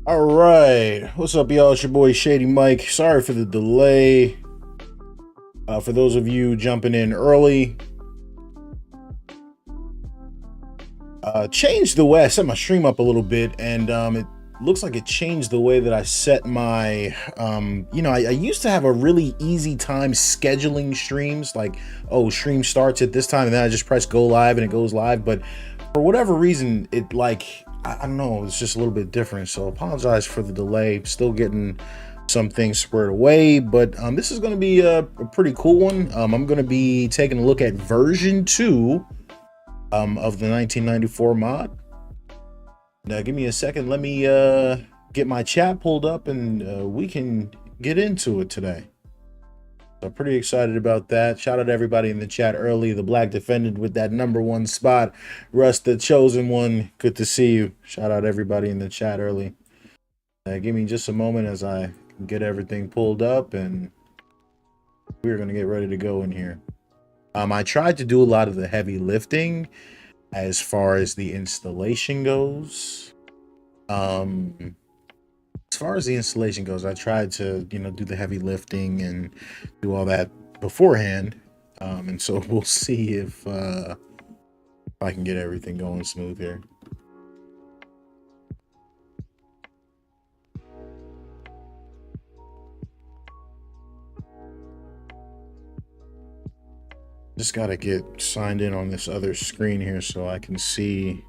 All right, what's up, y'all? It's your boy Shady Mike. Sorry for the delay. For those of you jumping in early, changed the way I set my stream up a little bit, and it looks like it changed the way that I set my. I used to have a really easy time scheduling streams. Like, oh, stream starts at this time, and then I just press go live, and it goes live. But for whatever reason, it I don't know, it's just a little bit different. So apologize for the delay. Still getting some things squared away, but this is going to be a pretty cool one. I'm going to be taking a look at version 2 of the 1994 mod. Now, give me a second. Let me get my chat pulled up, and we can get into it today. So pretty excited about that. Shout out to everybody in the chat early. The Black Defendant with that #1 spot. Russ, the Chosen One. Good to see you. Shout out everybody in the chat early. Give me just a moment as I get everything pulled up, and we're going to get ready to go in here. I tried to do a lot of the heavy lifting as far as the installation goes. As far as the installation goes, I tried to, do the heavy lifting and do all that beforehand. And so we'll see if I can get everything going smooth here. Just got to get signed in on this other screen here so I can see.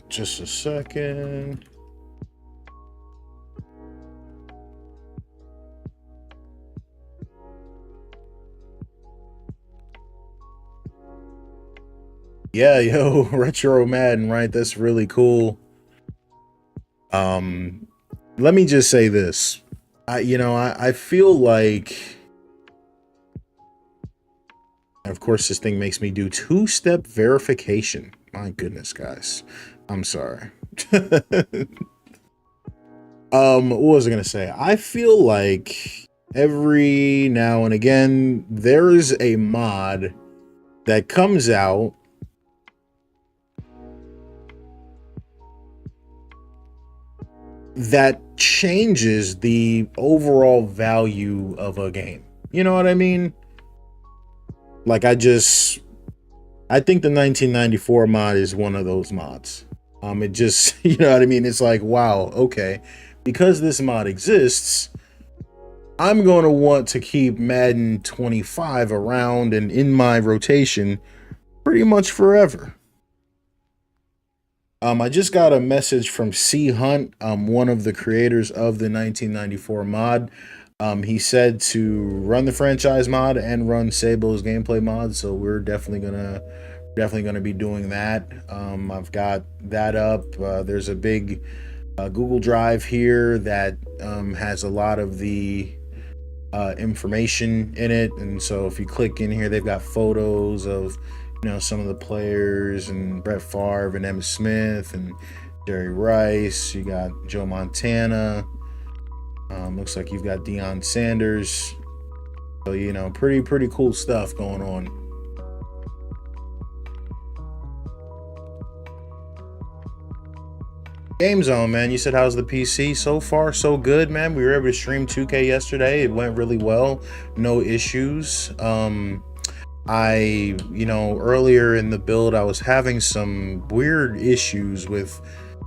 Just a second. Yeah, yo, retro Madden, right? That's really cool. Let me just say this. I feel like, of course, this thing makes me do two-step verification. My goodness, guys. I'm sorry. What was I gonna say? I feel like every now and again there is a mod that comes out that changes the overall value of a game. You know what I mean? Like, I think the 1994 mod is one of those mods. It just, you know what I mean? It's like, wow, okay. Because this mod exists, I'm going to want to keep Madden 25 around and in my rotation pretty much forever. I just got a message from C Hunt, one of the creators of the 1994 mod. He said to run the franchise mod and run Sabos gameplay mod, so we're definitely gonna be doing that. I've got that up. There's a big Google Drive here that has a lot of the information in it, and so if you click in here, they've got photos of some of the players, and Brett Favre and Emmitt Smith and Jerry Rice. You got Joe Montana. Looks like you've got Deion Sanders. So pretty cool stuff going on. Game Zone, man. You said, how's the PC? So far, so good, man. We were able to stream 2K yesterday. It went really well. No issues. Earlier in the build, I was having some weird issues with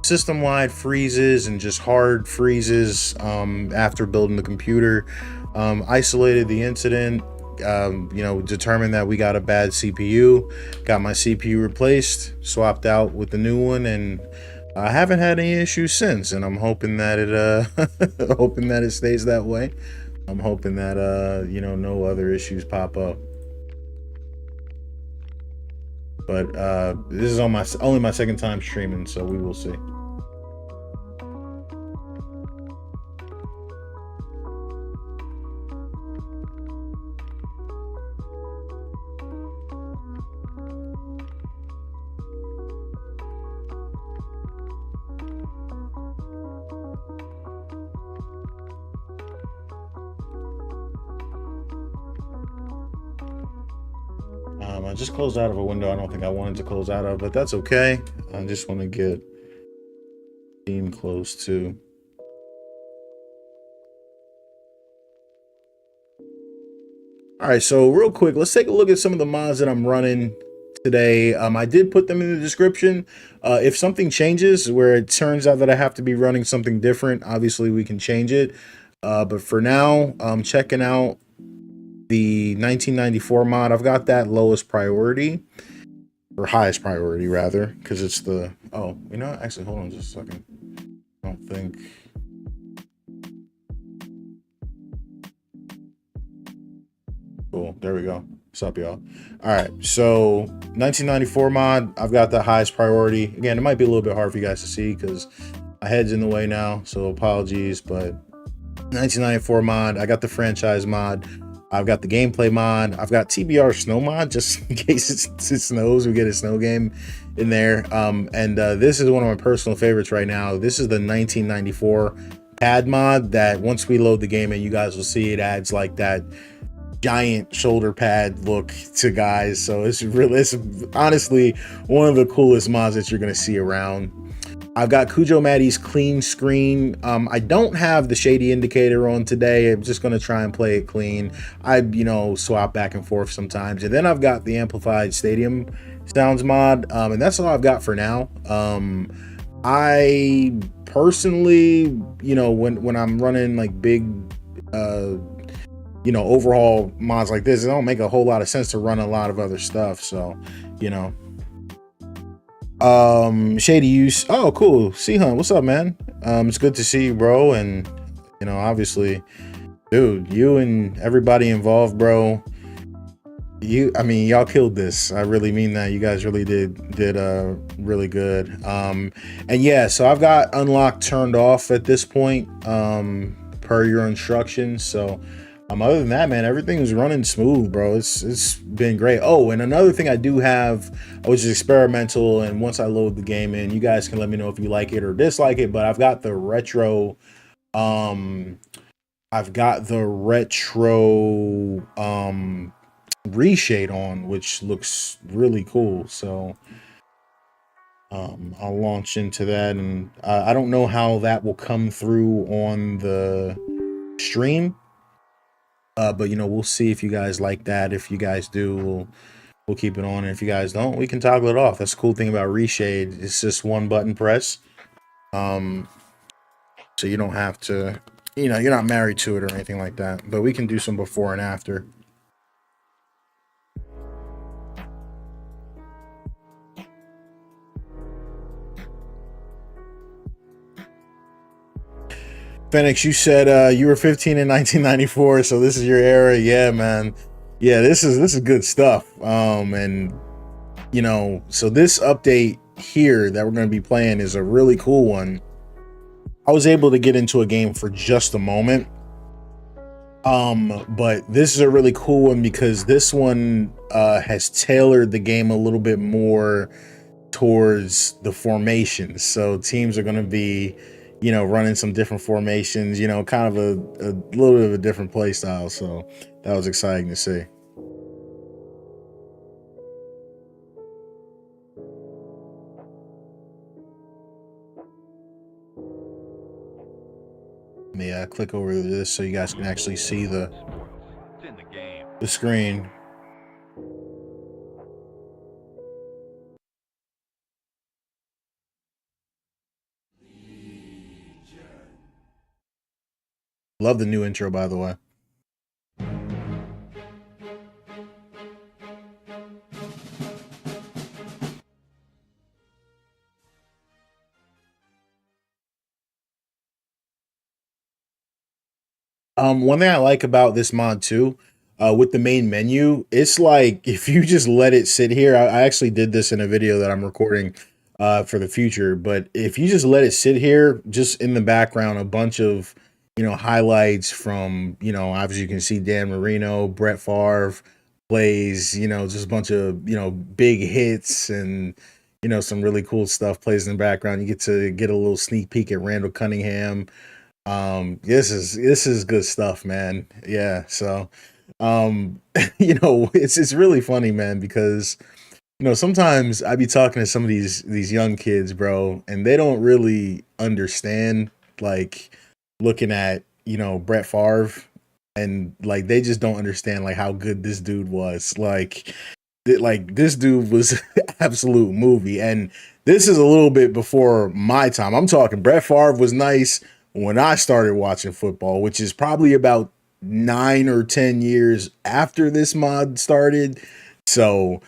system-wide freezes and just hard freezes after building the computer. Isolated the incident, determined that we got a bad CPU, got my CPU replaced, swapped out with the new one, and I haven't had any issues since, and I'm hoping that it stays that way. I'm hoping that no other issues pop up. But this is only my second time streaming, so we will see. I just closed out of a window I don't think I wanted to close out of, but that's okay. I just want to get Steam closed too. All right, so real quick, let's take a look at some of the mods that I'm running today. I did put them in the description. If something changes where it turns out that I have to be running something different, obviously we can change it. But for now, I'm checking out the 1994 mod. I've got that lowest priority, or highest priority rather, because it's the, oh, you know, actually, hold on just a second. I don't think. Cool, there we go. What's up, y'all? All right, so 1994 mod, I've got the highest priority. Again, it might be a little bit hard for you guys to see because my head's in the way now, so apologies, but 1994 mod, I got the franchise mod, I've got the gameplay mod, I've got TBR snow mod, just in case it snows, we get a snow game in there. This is one of my personal favorites right now. This is the 1994 pad mod that once we load the game in, you guys will see it adds like that giant shoulder pad look to guys. So it's honestly one of the coolest mods that you're going to see around. I've got CujoMatty's clean screen. I don't have the Shady indicator on today. I'm just going to try and play it clean. I, swap back and forth sometimes. And then I've got the amplified stadium sounds mod. And that's all I've got for now. I personally, when I'm running like big, overhaul mods like this, it don't make a whole lot of sense to run a lot of other stuff. So, Shady use. Oh, cool. C-Hunt, what's up, man? It's good to see you, bro. And, obviously, dude, you and everybody involved, bro. Y'all killed this. I really mean that. You guys really did really good. And yeah, so I've got unlock turned off at this point, per your instructions. So, other than that, man, everything is running smooth, bro. It's been great. Oh, and another thing I do have, which is experimental, and once I load the game in, you guys can let me know if you like it or dislike it, but I've got the retro Reshade on, which looks really cool. So I'll launch into that, and I don't know how that will come through on the stream. But we'll see if you guys like that. If you guys do, we'll keep it on. And if you guys don't, we can toggle it off. That's the cool thing about Reshade. It's just one button press. So you don't have to, you're not married to it or anything like that. But we can do some before and after. Phoenix, you said you were 15 in 1994, so this is your era. Yeah, man. Yeah, this is good stuff. And so this update here that we're going to be playing is a really cool one. I was able to get into a game for just a moment. But this is a really cool one because this one has tailored the game a little bit more towards the formations. So teams are going to be running some different formations, kind of a little bit of a different play style. So that was exciting to see. Let me click over to this so you guys can actually see the screen. Love the new intro, by the way. One thing I like about this mod too, with the main menu, it's like if you just let it sit here. I actually did this in a video that I'm recording for the future, but if you just let it sit here, just in the background, a bunch of highlights from obviously you can see Dan Marino, Brett Favre plays, just a bunch of big hits and some really cool stuff plays in the background. You get to get a little sneak peek at Randall Cunningham. This is good stuff, man. Yeah, so um, it's really funny, man, because sometimes I be talking to some of these young kids, bro, and they don't really understand, like, looking at, Brett Favre, and like they just don't understand like how good this dude was. Like this dude was absolute movie. And this is a little bit before my time. I'm talking Brett Favre was nice when I started watching football, which is probably about 9 or 10 years after this mod started. So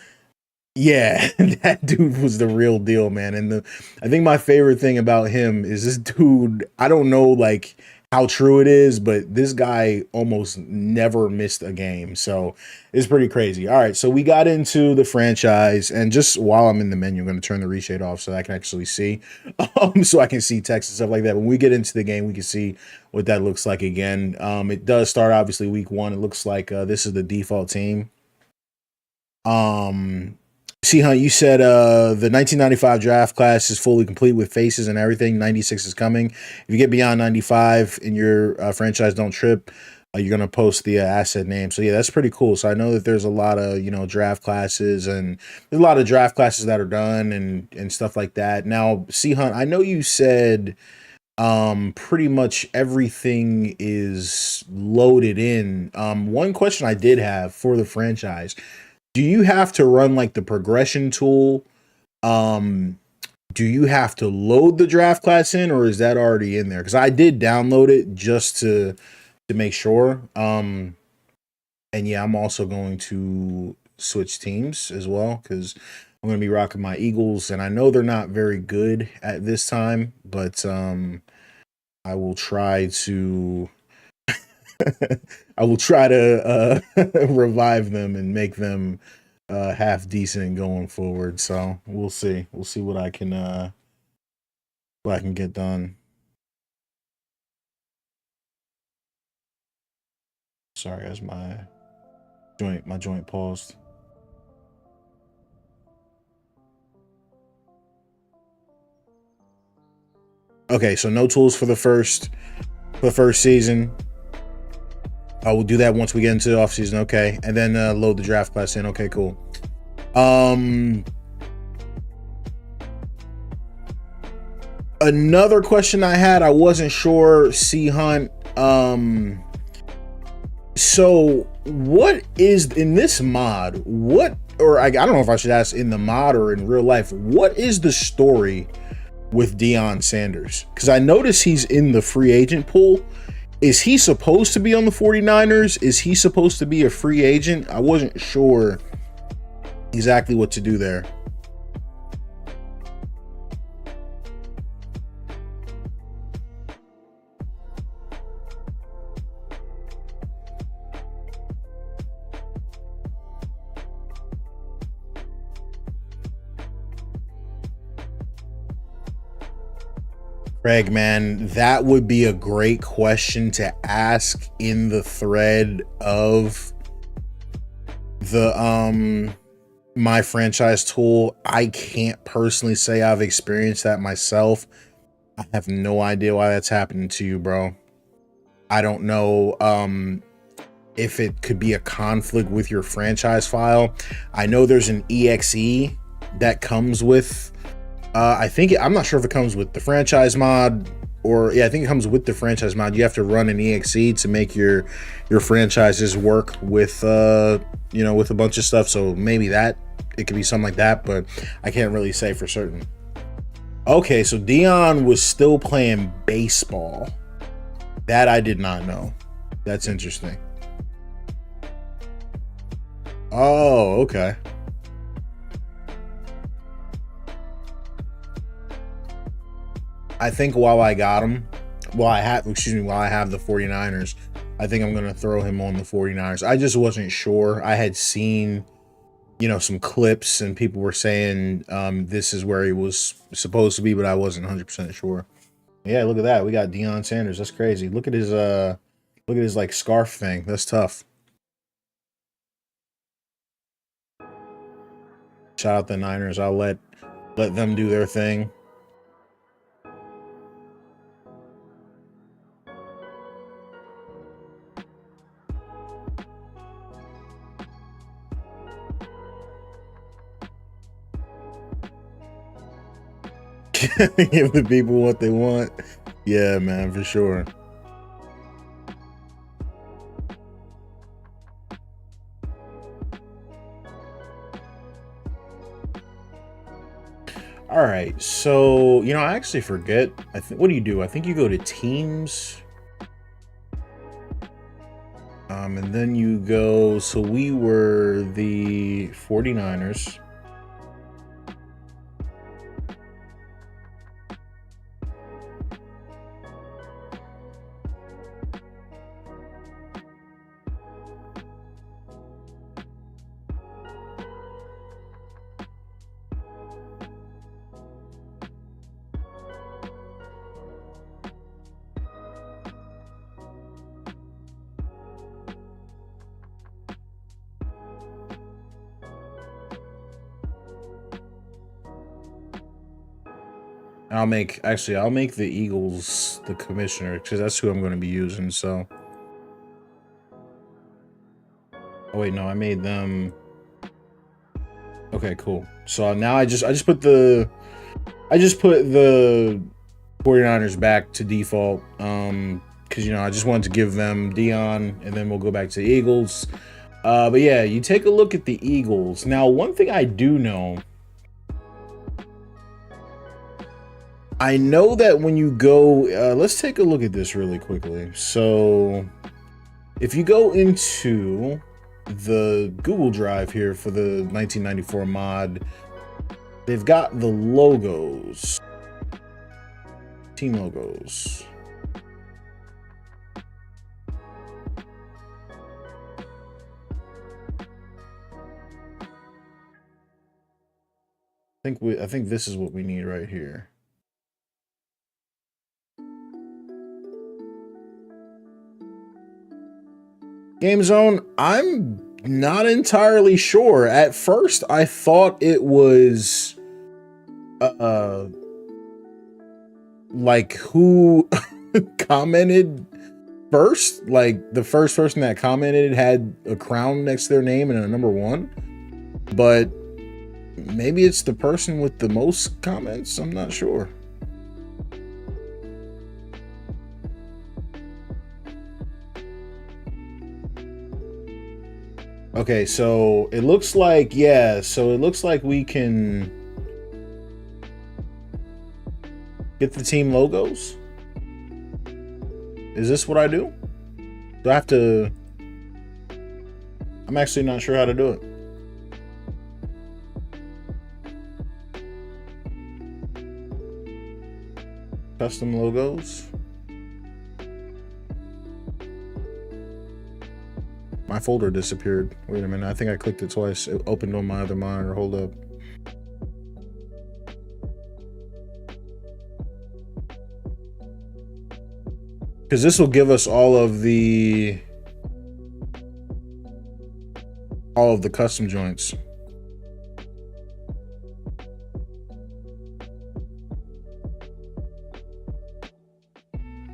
yeah, that dude was the real deal, man. And I think my favorite thing about him is this dude, I don't know like how true it is, but this guy almost never missed a game. So it's pretty crazy. All right, so we got into the franchise, and just while I'm in the menu, I'm going to turn the reshade off so I can actually see, so I can see text and stuff like that. When we get into the game, we can see what that looks like again. It does start obviously week 1. It looks like this is the default team. See, Hunt, you said the 1995 draft class is fully complete with faces and everything. 96 is coming. If you get beyond 95 in your franchise, don't trip. You're gonna post the asset name. So yeah, that's pretty cool. So I know that there's a lot of draft classes, and there's a lot of draft classes that are done and stuff like that. Now, see, Hunt, I know you said pretty much everything is loaded in. One question I did have for the franchise: do you have to run like the progression tool? Um, do you have to load the draft class in, or is that already in there? Because I did download it just to make sure. And yeah, I'm also going to switch teams as well because I'm going to be rocking my Eagles, and I know they're not very good at this time, but I will try to I will try to revive them and make them half decent going forward. So we'll see. We'll see what I can get done. Sorry, as my joint paused. Okay, so no tools for the first season. I will do that once we get into the off season. Okay, and then load the draft class in. Okay, cool. Another question I had, I wasn't sure, C Hunt. So what is in this mod? I don't know if I should ask in the mod or in real life. What is the story with Deion Sanders? Because I notice he's in the free agent pool. Is he supposed to be on the 49ers? Is he supposed to be a free agent? I wasn't sure exactly what to do there. Craig, man, that would be a great question to ask in the thread of the my franchise tool. I can't personally say I've experienced that myself. I have no idea why that's happening to you, bro. I don't know if it could be a conflict with your franchise file. I know there's an exe that comes with I'm not sure if it comes with the franchise mod, or yeah, I think it comes with the franchise mod. You have to run an exe to make your franchises work with with a bunch of stuff. So maybe that it could be something like that, but I can't really say for certain. Okay, so Deion was still playing baseball. That I did not know. That's interesting. Oh, okay. I think while I got him, while I have the 49ers, I think I'm going to throw him on the 49ers. I just wasn't sure. I had seen, some clips and people were saying this is where he was supposed to be, but I wasn't 100% sure. Yeah, look at that. We got Deion Sanders. That's crazy. Look at his like scarf thing. That's tough. Shout out the Niners. I'll let them do their thing. Give the people what they want. Yeah, man, for sure. All right, so I actually forget. What do you do? I think you go to teams, and then you go. So we were the 49ers. I'll make the Eagles the commissioner because that's who I'm going to be using. So, oh wait, no, I made them. Okay, cool. So now I just put the 49ers back to default. Because I just wanted to give them Deion, and then we'll go back to the Eagles. But yeah, you take a look at the Eagles. Now, one thing I do know. I know that when you go, let's take a look at this really quickly. So if you go into the Google Drive here for the 1994 mod, they've got the logos, team logos. I think this is what we need right here. Game Zone, I'm not entirely sure. At first, I thought it was like who commented first. Like the first person that commented had a crown next to their name and a number 1. But maybe it's the person with the most comments. I'm not sure. Okay, so it looks like, yeah, so it looks like we can get the team logos. Is this what I do? Do I have to? I'm actually not sure how to do it. Custom logos. My folder disappeared. Wait a minute. I think I clicked it twice. It opened on my other monitor. Hold up. Because this will give us all of the custom joints.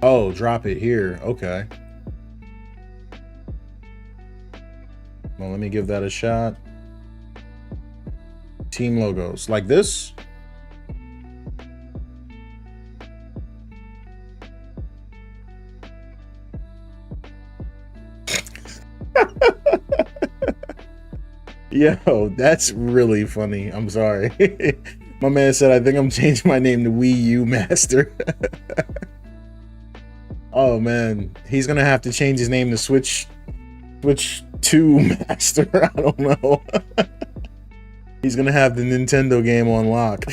Oh, drop it here. Okay. Well, let me give that a shot. Team logos like this. Yo, that's really funny. I'm sorry. My man said, I think I'm changing my name to Wii U Master. Oh man, he's gonna have to change his name to Switch 2 Master. I don't know. He's gonna have the Nintendo game on lock.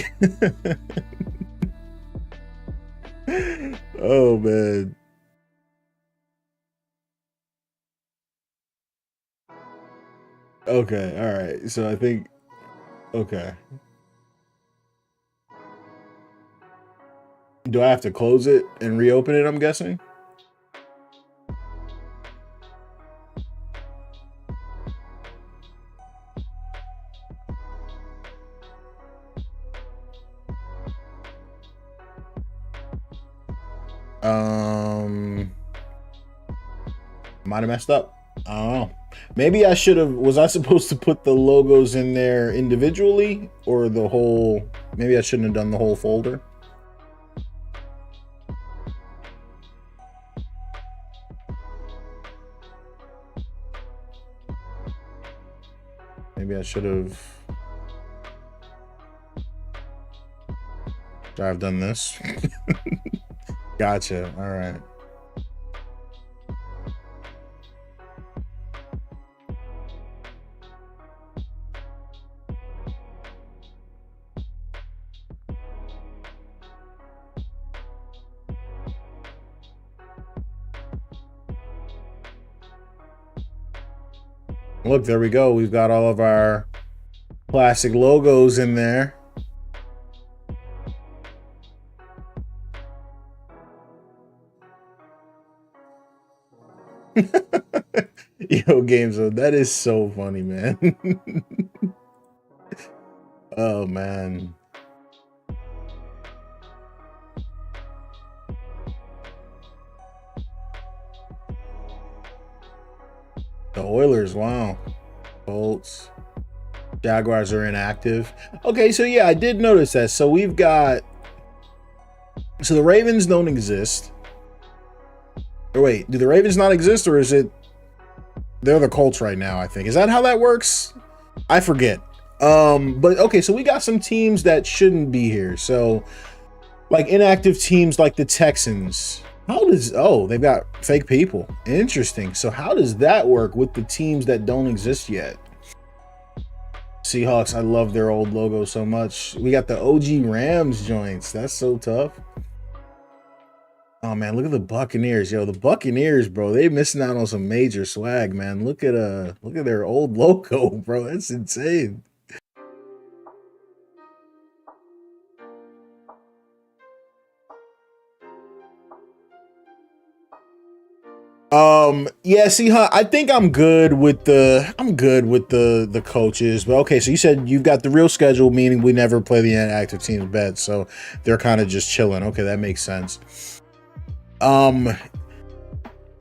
Oh man. Okay, all right. So I think, okay. Do I have to close it and reopen it, I'm guessing? Might have messed up. I don't know. Maybe I should have. Was I supposed to put the logos in there individually or the whole? Maybe I shouldn't have done the whole folder. Maybe I should have done this. Gotcha. All right. Look, there we go. We've got all of our classic logos in there. Yo, Game Zone, that is so funny, man. Oh, man. The Oilers, wow. Bolts. Jaguars are inactive. Okay, so yeah, I did notice that. So we've got... So the Ravens don't exist. Or wait, do the Ravens not exist, or is it... They're the Colts right now, I think. Is that how that works? I forget. But okay, so we got some teams that shouldn't be here. So, like inactive teams like the Texans. How does... Oh, they've got fake people. Interesting. So how does that work with the teams that don't exist yet? Seahawks, I love their old logo so much. We got the OG Rams joints. That's so tough. Oh man, look at the Buccaneers. Yo, the Buccaneers, bro, they missing out on some major swag, man. Look at their old logo, bro. That's insane. Yeah, see, huh? I think I'm good with the coaches. But okay, so you said you've got the real schedule, meaning we never play the inactive teams bet, so they're kind of just chilling. Okay, that makes sense.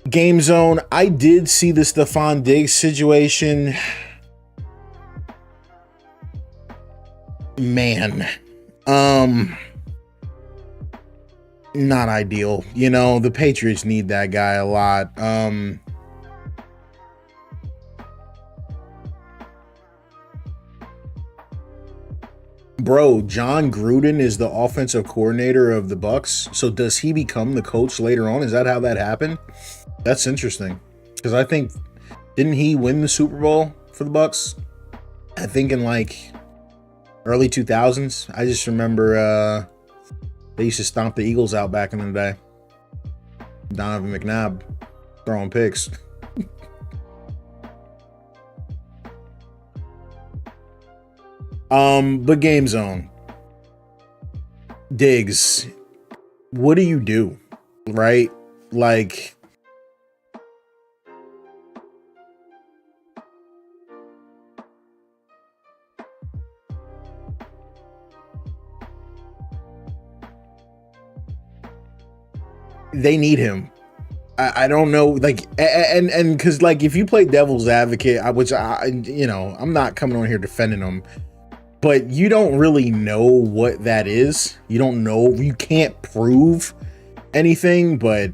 Game Zone, I did see the Stephon Diggs situation. Man, not ideal. You know, the Patriots need that guy a lot. Bro, John Gruden is the offensive coordinator of the Bucks. So does he become the coach later on? Is that how that happened? That's interesting. Because I think, didn't he win the Super Bowl for the Bucks? I think in like early 2000s. I just remember they used to stomp the Eagles out back in the day. Donovan McNabb throwing picks. But Game Zone, Diggs, what do you do, right? Like, they need him. I don't know, like, and because like if you play devil's advocate, which you know, I'm not coming on here defending them. But you don't really know what that is. You don't know. You can't prove anything, but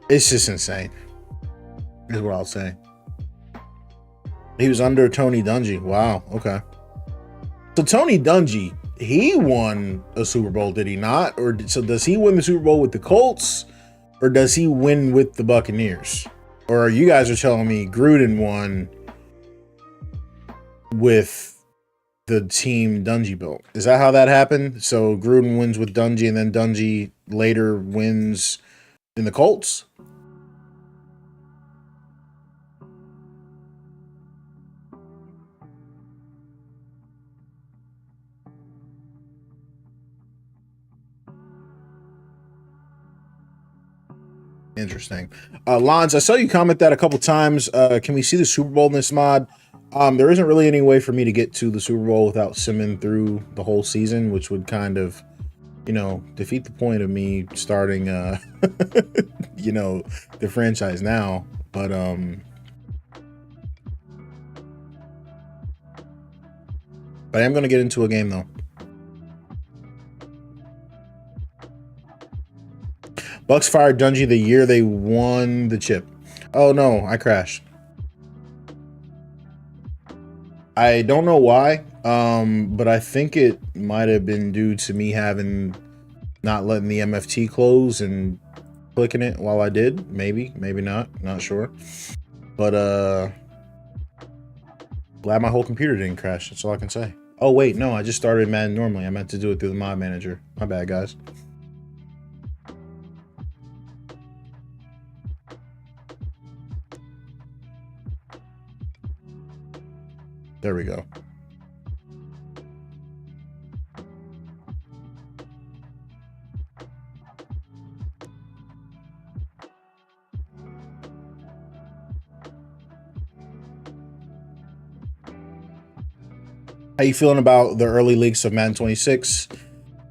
it's just insane, is what I'll say. He was under Tony Dungy. Wow. Okay. So Tony Dungy, he won a Super Bowl, did he not? Or so does he win the Super Bowl with the Colts, or does he win with the Buccaneers? Or you guys are telling me Gruden won with the team Dungy built? Is that how that happened? So Gruden wins with Dungy, and then Dungy later wins in the Colts? Interesting. Lons, I saw you comment that a couple times. Can we see the Super Bowl in this mod? There isn't really any way for me to get to the Super Bowl without simming through the whole season, which would kind of, you know, defeat the point of me starting, you know, the franchise now. But I am going to get into a game though. Bucks fired Dungy the year they won the chip. Oh no, I crashed. I don't know why, but I think it might have been due to me having not letting the MFT close and clicking it while I did. Maybe not sure. But glad my whole computer didn't crash. That's all I can say. Oh wait, no, I just started Madden normally. I meant to do it through the mod manager. My bad, guys. There we go. How you feeling about the early leaks of Madden 26?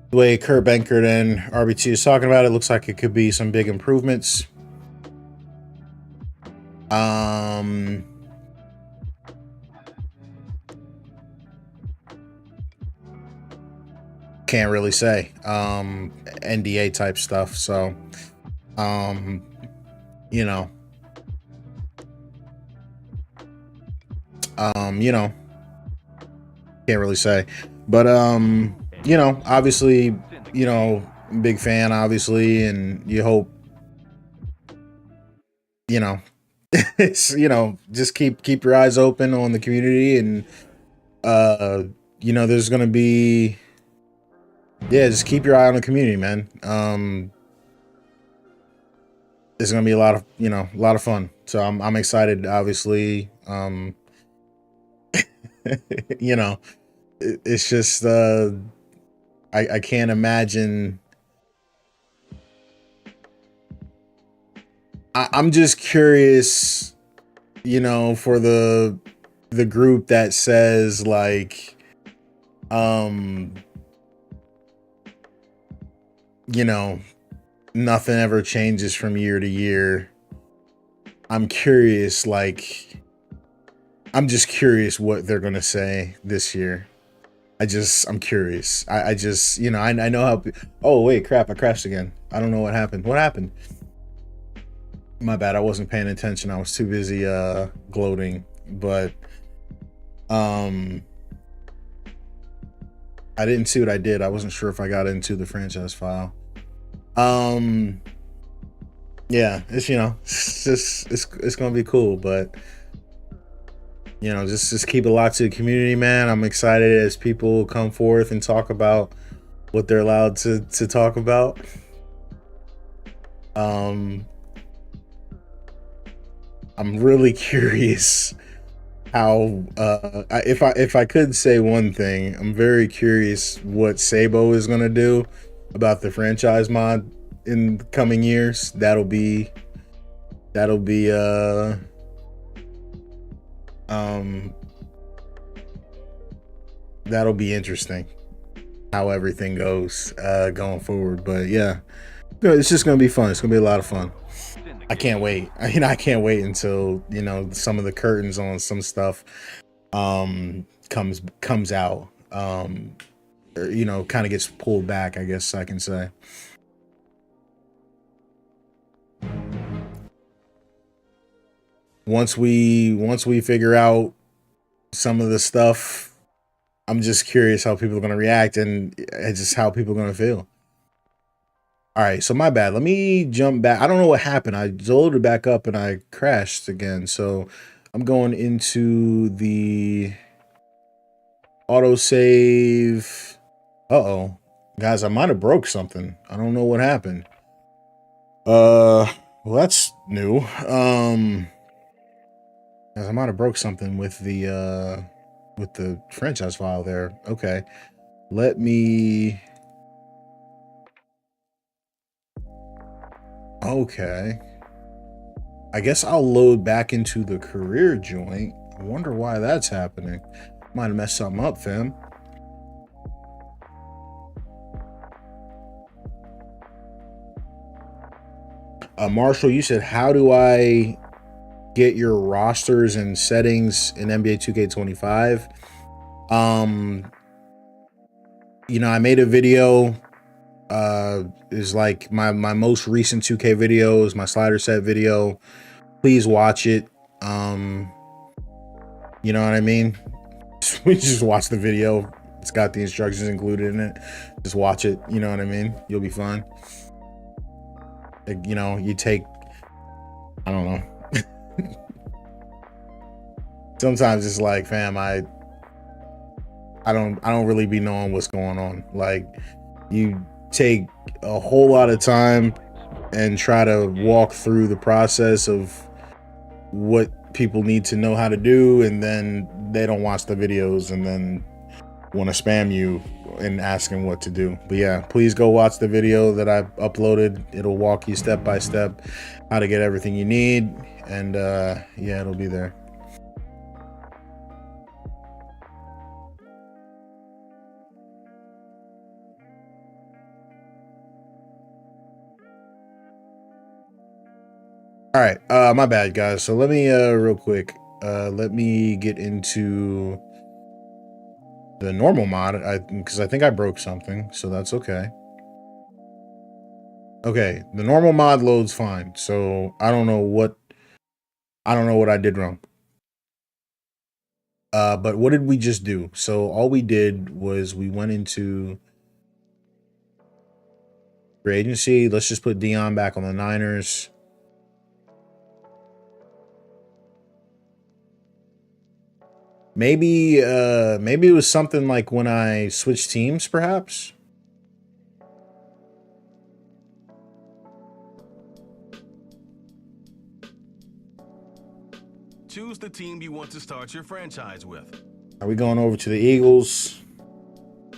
The way Kurt Benkert and RBT is talking about it, looks like it could be some big improvements. Can't really say. NDA type stuff, so you know. Can't really say. But you know, obviously, you know, big fan, obviously, and you hope, you know, it's, you know, just keep your eyes open on the community, and you know, there's gonna be, yeah, just keep your eye on the community, man. It's gonna be a lot of, you know, a lot of fun. So I'm excited, obviously. You know, it's just I can't imagine. I'm just curious, you know, for the group that says like, you know, nothing ever changes from year to year. I'm curious, like, I'm just curious what they're gonna say this year. I'm curious. I just, you know, I know how. Oh wait, crap! I crashed again. I don't know what happened. What happened? My bad. I wasn't paying attention. I was too busy gloating. But I didn't see what I did. I wasn't sure if I got into the franchise file. Yeah, it's, you know, it's just it's gonna be cool, but you know, just keep it locked to the community, man. I'm excited as people come forth and talk about what they're allowed to talk about. I'm really curious how if I could say one thing, I'm very curious what Sabo is gonna do about the franchise mod in the coming years. That'll be interesting how everything goes going forward. But yeah, it's just gonna be fun. It's gonna be a lot of fun. I can't wait. You know, I can't wait until, you know, some of the curtains on some stuff comes out, or, you know, kind of gets pulled back, I guess I can say. Once we figure out some of the stuff, I'm just curious how people are going to react, and just how people are going to feel. All right, so my bad. Let me jump back. I don't know what happened. I loaded back up and I crashed again. So I'm going into the autosave. Uh-oh. Guys, I might have broke something. I don't know what happened. Well, that's new. Guys, I might have broke something with the franchise file there. Okay. Let me. Okay. I guess I'll load back into the career joint. I wonder why that's happening. Might have messed something up, fam. Marshall, you said, how do I get your rosters and settings in NBA 2K25? You know, I made a video. Is like my most recent 2K video is my slider set video. Please watch it. You know what I mean? We just watch the video. It's got the instructions included in it. Just watch it. You know what I mean? You'll be fine. Like, you know, you take, I don't know. Sometimes it's like, fam, I don't really be knowing what's going on. Like, you take a whole lot of time and try to walk through the process of what people need to know how to do, and then they don't watch the videos and then want to spam you and asking what to do. But yeah, please go watch the video that I uploaded. It'll walk you step by step how to get everything you need, and yeah, it'll be there. All right, my bad, guys. So let me real quick, let me get into the normal mod, because I think I broke something, so that's okay. Okay, the normal mod loads fine, so I don't know what I did wrong. But what did we just do? So all we did was we went into free agency. Let's just put Deion back on the Niners. Maybe it was something like when I switched teams, perhaps. Choose the team you want to start your franchise with. Are we going over to the Eagles? A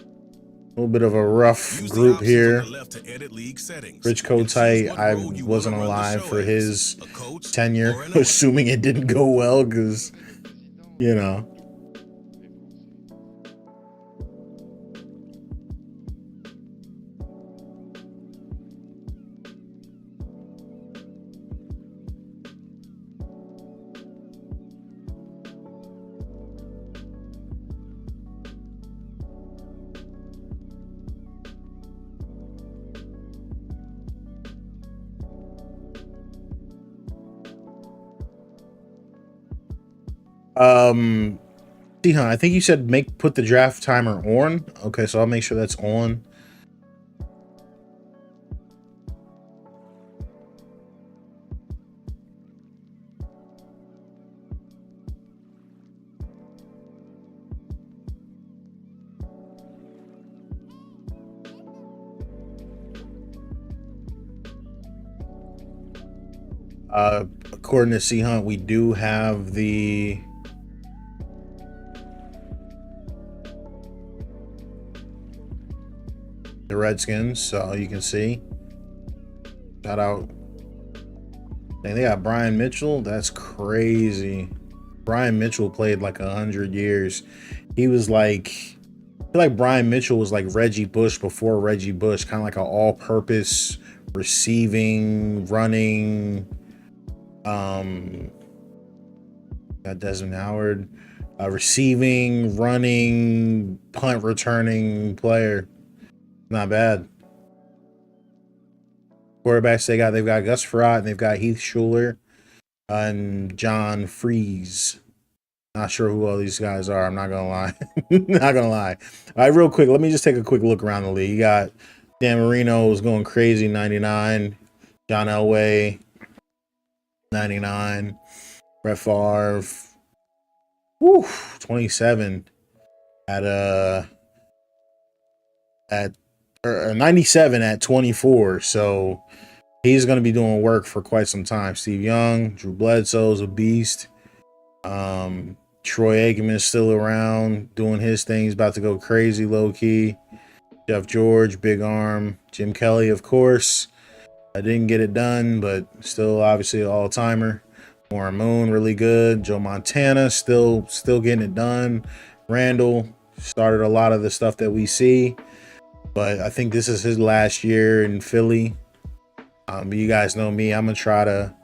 little bit of a rough group here. Rich Kotite, I wasn't alive for his tenure, assuming it didn't go well, because, you know. Deion, I think you said put the draft timer on. Okay, so I'll make sure that's on. According to C Hunt, we do have the Redskins, so you can see. Shout out. Dang, they got Brian Mitchell. That's crazy. Brian Mitchell played like 100 years. He was like, I feel like Brian Mitchell was like Reggie Bush before Reggie Bush, kind of like an all-purpose receiving, running. Got Desmond Howard, receiving, running, punt returning player. Not bad. Quarterbacks they've got Gus Frerotte, and they've got Heath Schuler and John Freeze. Not sure who all these guys are. I'm not gonna lie. Not gonna lie. All right, real quick, let me just take a quick look around the league. You got Dan Marino was going crazy, 99. John Elway, 99. Brett Favre, 27 at 97 at 24. So he's going to be doing work for quite some time. Steve Young, Drew Bledsoe's a beast. Troy Aikman is still around doing his thing. He's about to go crazy low key. Jeff George, big arm. Jim Kelly, of course. I didn't get it done, but still obviously an all-timer. Warren Moon, really good. Joe Montana, still getting it done. Randall started a lot of the stuff that we see, but I think this is his last year in Philly. You guys know me. I'm gonna try to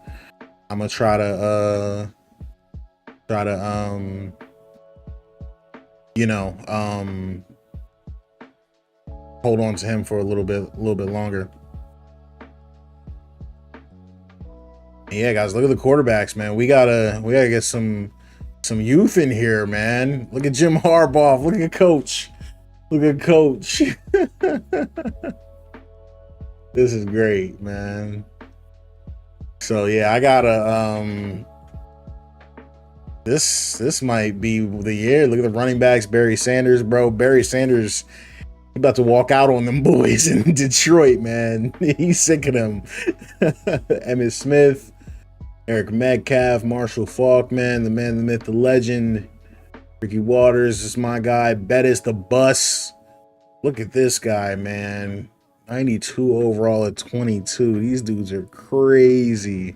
hold on to him for a little bit longer. Yeah, guys, look at the quarterbacks, man. We gotta get some some youth in here, man. Look at Jim Harbaugh. Look at Coach. Look at Coach. This is great, man. So yeah, I gotta this might be the year. Look at the running backs. Barry Sanders, bro. Barry Sanders, he about to walk out on them boys in Detroit, man. He's sick of them. Emmitt Smith, Eric Metcalf, Marshall Faulk, man, the myth, the legend. Ricky Waters is my guy. Bettis the bus. Look at this guy, man. 92 overall at 22. These dudes are crazy.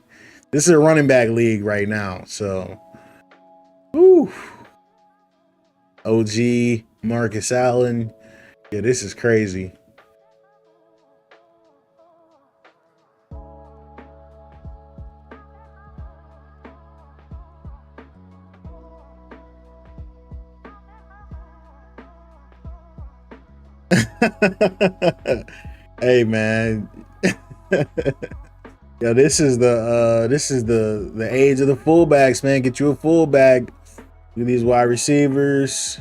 This is a running back league right now, so. Whew. OG, Marcus Allen. Yeah, this is crazy. Hey, man. Yeah, this is the age of the fullbacks, man. Get you a fullback. Look at these wide receivers.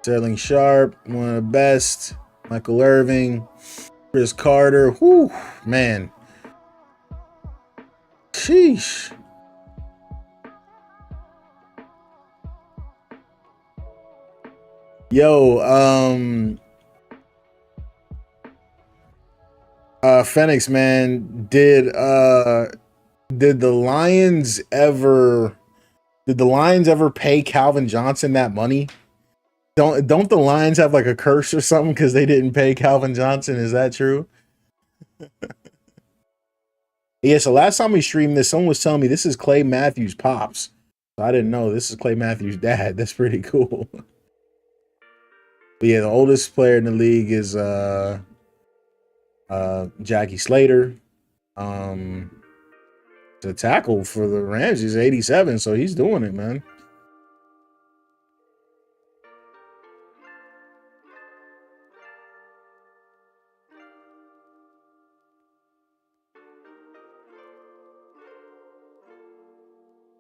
Sterling Sharp, one of the best. Michael Irving, Chris Carter. Whew, man. Sheesh. Yo, Phoenix, man, did the Lions ever pay Calvin Johnson that money? Don't the Lions have like a curse or something because they didn't pay Calvin Johnson? Is that true? Yeah, so last time we streamed this, someone was telling me this is Clay Matthews' pops. I didn't know this is Clay Matthews' dad. That's pretty cool. But yeah, the oldest player in the league is Jackie Slater. The tackle for the Rams is 87, so he's doing it, man.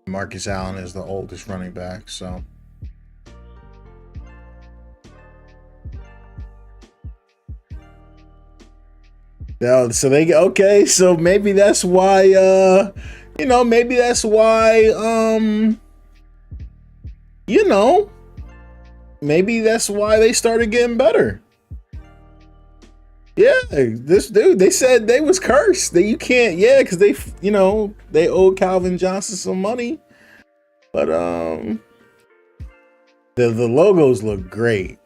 Marcus Allen is the oldest running back, so. Yeah, so they okay, so maybe that's why maybe that's why maybe that's why they started getting better. Yeah, this dude, they said they was cursed. That you can't, yeah, because they owe Calvin Johnson some money. But the logos look great.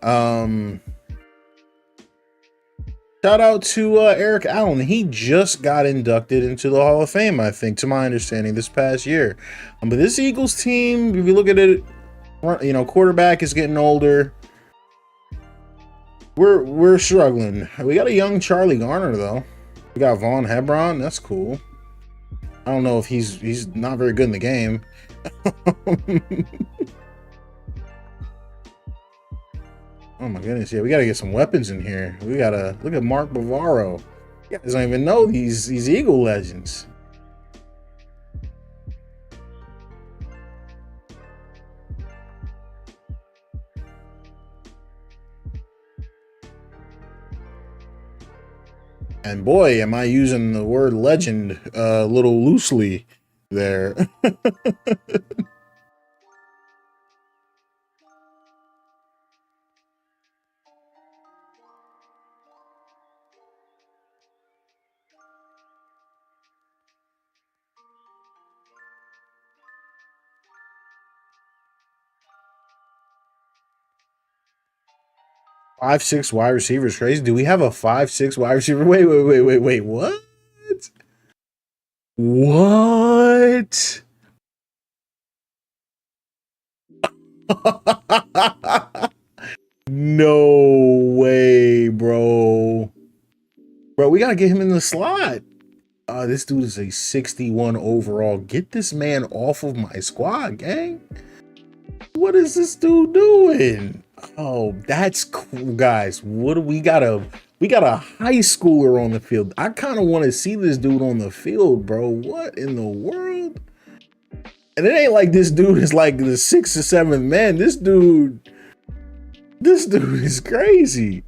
Shout out to Eric Allen. He just got inducted into the Hall of Fame, I think, to my understanding, this past year. But this Eagles team, if you look at it, quarterback is getting older. We're struggling. We got a young Charlie Garner though. We got Vaughn Hebron. That's cool. I don't know if he's not very good in the game. Oh my goodness, yeah, we gotta get some weapons in here. We gotta look at Mark Bavaro. You guys don't even know these Eagle legends. And boy, am I using the word legend a little loosely there. 5'6" wide receiver is crazy. Do we have a 5'6" wide receiver? Wait. What? What? No way, bro. Bro, we gotta get him in the slot. This dude is a 61 overall. Get this man off of my squad, gang. What is this dude doing? Oh, that's cool, guys. What do we got a high schooler on the field. I kind of want to see this dude on the field, bro. What in the world? And it ain't like this dude is like the 6th or 7th man. This dude is crazy.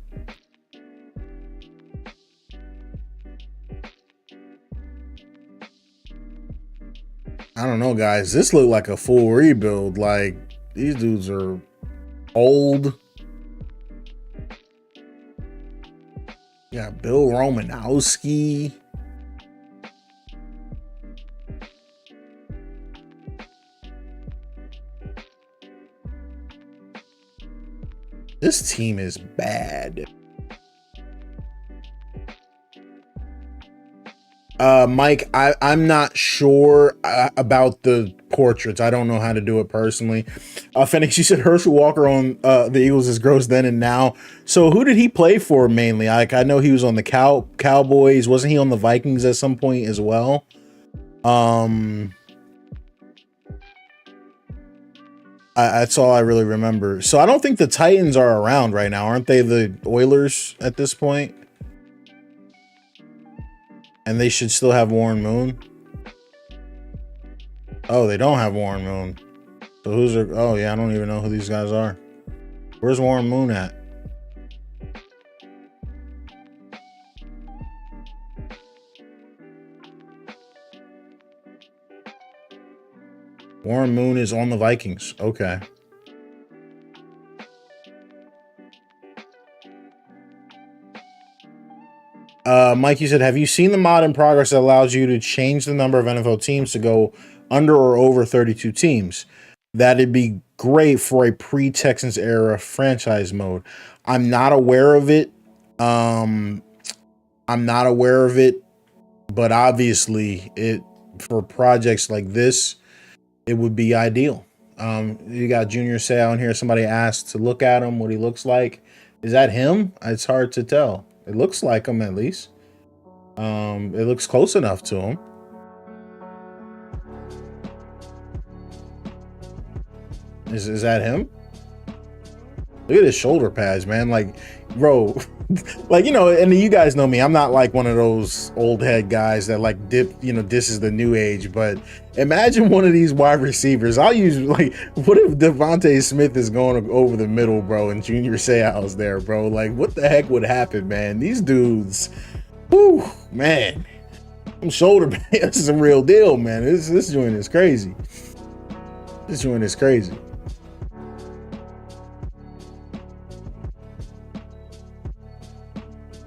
I don't know, guys. This looked like a full rebuild. Like, these dudes are old. You got Bill Romanowski. This team is bad. Mike, I'm not sure about the portraits. I don't know how to do it personally. Phoenix, you said Herschel Walker on the Eagles is gross then and now. So who did he play for mainly? Like, I know he was on the Cowboys. Wasn't he on the Vikings at some point as well? That's all I really remember. So I don't think the Titans are around right now. Aren't they the Oilers at this point? And they should still have Warren Moon. Oh, they don't have Warren Moon. So who's their, oh yeah, I don't even know who these guys are. Where's Warren Moon at? Warren Moon is on the Vikings. Okay. Mike, you said, have you seen the mod in progress that allows you to change the number of NFL teams to go under or over 32 teams? That'd be great for a pre-Texans era franchise mode. I'm not aware of it. But obviously for projects like this, it would be ideal. You got Junior Seau in here. Somebody asked to look at him, what he looks like. Is that him? It's hard to tell. It looks like him, at least. It looks close enough to him. Is that him? Look at his shoulder pads, man. Like, bro, like, you know, and you guys know me. I'm not like one of those old head guys that like this is the new age. But imagine one of these wide receivers. I'll use, like, what if Devontae Smith is going over the middle, bro, and Junior Seau's there, bro? Like, what the heck would happen, man? These dudes, whew, man. Shoulder pads, this is a real deal, man. This joint is crazy. This joint is crazy.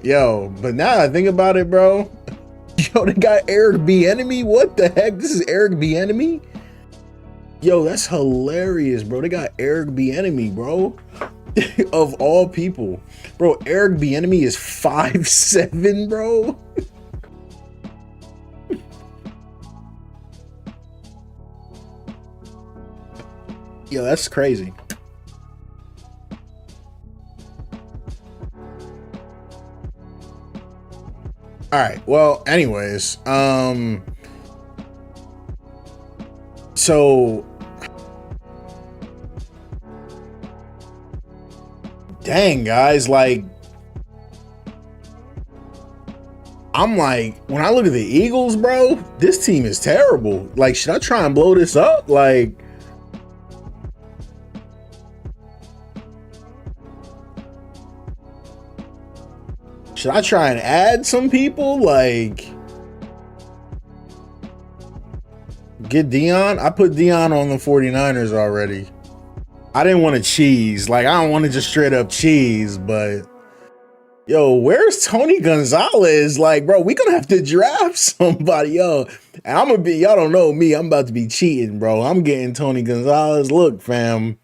Yo, but now I think about it, bro. Yo, they got Eric Bieniemy. What the heck? This is Eric Bieniemy? Yo, that's hilarious, bro. They got Eric Bieniemy, bro. Of all people. Bro, Eric Bieniemy is 5'7", bro. Yo, that's crazy. All right. Well, anyways, so dang, guys, like, I'm like, when I look at the Eagles, bro, this team is terrible. Like, should I try and blow this up? Like, should I try and add some people? Like, get Deion? I put Deion on the 49ers already. I didn't want to cheese. Like, I don't want to just straight up cheese, but yo, where's Tony Gonzalez? Like, bro, we gonna have to draft somebody, yo. And I'm gonna be, y'all don't know me, I'm about to be cheating, bro. I'm getting Tony Gonzalez. Look, fam,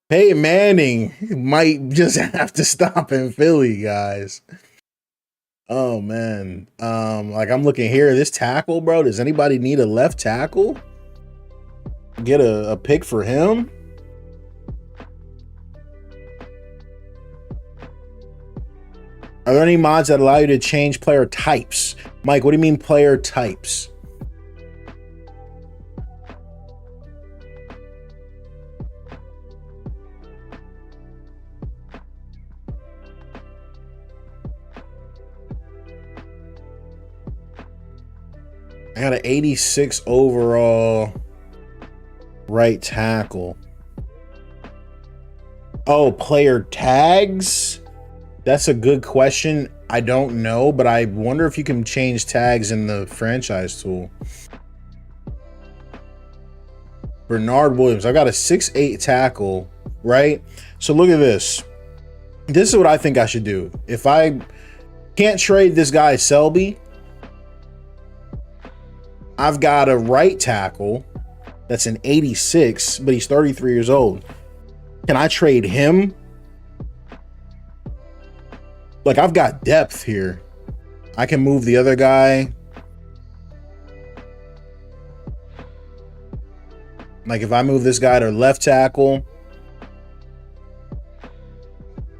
Peyton Manning might just have to stop in Philly, guys. Oh man. Like, I'm looking here, this tackle, bro. Does anybody need a left tackle? Get a pick for him? Are there any mods that allow you to change player types? Mike, what do you mean player types? I got an 86 overall. Right tackle. Oh, player tags? That's a good question. I don't know, but I wonder if you can change tags in the franchise tool. Bernard Williams. I got a 6'8" tackle, right? So look at this. This is what I think I should do. If I can't trade this guy Selby, I've got a right tackle that's an 86, but he's 33 years old. Can I trade him? Like, I've got depth here. I can move the other guy. Like, if I move this guy to left tackle,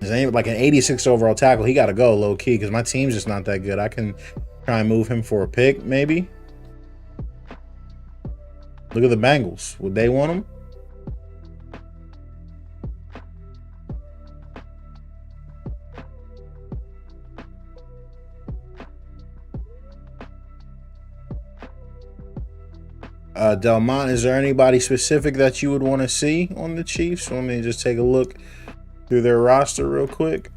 like an 86 overall tackle, he got to go low key because my team's just not that good. I can try and move him for a pick, maybe. Look at the Bengals. Would they want him? Delmont, is there anybody specific that you would want to see on the Chiefs? Let me just take a look through their roster real quick.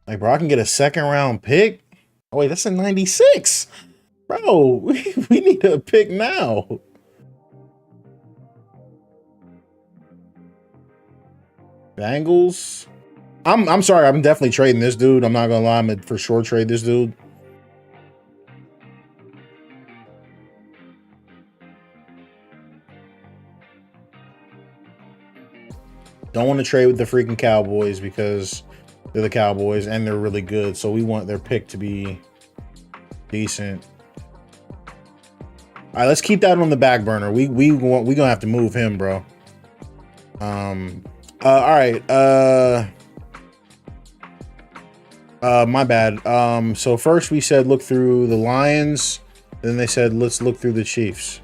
Like, bro, I can get a second round pick. Oh, wait, that's a 96. Bro, we need a pick now. Bengals. I'm sorry, I'm definitely trading this dude. I'm not gonna lie, I'm gonna for sure trade this dude. Don't want to trade with the freaking Cowboys because they're the Cowboys and they're really good. So we want their pick to be decent. All right, let's keep that on the back burner. We gonna have to move him, bro. All right. My bad. So first we said look through the Lions, then they said let's look through the Chiefs.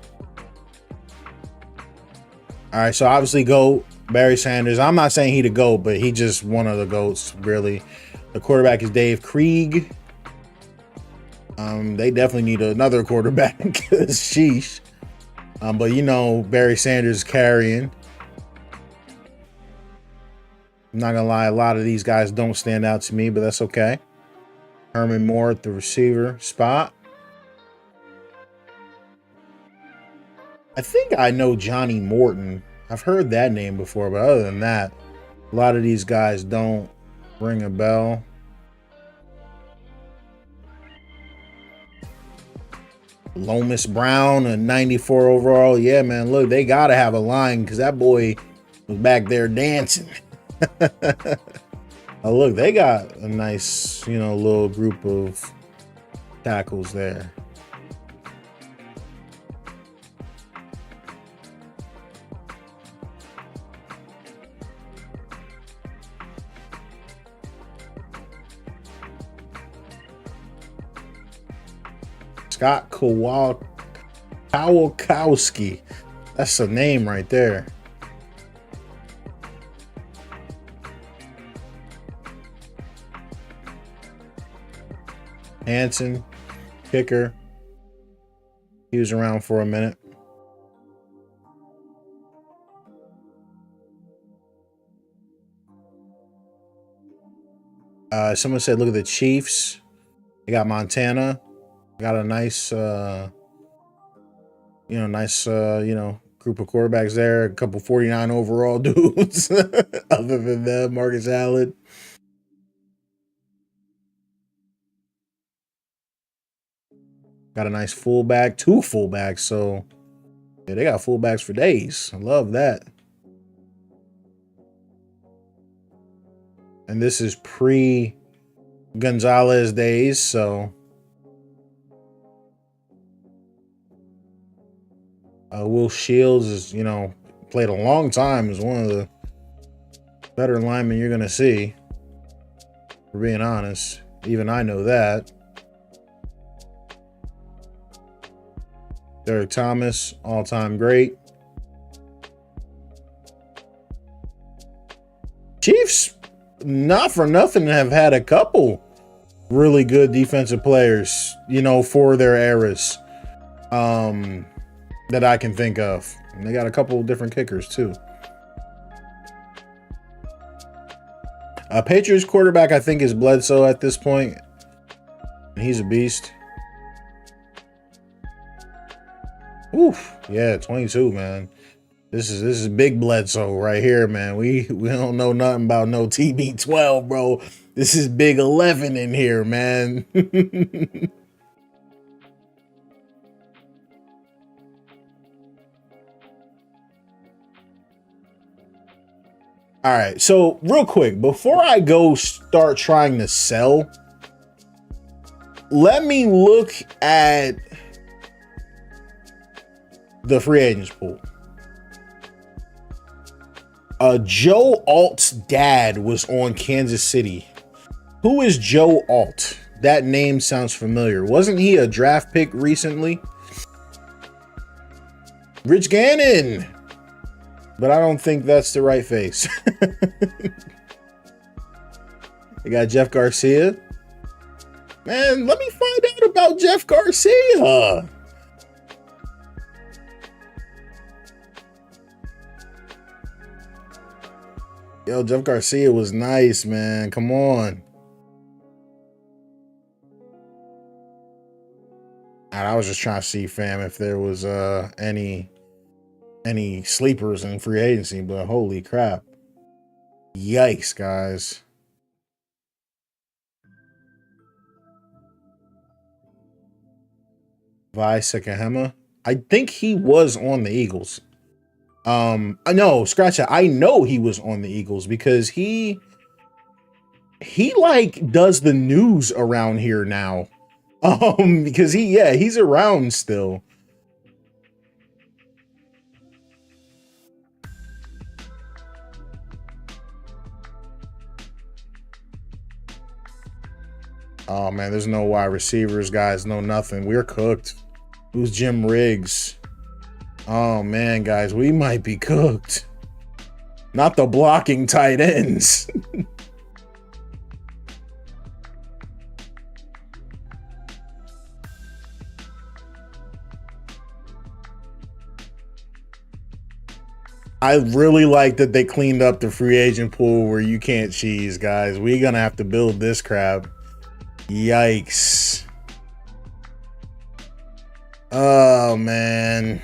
All right, so obviously GOAT, Barry Sanders. I'm not saying he the GOAT, but he just one of the GOATs, really. The quarterback is Dave Krieg. They definitely need another quarterback because sheesh. But you know, Barry Sanders carrying. I'm not gonna lie, a lot of these guys don't stand out to me, but that's okay. Herman Moore at the receiver spot. I think I know Johnny Morton. I've heard that name before, but other than that, a lot of these guys don't ring a bell. Lomas Brown, a 94 overall. Yeah, man, look, they got to have a line because that boy was back there dancing. Oh, look, they got a nice, you know, little group of tackles there. Scott Kowalkowski. That's a name right there. Hanson, kicker. He was around for a minute. Someone said, look at the Chiefs. They got Montana. Got a nice, group of quarterbacks there. A couple 49 overall dudes. Other than that, Marcus Allen. Got a nice fullback, 2 fullbacks. So, yeah, they got fullbacks for days. I love that. And this is pre-Gonzalez days, so... Will Shields is, played a long time. Is one of the better linemen you're going to see. For being honest. Even I know that. Derek Thomas, all-time great. Chiefs, not for nothing, have had a couple really good defensive players, you know, for their eras, that I can think of. And they got a couple of different kickers too. Patriots quarterback, I think, is Bledsoe at this point. He's a beast. Oof, yeah, 22, man. This is big Bledsoe right here, man. We don't know nothing about no TB12, bro. This is big 11 in here, man. All right, so real quick, before I go start trying to sell, let me look at the free agents pool. Joe Alt's dad was on Kansas City. Who is Joe Alt? That name sounds familiar. Wasn't he a draft pick recently? Rich Gannon. But I don't think that's the right face. They got Jeff Garcia. Man, let me find out about Jeff Garcia. Yo, Jeff Garcia was nice, man. Come on. And I was just trying to see, fam, if there was any sleepers in free agency, but holy crap. Yikes, guys. Vi Sekahema. I think he was on the Eagles. I know, scratch it. I know he was on the Eagles because he like does the news around here now. Because he's around still. Oh man, there's no wide receivers, guys. No nothing. We're cooked. Who's Jim Riggs? Oh man, guys, we might be cooked. Not the blocking tight ends. I really like that they cleaned up the free agent pool where you can't cheese, guys. We're gonna have to build this crap. Yikes. Oh man.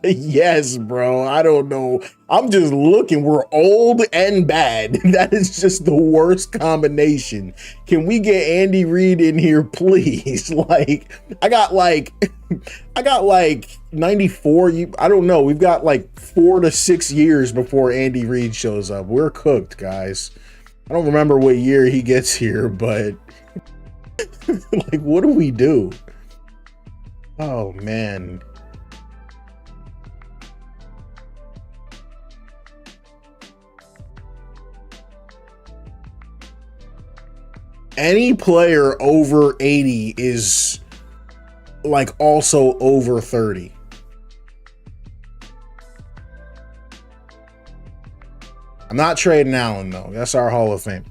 Yes, bro. I don't know. I'm just looking. We're old and bad. That is just the worst combination. Can we get Andy Reid in here, please? Like, I got like 94. I don't know. We've got like 4 to 6 years before Andy Reid shows up. We're cooked, guys. I don't remember what year he gets here, but like, what do we do? Oh, man. Any player over 80 is like also over 30. I'm not trading Allen though. That's our Hall of Fame.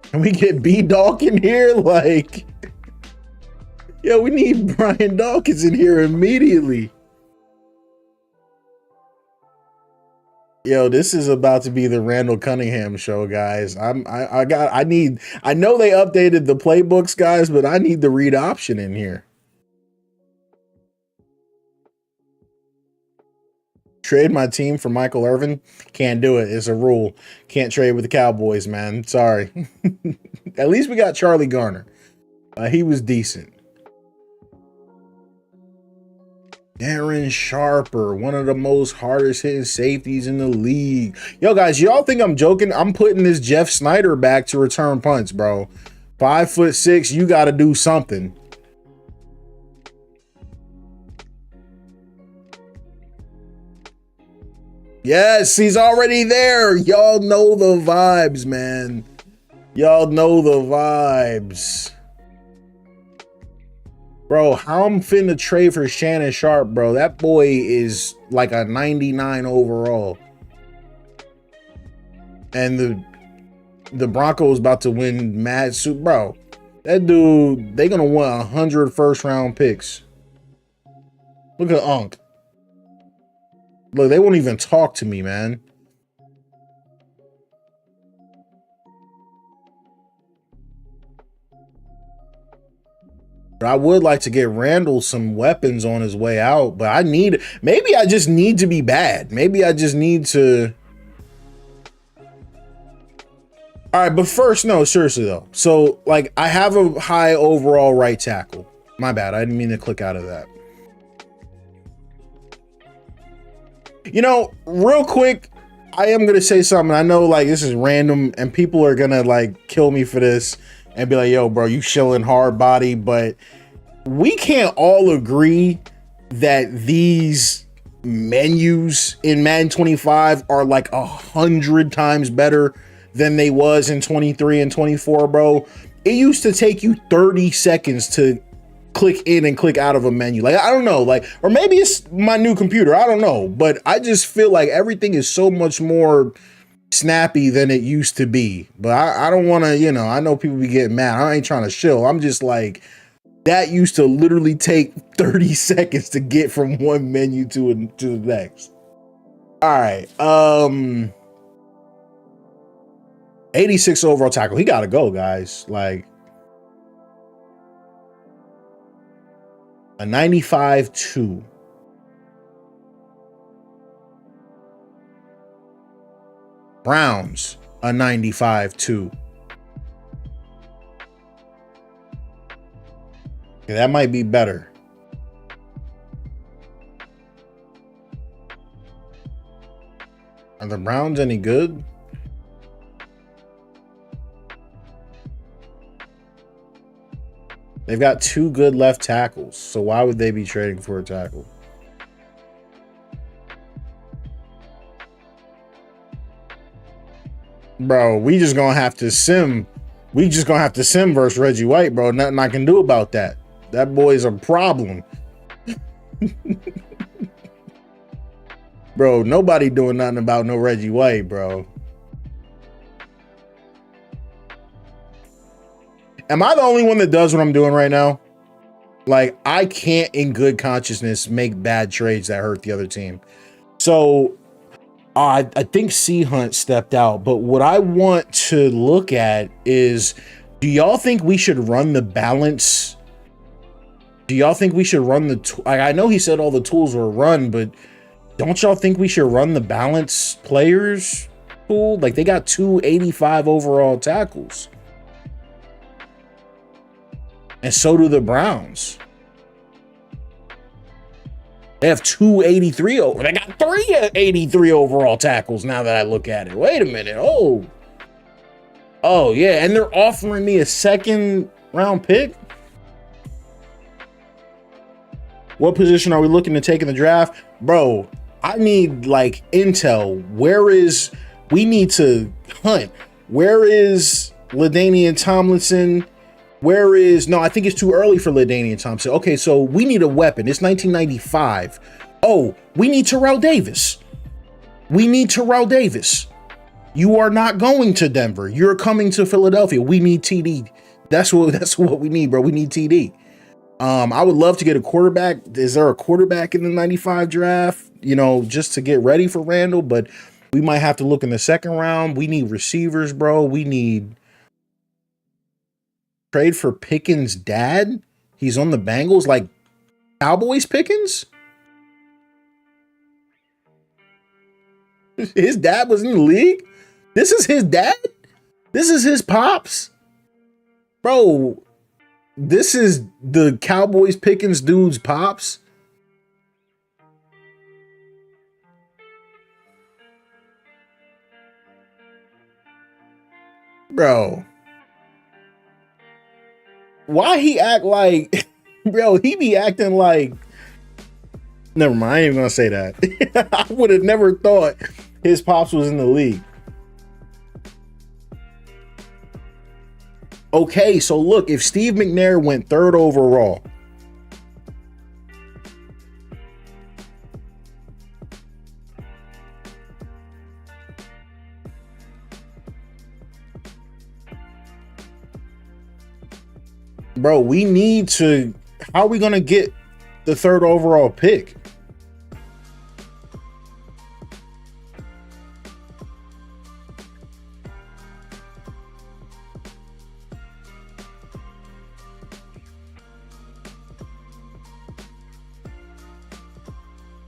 Can we get B Dawk in here? Like, yo, we need Brian Dawkins in here immediately. Yo, this is about to be the Randall Cunningham show, guys. I know they updated the playbooks, guys, but I need the read option in here. Trade my team for Michael Irvin? Can't do it. It's a rule. Can't trade with the Cowboys, man. Sorry. At least we got Charlie Garner. He was decent. Darren Sharper, one of the most hardest hitting safeties in the league. Yo, guys, y'all think I'm joking? I'm putting this Jeff Snyder back to return punts, bro. 5'6", you got to do something. Yes, he's already there. Y'all know the vibes, man. Y'all know the vibes. Bro, how I'm finna trade for Shannon Sharp, bro. That boy is like a 99 overall. And the Broncos about to win Mad Soup, bro. That dude, they gonna want 100 first round picks. Look at Unk. Look, they won't even talk to me, man. I would like to get Randall some weapons on his way out, but maybe I just need to be bad. Maybe I just need to. All right, but first, no, seriously though. So like I have a high overall right tackle. My bad. I didn't mean to click out of that. You know, real quick, I am going to say something. I know like this is random and people are going to like kill me for this and be like, yo, bro, you shilling hard body, but we can't all agree that these menus in Madden 25 are like 100 times better than they was in 23 and 24, bro. It used to take you 30 seconds to click in and click out of a menu. Like, I don't know, like, or maybe it's my new computer. I don't know, but I just feel like everything is so much more snappy than it used to be. But I don't want to, you know, I know people be getting mad. I ain't trying to shill. I'm just like, that used to literally take 30 seconds to get from one menu to the next. All right. 86 overall tackle. He got to go, guys. Like a 95-2. Browns, a 95-2. Okay, that might be better. Are the Browns any good? They've got 2 good left tackles, so why would they be trading for a tackle? Bro, we just gonna have to sim. We just gonna have to sim versus Reggie White, bro. Nothing I can do about that. That boy's a problem. Bro, nobody doing nothing about no Reggie White, bro. Am I the only one that does what I'm doing right now? Like, I can't in good consciousness make bad trades that hurt the other team. So I think C Hunt stepped out, but what I want to look at is, do y'all think we should run the balance? Do y'all think we should run the, I know he said all the tools were run, but don't y'all think we should run the balance players pool? Like, they got 285 overall tackles. And so do the Browns. They have 283 over. They got 383 overall tackles now that I look at it. Wait a minute. Oh, yeah. And they're offering me a 2nd round pick. What position are we looking to take in the draft? Bro, I need like intel. We need to hunt. Where is LaDainian Tomlinson? No, I think it's too early for LaDainian Thompson. Okay, so we need a weapon. It's 1995. Oh, we need Terrell Davis. You are not going to Denver. You're coming to Philadelphia. We need TD. That's what we need, bro. We need TD. I would love to get a quarterback. Is there a quarterback in the 95 draft? You know, just to get ready for Randall, but we might have to look in the 2nd round. We need receivers, bro. We need trade for Pickens' dad. He's on the Bengals, like Cowboys Pickens. His dad was in the league. This is his dad. This is his pops, bro. This is the Cowboys Pickens dude's pops. Bro. Why he act like, bro, he be acting like Never mind. I ain't even gonna say that. I would have never thought his pops was in the league. Okay, so look, if Steve McNair went 3rd overall, bro, we need to. How are we gonna get the 3rd overall pick?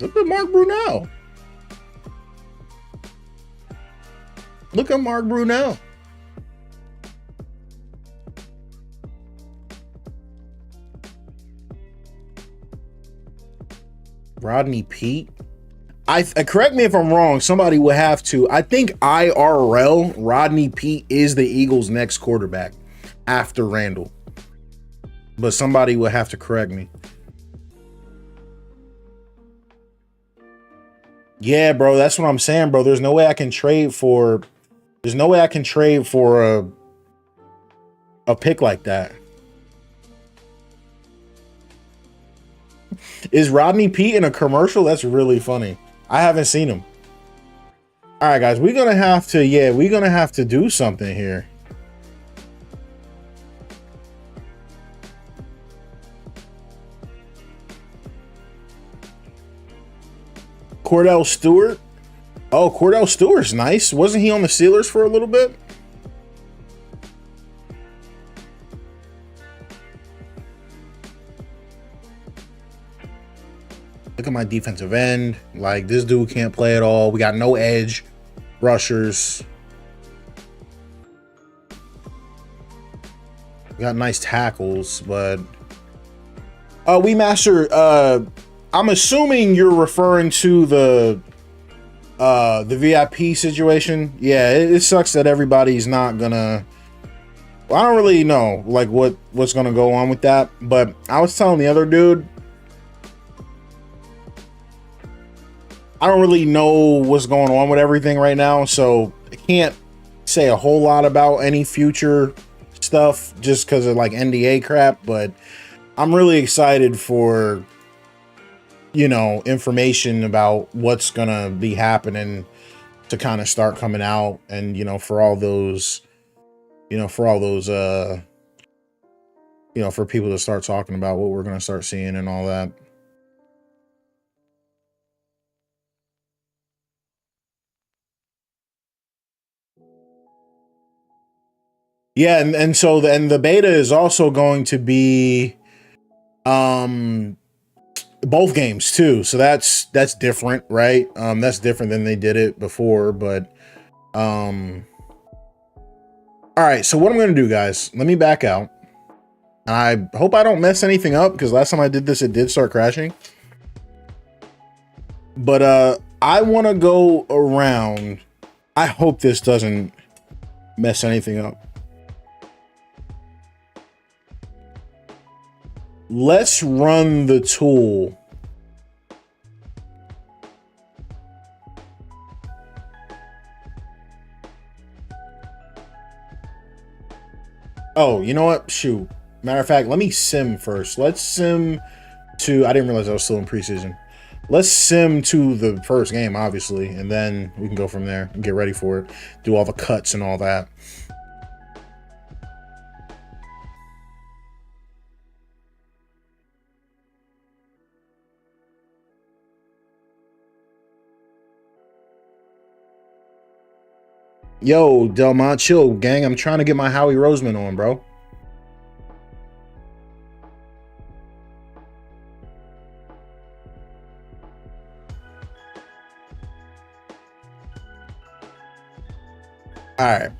Look at Mark Brunell. Look at Mark Brunell. Rodney Peete. Correct me if I'm wrong. Somebody will have to. I think IRL Rodney Peete is the Eagles' next quarterback after Randall. But somebody will have to correct me. Yeah, bro, that's what I'm saying, bro. There's no way I can trade for. There's no way I can trade for a pick like that. Is Rodney Peete in a commercial? That's really funny. I haven't seen him. All right, guys, we're gonna have to. Yeah, we're gonna have to do something here. Cordell Stewart. Oh, Cordell Stewart's nice. Wasn't he on the Steelers for a little bit? Look at my defensive end. Like, this dude can't play at all. We got no edge rushers. We got nice tackles, but we master. I'm assuming you're referring to the VIP situation. Yeah, it sucks that everybody's not gonna. Well, I don't really know like what's gonna go on with that, but I was telling the other dude, I don't really know what's going on with everything right now, so I can't say a whole lot about any future stuff just because of like NDA crap, but I'm really excited for, you know, information about what's gonna be happening to kind of start coming out, and you know, for all those, you know, for people to start talking about what we're gonna start seeing and all that. Yeah, and so the beta is also going to be both games too. So that's different, right? That's different than they did it before, but all right, so what I'm gonna do, guys, let me back out. I hope I don't mess anything up because last time I did this, it did start crashing. But I want to go around. I hope this doesn't mess anything up. Let's run the tool. Oh, you know what? Shoot. Matter of fact, let me sim first. Let's sim to. I didn't realize I was still in preseason. Let's sim to the first game, obviously, and then we can go from there and get ready for it. Do all the cuts and all that. Yo, Delmont, chill, gang. I'm trying to get my Howie Roseman on, bro. All right.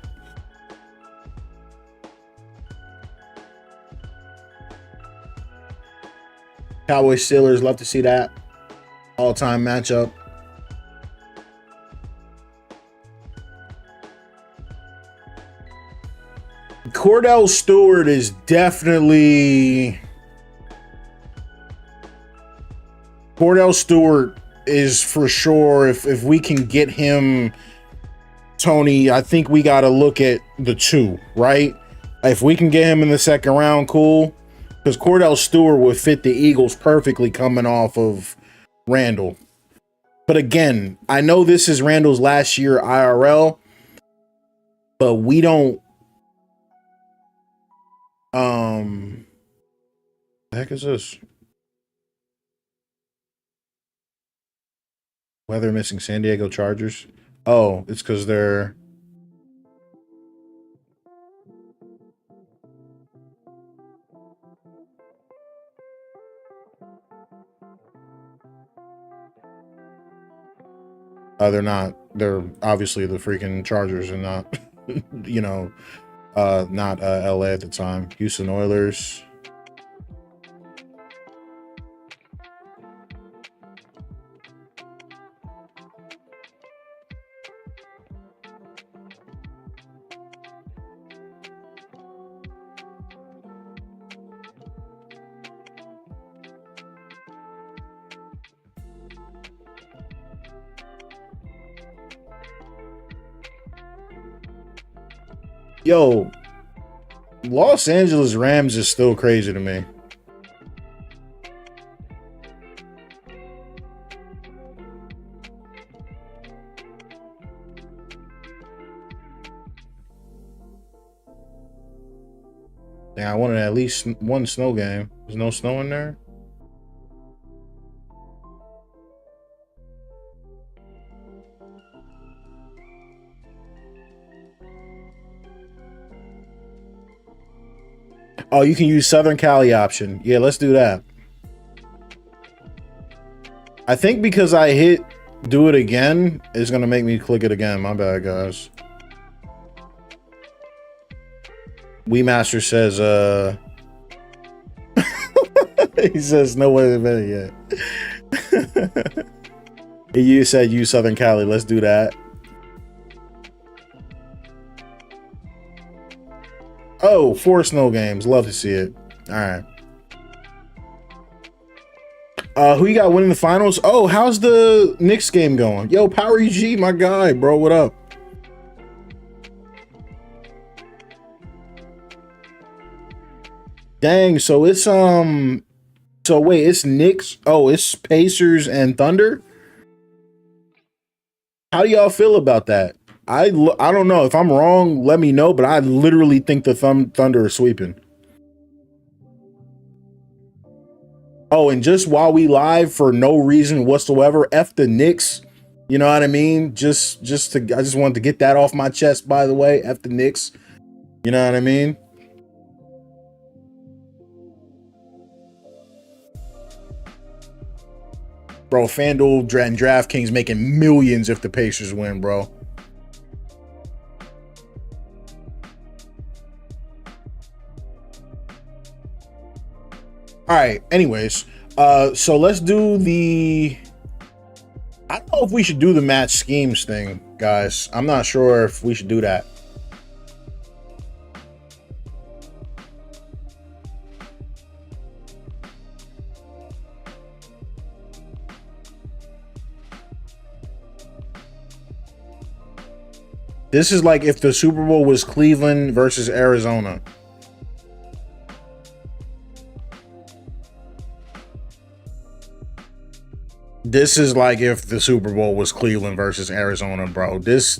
Cowboys Steelers, love to see that. All-time matchup. Cordell Stewart is definitely Cordell Stewart is for sure. If we can get him, Tony, I think we got to look at the 2, right? If we can get him in the second round, cool. Because Cordell Stewart would fit the Eagles perfectly coming off of Randall. But again, I know this is Randall's last year IRL, but we don't. The heck is this? Weather missing San Diego Chargers. Oh, it's because they're. They're not. They're obviously the freaking Chargers and not, you know, not LA at the time. Houston Oilers. Yo, Los Angeles Rams is still crazy to me. Yeah, I wanted at least one snow game. There's no snow in there. Oh, you can use Southern Cali option. Yeah, let's do that. I think because I hit do it again, it's going to make me click it again. My bad, guys. WeMaster says, he says, no way to bet yet. You said use Southern Cali. Let's do that. Oh, 4 snow games. Love to see it. All right. Who you got winning the finals? Oh, how's the Knicks game going? Yo, Power EG, my guy, bro. What up? Dang, so it's so wait, it's Knicks. Oh, it's Pacers and Thunder. How do y'all feel about that? I don't know. If I'm wrong, let me know, but I literally think the Thunder are sweeping. Oh, and just while we live, for no reason whatsoever, F the Knicks. You know what I mean? I just wanted to get that off my chest, by the way. F the Knicks. You know what I mean? Bro, FanDuel and DraftKings making millions if the Pacers win, bro. All right, anyways, so let's do the, I don't know if we should do the match schemes thing, guys. I'm not sure if we should do that. This is like if the Super Bowl was Cleveland versus Arizona. This is like if the Super Bowl was Cleveland versus Arizona, bro. This,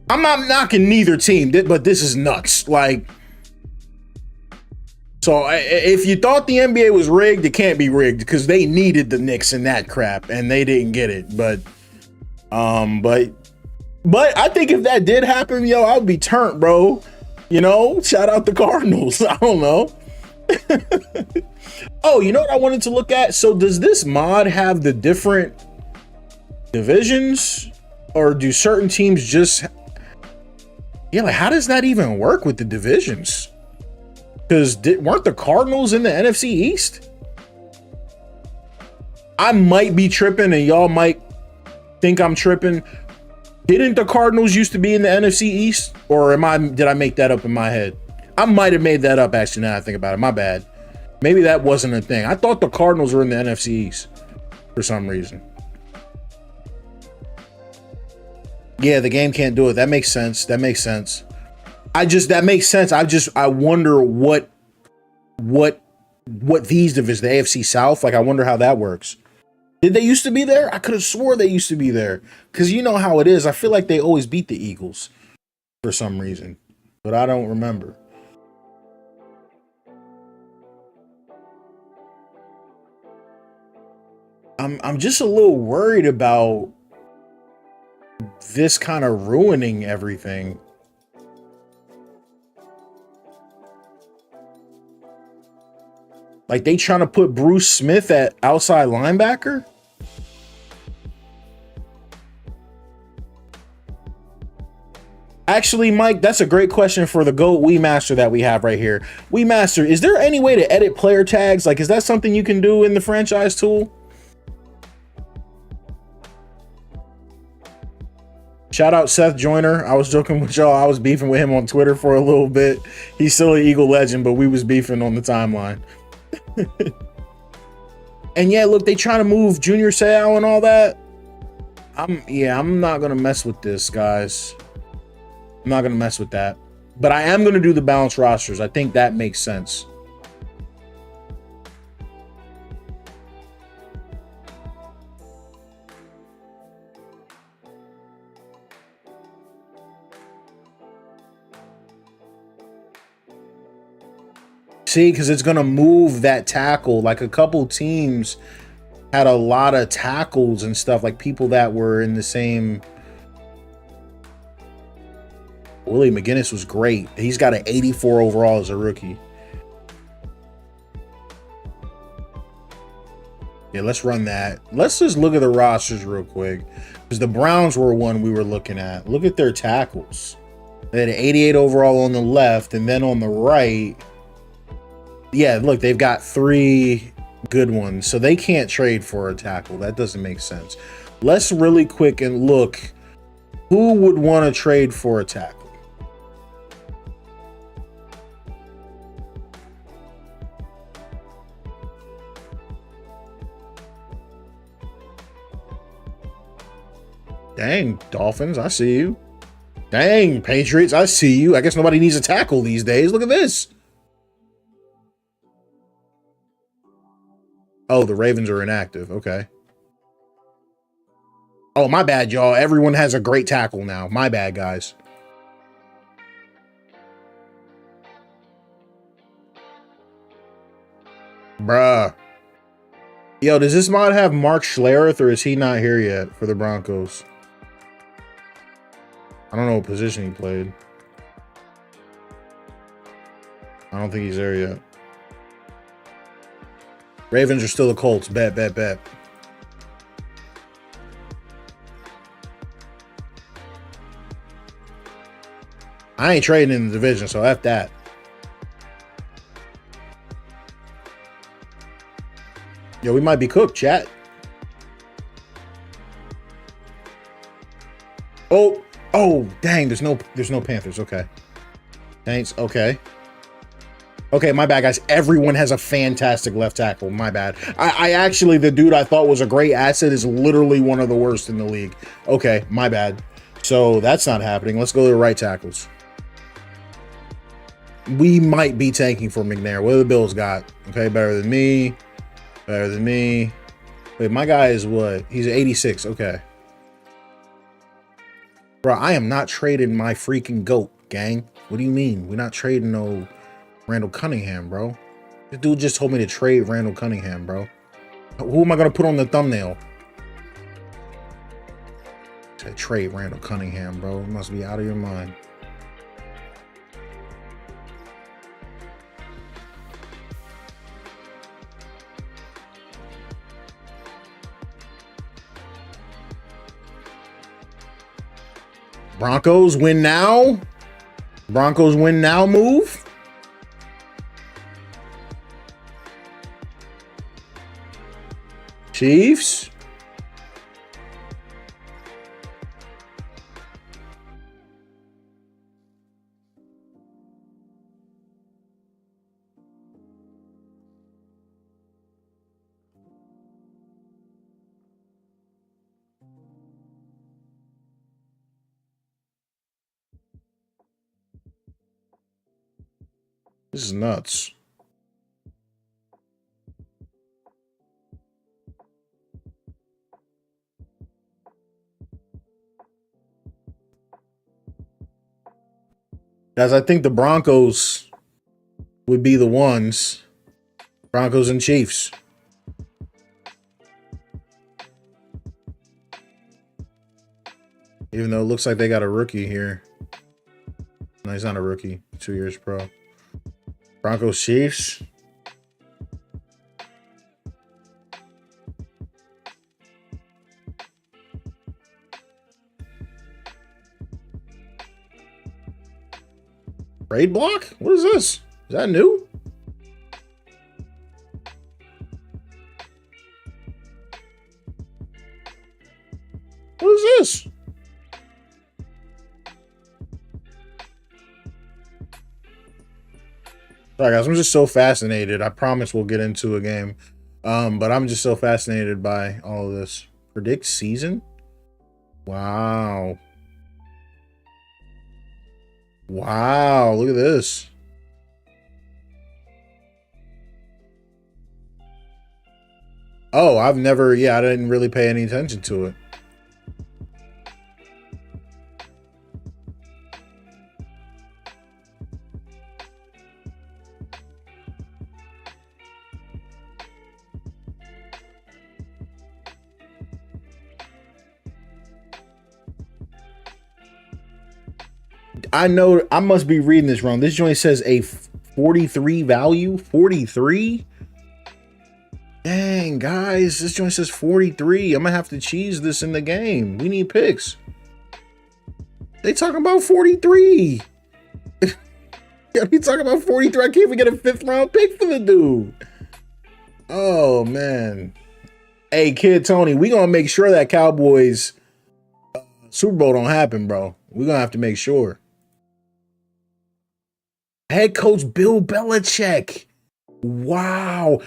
I'm not knocking neither team, but this is nuts. Like, so if you thought the NBA was rigged, it can't be rigged because they needed the Knicks in that crap and they didn't get it. But I think if that did happen, yo, I would be turned, bro. You know, shout out the Cardinals. I don't know. Oh, you know what I wanted to look at? So does this mod have the different divisions, or do certain teams just, yeah, like how does that even work with the divisions? Because weren't the Cardinals in the NFC East? I might be tripping and y'all might think I'm tripping. Didn't the Cardinals used to be in the NFC East? Or did I make that up in my head? I might have made that up, actually, now I think about it. My bad. Maybe that wasn't a thing. I thought the Cardinals were in the NFC East for some reason. Yeah, the game can't do it. That makes sense. That makes sense. That makes sense. I wonder what these divisions, the AFC South, like I wonder how that works. Did they used to be there? I could have swore they used to be there. Because you know how it is. I feel like they always beat the Eagles for some reason. But I don't remember. I'm just a little worried about this kind of ruining everything. Like they trying to put Bruce Smith at outside linebacker? Actually, Mike, that's a great question for the GOAT WeMaster that we have right here. WeMaster, is there any way to edit player tags? Like, is that something you can do in the franchise tool? Shout out Seth Joyner. I was joking with y'all. I was beefing with him on Twitter for a little bit. He's still an Eagle legend, but we was beefing on the timeline. And yeah, look, they trying to move Junior Seau and all that. I'm not gonna mess with this, guys. I'm not gonna mess with that. But I am gonna do the balanced rosters. I think that makes sense. See, because it's gonna move that tackle. Like a couple teams had a lot of tackles and stuff, like people that were in the same. Willie McGinnis was great. He's got an 84 overall as a rookie. Yeah, let's run that. Let's just look at the rosters real quick, because the Browns were one we were looking at. Look at their tackles. They had an 88 overall on the left, and then on the right, yeah, look, they've got 3 good ones, so they can't trade for a tackle. That doesn't make sense. Let's really quick and look who would want to trade for a tackle. Dang, Dolphins, I see you. Dang, Patriots, I see you. I guess nobody needs a tackle these days. Look at this. Oh, the Ravens are inactive. Okay. Oh, my bad, y'all. Everyone has a great tackle now. My bad, guys. Bruh. Yo, does this mod have Mark Schlereth, or is he not here yet for the Broncos? I don't know what position he played. I don't think he's there yet. Ravens are still the Colts. Bet. I ain't trading in the division, so F that. Yo, we might be cooked, chat. Oh, dang, there's no Panthers. Okay. Thanks. Okay, my bad, guys. Everyone has a fantastic left tackle. My bad. I actually, the dude I thought was a great asset is literally one of the worst in the league. Okay, my bad. So that's not happening. Let's go to the right tackles. We might be tanking for McNair. What do the Bills got? Okay, better than me. Wait, my guy is what? He's 86. Okay. Bro, I am not trading my freaking GOAT, gang. What do you mean? We're not trading no Randall Cunningham, bro. This dude just told me to trade Randall Cunningham, bro. Who am I going to put on the thumbnail? To trade Randall Cunningham, bro. You must be out of your mind. Broncos win now. Broncos win now move. Chiefs. This is nuts. Guys, I think the Broncos would be the ones. Broncos and Chiefs. Even though it looks like they got a rookie here. No, he's not a rookie. 2 years pro. Broncos, Chiefs. Trade block? What is this? Is that new? What is this? Sorry guys, I'm just so fascinated. I promise we'll get into a game. But I'm just so fascinated by all of this. Predict season? Wow. Wow, look at this. Oh, I didn't really pay any attention to it. I know I must be reading this wrong. This joint says a 43 value. 43? Dang, guys. This joint says 43. I'm going to have to cheese this in the game. We need picks. They talking about 43. They talking about 43. I can't even get a 5th round pick for the dude. Oh, man. Hey, Kid Tony, we going to make sure that Cowboys Super Bowl don't happen, bro. We're going to have to make sure. Head coach Bill Belichick. Wow.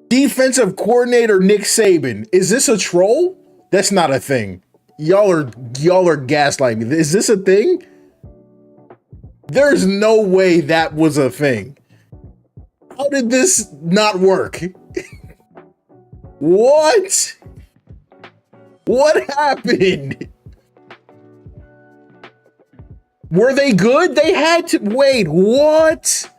Defensive coordinator Nick Saban. Is this a troll? That's not a thing. Y'all are gaslighting me. Is this a thing? There's no way that was a thing. How did this not work? What? What happened? Were they good? They had to wait. What?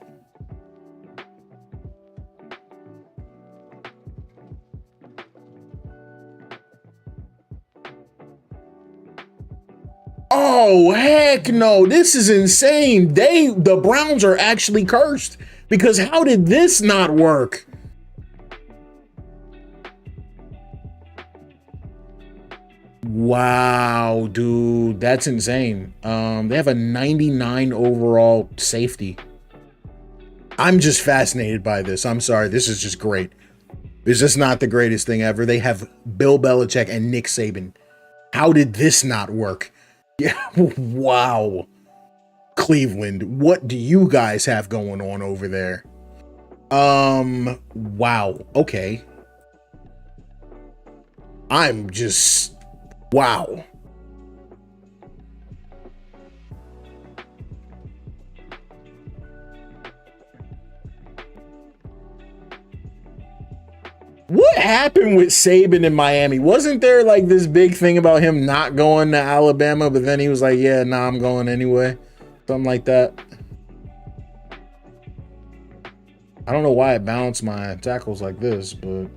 Oh, heck no. This is insane. The Browns are actually cursed because how did this not work? Wow, dude, that's insane. They have a 99 overall safety. I'm just fascinated by this. I'm sorry. This is just great. It's just not the greatest thing ever. They have Bill Belichick and Nick Saban. How did this not work? Yeah, wow. Cleveland, what do you guys have going on over there? Wow. Okay. I'm just wow. What happened with Saban in Miami? Wasn't there like this big thing about him not going to Alabama, but then he was like, yeah, nah, I'm going anyway. Something like that. I don't know why it balanced my tackles like this, but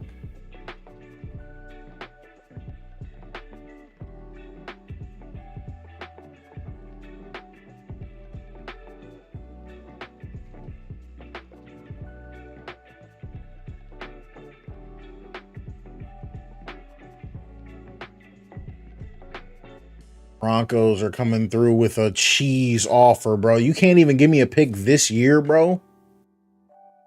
Broncos are coming through with a cheese offer, bro. You can't even give me a pick this year, bro.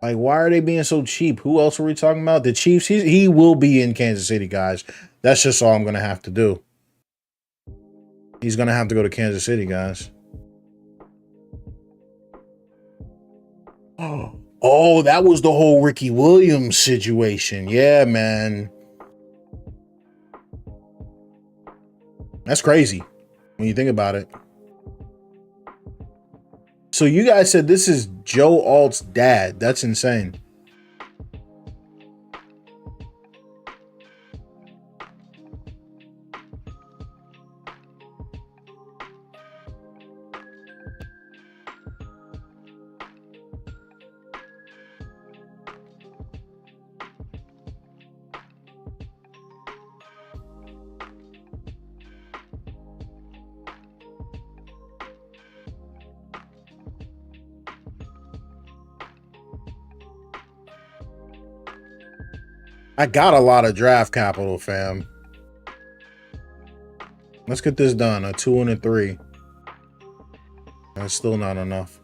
Like, why are they being so cheap? Who else are we talking about? The Chiefs. He will be in Kansas City, guys. That's just all I'm going to have to do. He's going to have to go to Kansas City, guys. Oh, that was the whole Ricky Williams situation. Yeah, man. That's crazy when you think about it. So you guys said this is Joe Alt's dad. That's insane. I got a lot of draft capital, fam. Let's get this done. A 2 and a 3. That's still not enough.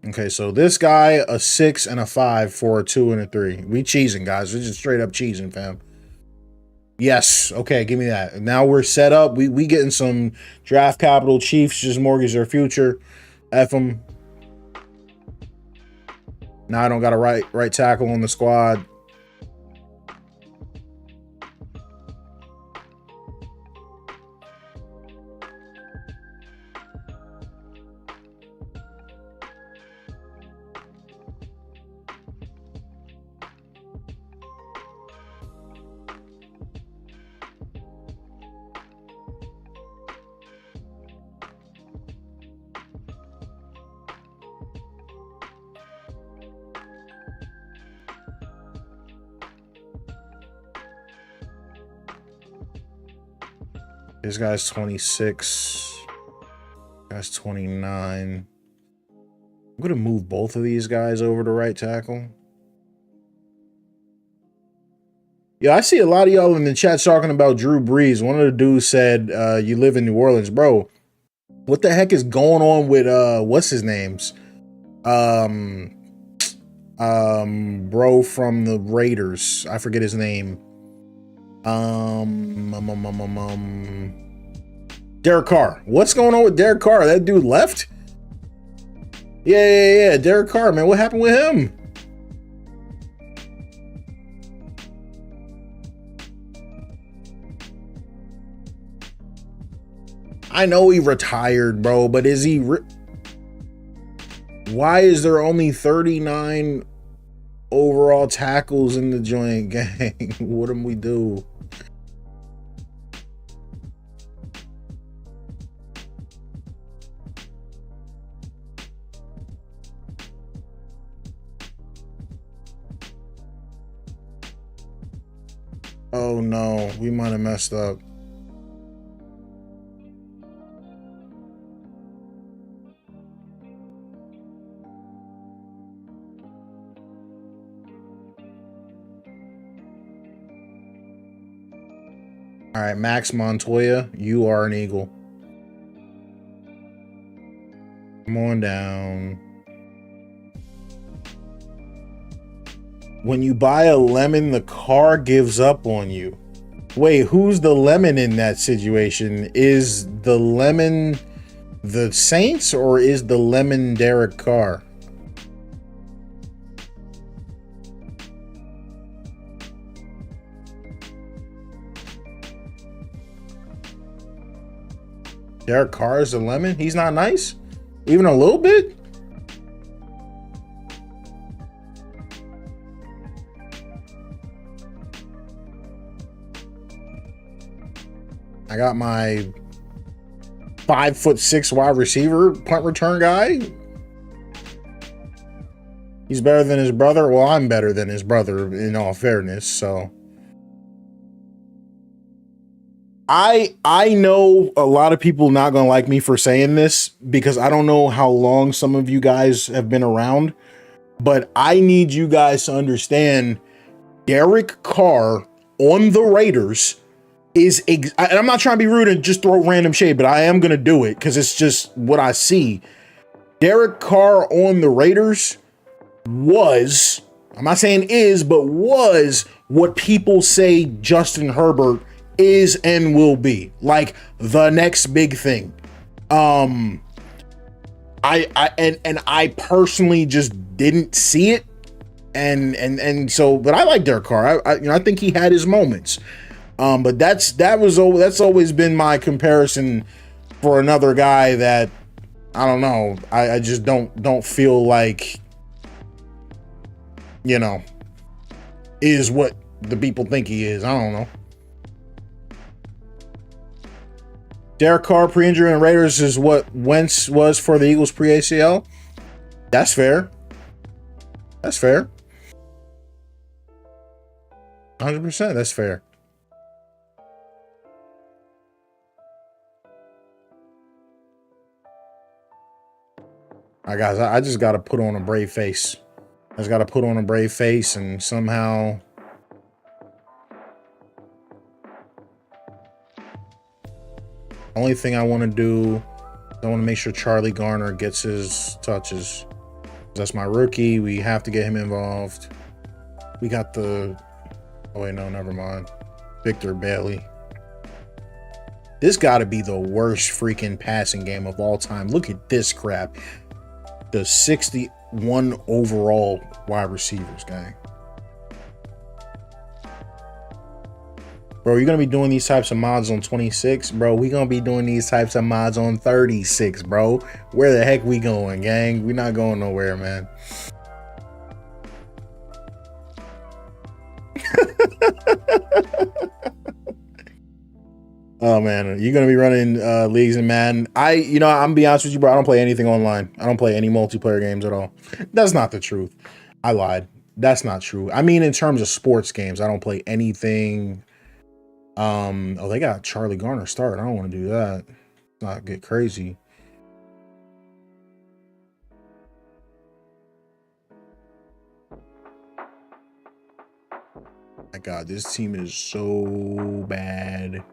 Okay, so this guy, a 6 and a 5 for a 2 and a 3. We cheesing, guys. We're just straight up cheesing, fam. Yes. Okay, give me that. Now we're set up. We getting some draft capital. Chiefs just mortgage their future. F them. Now I don't got a right tackle on the squad. This guy's 26. Guy's 29. I'm gonna move both of these guys over to right tackle. Yeah, I see a lot of y'all in the chat talking about Drew Brees. One of the dudes said, you live in New Orleans. Bro, what the heck is going on with what's his name's? Bro from the Raiders. I forget his name. Derek Carr. What's going on with Derek Carr? That dude left? Yeah. Derek Carr, man. What happened with him? I know he retired, bro, but is he... Why is there only 39 overall tackles in the joint, gang? What do we do? Oh no, we might have messed up. All right, Max Montoya, you are an Eagle. Come on down. When you buy a lemon, the car gives up on you. Wait, who's the lemon in that situation? Is the lemon the Saints or is the lemon Derek Carr? Derek Carr is a lemon? He's not nice? Even a little bit? I got my 5'6" wide receiver punt return guy. He's better than his brother. Well, I'm better than his brother in all fairness, so. I know a lot of people not gonna like me for saying this because I don't know how long some of you guys have been around, but I need you guys to understand Derek Carr on the Raiders is, and I'm not trying to be rude and just throw random shade, but I am going to do it because it's just what I see. Derek Carr on the Raiders was, I'm not saying is, but was what people say Justin Herbert is and will be, like the next big thing. I personally just didn't see it, and so, but I like Derek Carr. I think he had his moments. But that's always been my comparison for another guy that I don't know. I just don't feel like, you know, is what the people think he is. I don't know. Derek Carr pre-injury and Raiders is what Wentz was for the Eagles pre-ACL. That's fair. That's fair. 100%. That's fair. All right, guys, I just got to put on a brave face. I just got to put on a brave face and somehow... Only thing I want to do, I want to make sure Charlie Garner gets his touches. That's my rookie. We have to get him involved. We got the... Oh, wait, no, never mind. Victor Bailey. This got to be the worst freaking passing game of all time. Look at this crap. The 61 overall wide receivers, gang. Bro, you're going to be doing these types of mods on 26? Bro, we going to be doing these types of mods on 36, bro. Where the heck we going, gang? We not going nowhere, man. Oh, man. You're going to be running leagues in Madden. I'm going to be honest with you, bro. I don't play anything online. I don't play any multiplayer games at all. That's not the truth. I lied. That's not true. I mean, in terms of sports games, I don't play anything... Oh, they got Charlie Garner start. I don't want to do that. Not get crazy. My God, this team is so bad.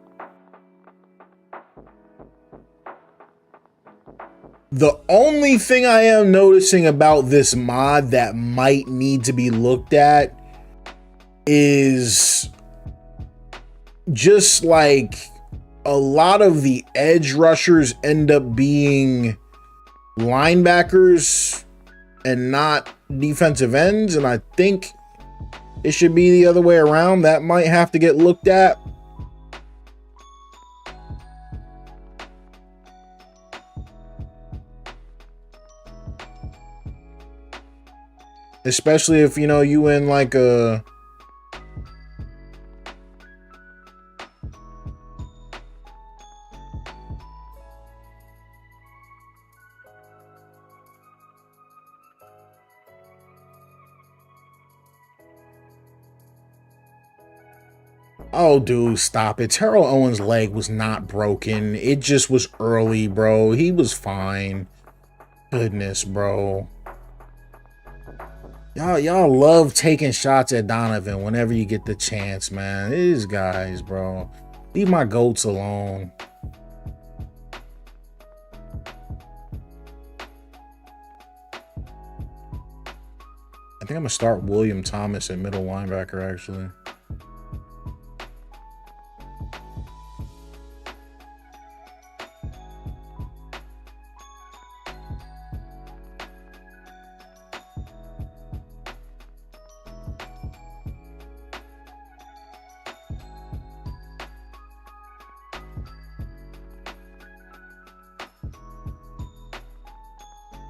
The only thing I am noticing about this mod that might need to be looked at is just like a lot of the edge rushers end up being linebackers and not defensive ends, and I think it should be the other way around. That might have to get looked at. Especially if, you in like a... Oh, dude, stop it. Terrell Owens' leg was not broken. It just was early, bro. He was fine. Goodness, bro. Y'all love taking shots at Donovan whenever you get the chance, man. These guys, bro. Leave my goats alone. I think I'm going to start William Thomas at middle linebacker, actually.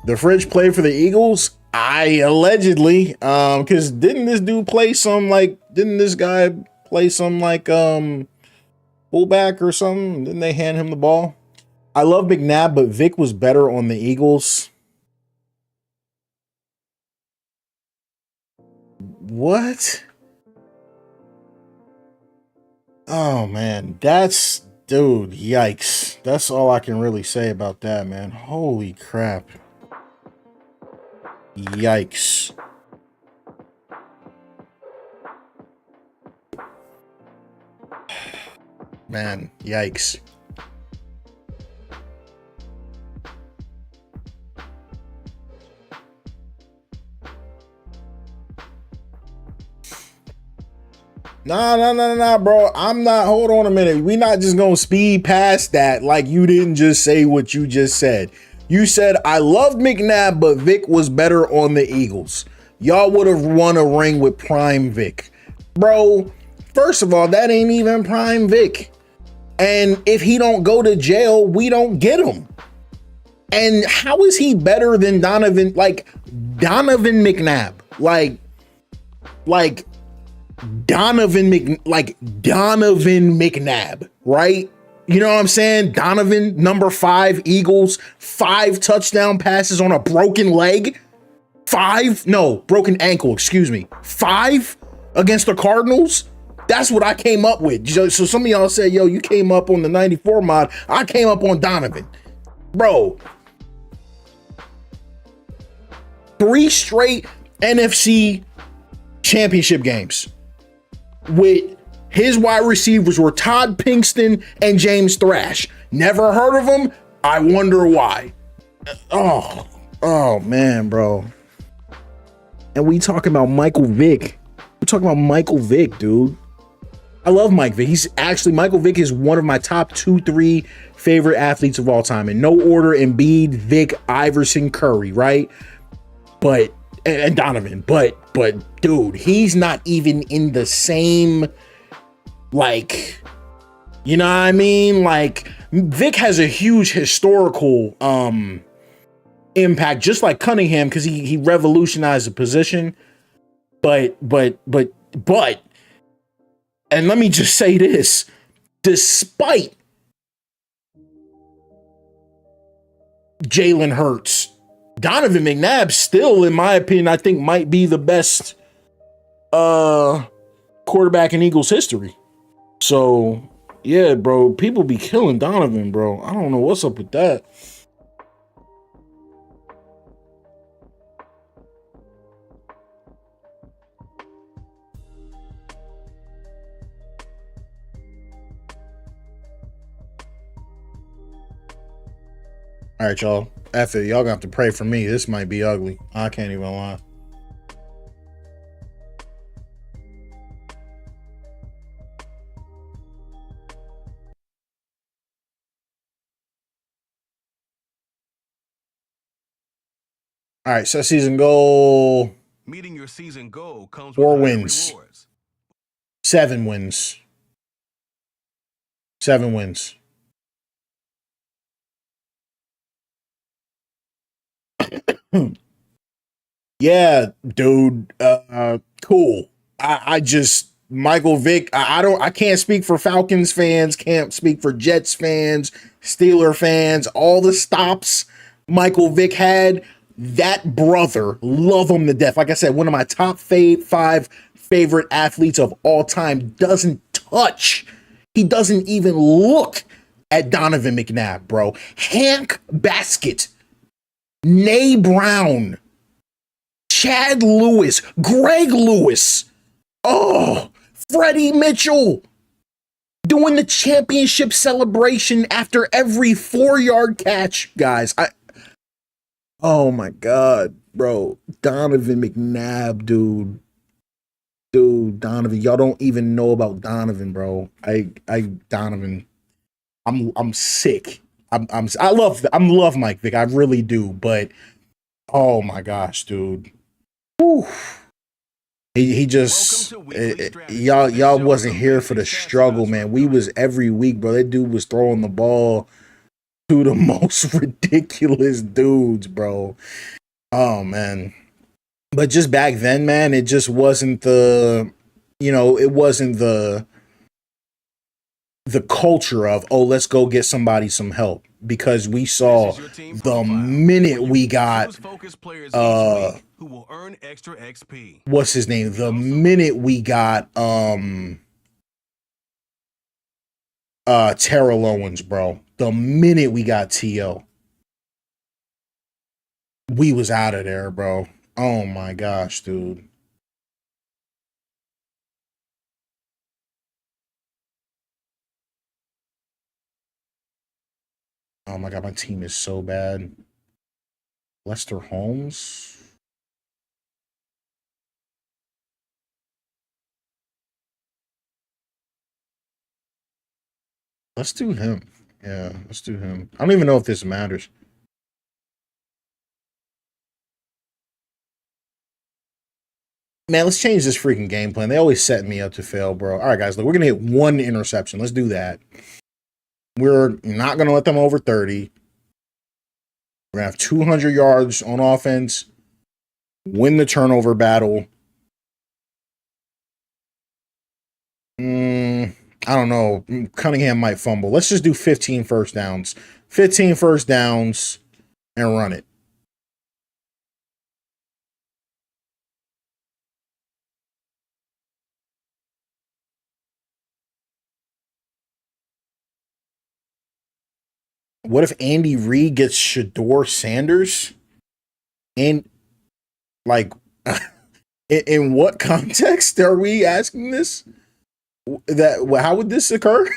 The Fridge played for the Eagles? Allegedly. Because didn't this guy play some fullback or something? Didn't they hand him the ball? I love McNabb, but Vic was better on the Eagles. What? Oh, man. Dude, yikes. That's all I can really say about that, man. Holy crap. Yikes. Man, yikes. Nah, bro. I'm not. Hold on a minute. We're not just gonna speed past that like you didn't just say what you just said. You said, I loved McNabb, but Vic was better on the Eagles. Y'all would have won a ring with Prime Vic. Bro, First of all, that ain't even prime Vic. And if he don't go to jail, we don't get him. And how is he better than Donovan? Like Donovan McNabb, like Donovan McNabb, right? You know what I'm saying? Donovan, number 5, Eagles, 5 touchdown passes on a broken leg. 5, no, broken ankle, excuse me. 5 against the Cardinals. That's what I came up with. So some of y'all said, yo, you came up on the 94 mod. I came up on Donovan. Bro. 3 straight NFC championship games with his wide receivers were Todd Pinkston and James Thrash. Never heard of them. I wonder why. Oh man, bro. And we talking about Michael Vick. We're talking about Michael Vick, dude. I love Mike Vick. Michael Vick is one of my top 2-3 favorite athletes of all time. In no order: Embiid, Vick, Iverson, Curry, right? But and Donovan, but dude, he's not even in the same, like, you know what I mean? Like, Vic has a huge historical impact, just like Cunningham, because he revolutionized the position. But and let me just say this, despite Jalen Hurts, Donovan McNabb still, in my opinion, I think might be the best quarterback in Eagles history. So yeah, bro, people be killing Donovan, bro. I don't know what's up with that. All right, y'all. F it. Y'all gonna have to pray for me. This might be ugly. I can't even lie. All right, set season goal. Meeting your season goal comes 4 with wins. rewards. 7 wins. 7 wins. Yeah, dude. Cool. I just Michael Vick. I can't speak for Falcons fans. Can't speak for Jets fans, Steeler fans. All the stops Michael Vick had. That brother, love him to death. Like I said, one of my top 5 favorite athletes of all time. Doesn't touch. He doesn't even look at Donovan McNabb, bro. Hank Baskett, Nay Brown, Chad Lewis, Greg Lewis, Freddie Mitchell doing the championship celebration after every 4-yard catch, guys. Oh my God, bro. Donovan McNabb, dude. Donovan. Y'all don't even know about Donovan, bro. Donovan. I'm sick. I love Mike Vick. I really do, but oh my gosh, dude. Whew. He just y'all wasn't here for the struggle, man. We was every week, bro. That dude was throwing the ball to the most ridiculous dudes, bro. Oh man. But just back then, man, it just wasn't it wasn't the culture of, oh, let's go get somebody some help, because we saw the minute we got who will earn extra XP. What's his name? The minute we got Terrell Owens, bro. The minute we got T.O., we was out of there, bro. Oh my gosh, dude. Oh my God, my team is so bad. Lester Holmes. Let's do him. Yeah, let's do him. I don't even know if this matters. Man, let's change this freaking game plan. They always set me up to fail, bro. All right, guys, look, we're going to hit 1 interception. Let's do that. We're not going to let them over 30. We're going to have 200 yards on offense. Win the turnover battle. I don't know. Cunningham might fumble. Let's just do 15 first downs. 15 first downs and run it. What if Andy Reid gets Shador Sanders? And, like, in what context are we asking this? How would this occur?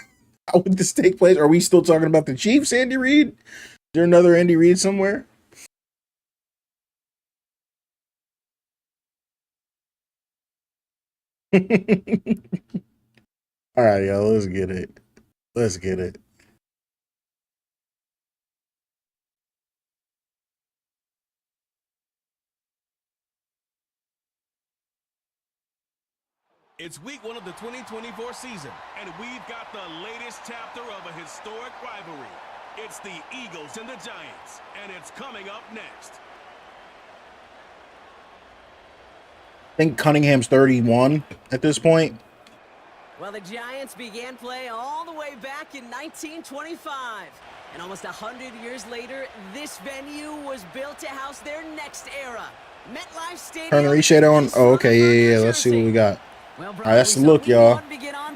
How would this take place? Are we still talking about the Chiefs, Andy Reid? Is there another Andy Reid somewhere? All right, yo, let's get it. Let's get it. It's week 1 of the 2024 season, and we've got the latest chapter of a historic rivalry. It's the Eagles and the Giants, and it's coming up next. I think Cunningham's 31 at this point. Well, the Giants began play all the way back in 1925. And almost 100 years later, this venue was built to house their next era. MetLife Stadium. Turn the Reshade on. Oh, okay, yeah. Let's see what we got. Well, all right, that's the look, y'all.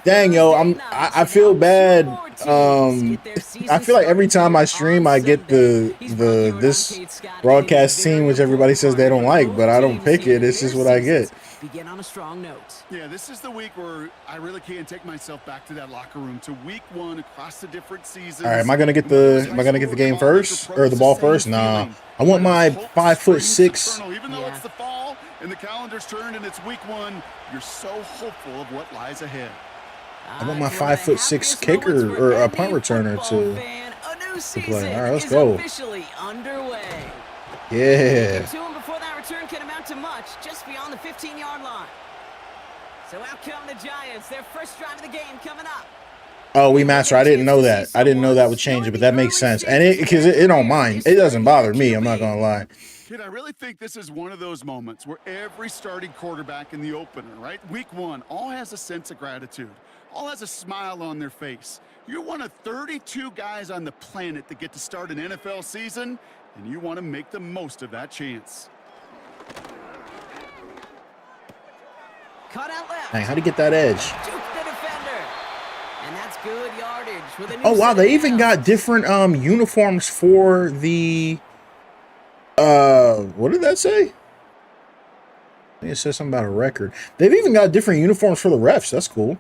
Dang, yo, I feel bad. I feel like every time I stream, I get this broadcast team, which everybody says they don't like, but I don't pick it. It's just what I get. Begin on a strong note. Yeah, this is the week where I really can't take myself back to that locker room, to week 1 across the different seasons. All right, am I gonna get the game first or the ball first? Nah, I want my 5'6". Even though it's the fall and the calendar's turned and it's week 1, you're so hopeful of what lies ahead. I want my 5'6" kicker or a punt returner to play. All right, let's go. Yeah. Before that return can amount to much, just beyond the 15-yard line. So out come the Giants, their first drive of the game coming up. Oh, we master. I didn't know that. I didn't know that would change it, but that makes sense. And because it don't mind. It doesn't bother me. I'm not gonna lie. Kid, I really think this is one of those moments where every starting quarterback in the opener, right? Week 1, all has a sense of gratitude. All has a smile on their face. You're one of 32 guys on the planet that get to start an NFL season, and you want to make the most of that chance. Cut out left. Dang, how'd he get that edge? Juke the defender. And that's good yardage with a new Oh wow, they even got different uniforms for the what did that say? I think it says something about a record. They've even got different uniforms for the refs. That's cool.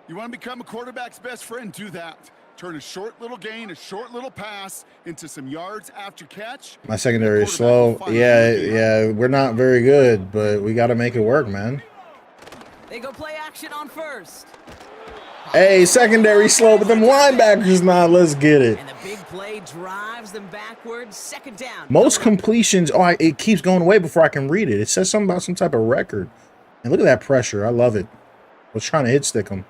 You want to become a quarterback's best friend? Do that. Turn a short little gain, a short little pass into some yards after catch. My secondary is slow. Yeah, we're not very good, but we got to make it work, man. They go play action on first. Hey, secondary slow, but them linebackers not. Let's get it. And the big play drives them backwards. Second down. Most completions. Oh, it keeps going away before I can read it. It says something about some type of record. And look at that pressure. I love it. I was trying to hit stick them.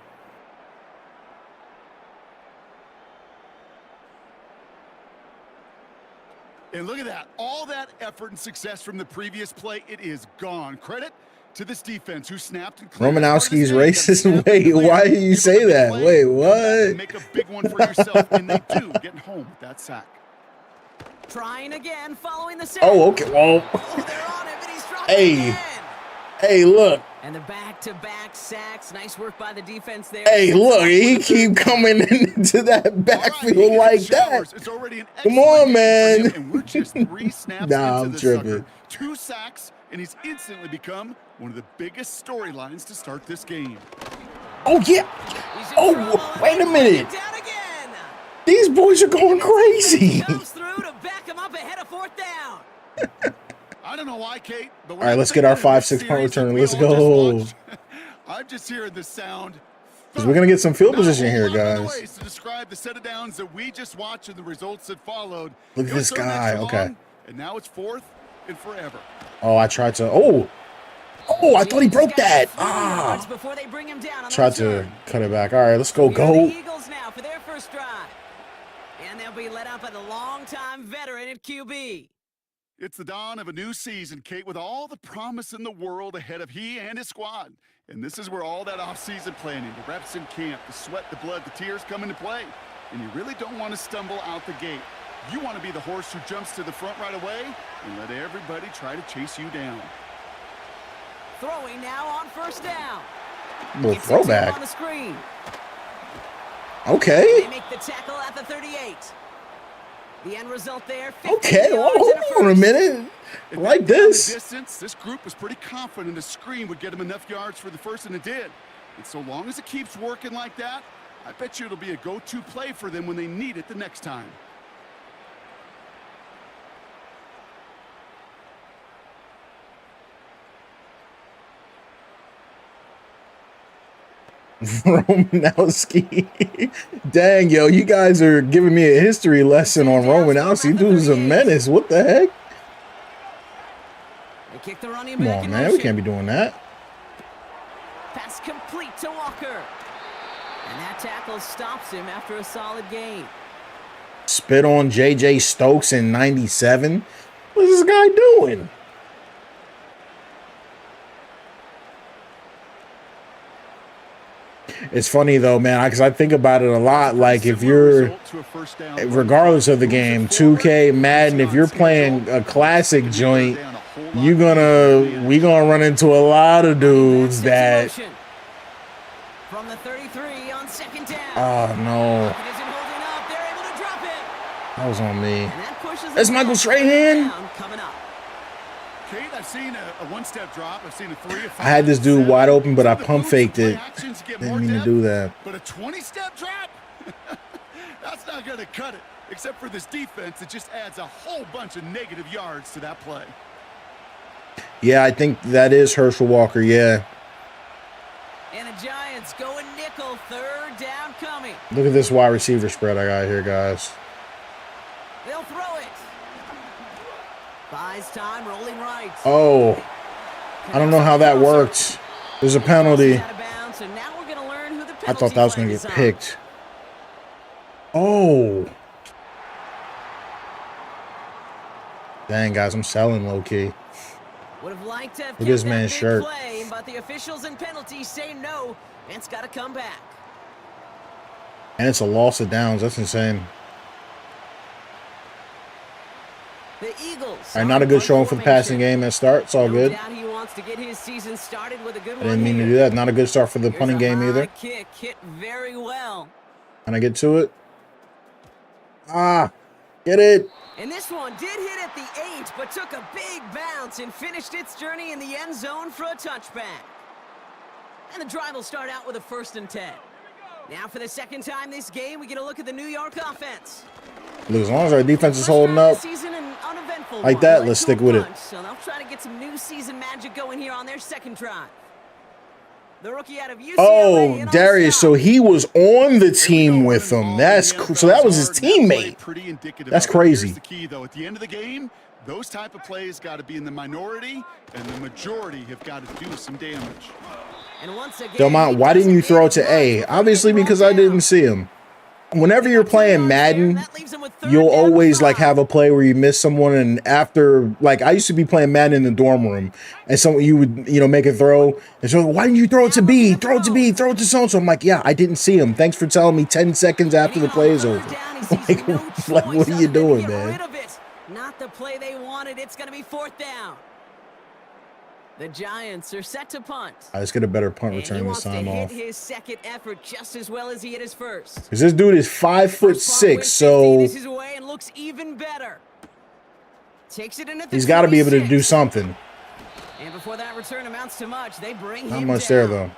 And look at that. All that effort and success from the previous play, it is gone. Credit to this defense who snapped and cleared. Romanowski's racist. Wait, why do you say that? Wait, what? Make a big one for yourself, and they do get home with that sack. Trying again, following the sack. Oh, okay. Well, they're on him, and he's dropped hey, again. Hey, look. And the back-to-back sacks. Nice work by the defense there. Hey, look, he keep coming into that backfield like that. Come on, man. And we're just 3 snaps nah, into I'm the tripping. sucker. 2 sacks, and he's instantly become one of the biggest storylines to start this game. Oh, yeah. Oh, wait a minute. These boys are going crazy. Comes through to back him up ahead of 4th down. I don't know why, Kate. But all right, let's get our 5'6" punt return. Let's go. I'm just hearing the sound. Because we're going to get some field position here, guys. Ways to describe the set of downs that we just watched and the results that followed. Look at this guy. Okay. And now it's 4th in forever. Oh, I tried to. Oh, I thought he broke that. Ah. Before they bring him down on Tried to cut it back. All right, let's go. The Eagles now for their first drive. And they'll be led up by the longtime veteran at QB. It's the dawn of a new season, Kate, with all the promise in the world ahead of he and his squad. And this is where all that off-season planning, the reps in camp, the sweat, the blood, the tears come into play. And you really don't want to stumble out the gate. You want to be the horse who jumps to the front right away and let everybody try to chase you down. Throwing now on first down. Little throwback. On the screen. Okay. They make the tackle at the 38. The end result there. Okay, hold on a minute. Like this. Distance, this group was pretty confident the screen would get them enough yards for the first, and it did. And so long as it keeps working like that, I bet you it'll be a go-to play for them when they need it the next time. Romanowski. Dang, yo, you guys are giving me a history lesson on Romanowski. Dude's a menace. What the heck? Come on, man. We can't be doing that. Pass complete to Walker. And that tackle stops him after a solid gain. Spit on J.J. Stokes in 97. What's this guy doing? It's funny though, man, because I think about it a lot. Like if you're, regardless of the game, 2K, Madden, if you're playing a classic joint, we gonna run into a lot of dudes that. From the 33 on second down. Oh no. That was on me. That's Michael Strahan. Kate, I've seen a one-step drop. I've seen a 3 or 5. I had this dude wide open, but I pump faked it. Didn't mean to do that. But a 20-step drop? That's not going to cut it. Except for this defense, it just adds a whole bunch of negative yards to that play. Yeah, I think that is Herschel Walker, yeah. And the Giants going nickel, third down coming. Look at this wide receiver spread I got here, guys. They'll throw it. Buys time, rolling right. Oh, I don't know how that worked. There's a penalty. I thought that was going to get picked. Oh. Dang, guys, I'm selling low-key. Would have liked to have look at this man's shirt. Play, but the officials and penalties say no, and it's got to come back. And it's a loss of downs. That's insane. The Eagles. All right, not a good showing for the passing game at start. It's all good. He wants to get his season started with a good I didn't mean to do that. Not a good start for the punting game either. Kick hit very well. Can I get to it? Ah, get it. And this one did hit at the 8, but took a big bounce and finished its journey in the end zone for a touchback. And the drive will start out with a 1st and 10. Now for the second time this game, we get a look at the New York offense. Look, as long as our defense is holding up like that, let's stick with it. So they'll try to get some new season magic going here on their second drive. The rookie out of UCLA. Oh, Darius, so he was on the team with them. So that was his teammate. That's crazy. The key, though, at the end of the game, those type of plays got to be in the minority, and the majority have got to do some damage. And once again, Delmont, why didn't you throw it to A? Obviously because I didn't see him. Whenever you're playing Madden, you'll always like have a play where you miss someone, and after, like, I used to be playing Madden in the dorm room, and you would, make a throw, and so why didn't you throw it to B? Throw it to B, throw it to so-and-so. I'm like, yeah, I didn't see him. Thanks for telling me 10 seconds after the play is over. like what are you doing, man? Not the play they wanted. It's going to be 4th down. The Giants are set to punt. Let's get a better punt return this time off. His second effort just as well as he hit his first. Because this dude is 5'6", so this is away and looks even better. Takes it in at the he's got to be able to do something. And before that return amounts to much, they bring him not much down. there though.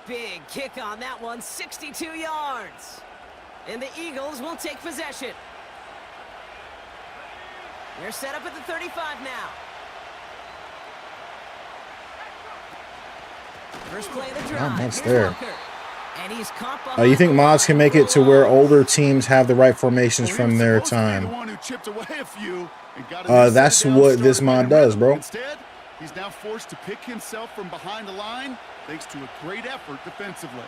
Big kick on that one, 62 yards. And the Eagles will take possession. They're set up at the 35 now. First play of the drive. Not much there. And he's caught You behind think the mods can line make for it to a where loss. older teams have the right formations Well, he from was their supposed to be the time? one who chipped away a few and got a new set That's of downs what this started mod right in does, rhythm. bro. Instead, he's now forced to pick himself from behind the line thanks to a great effort defensively.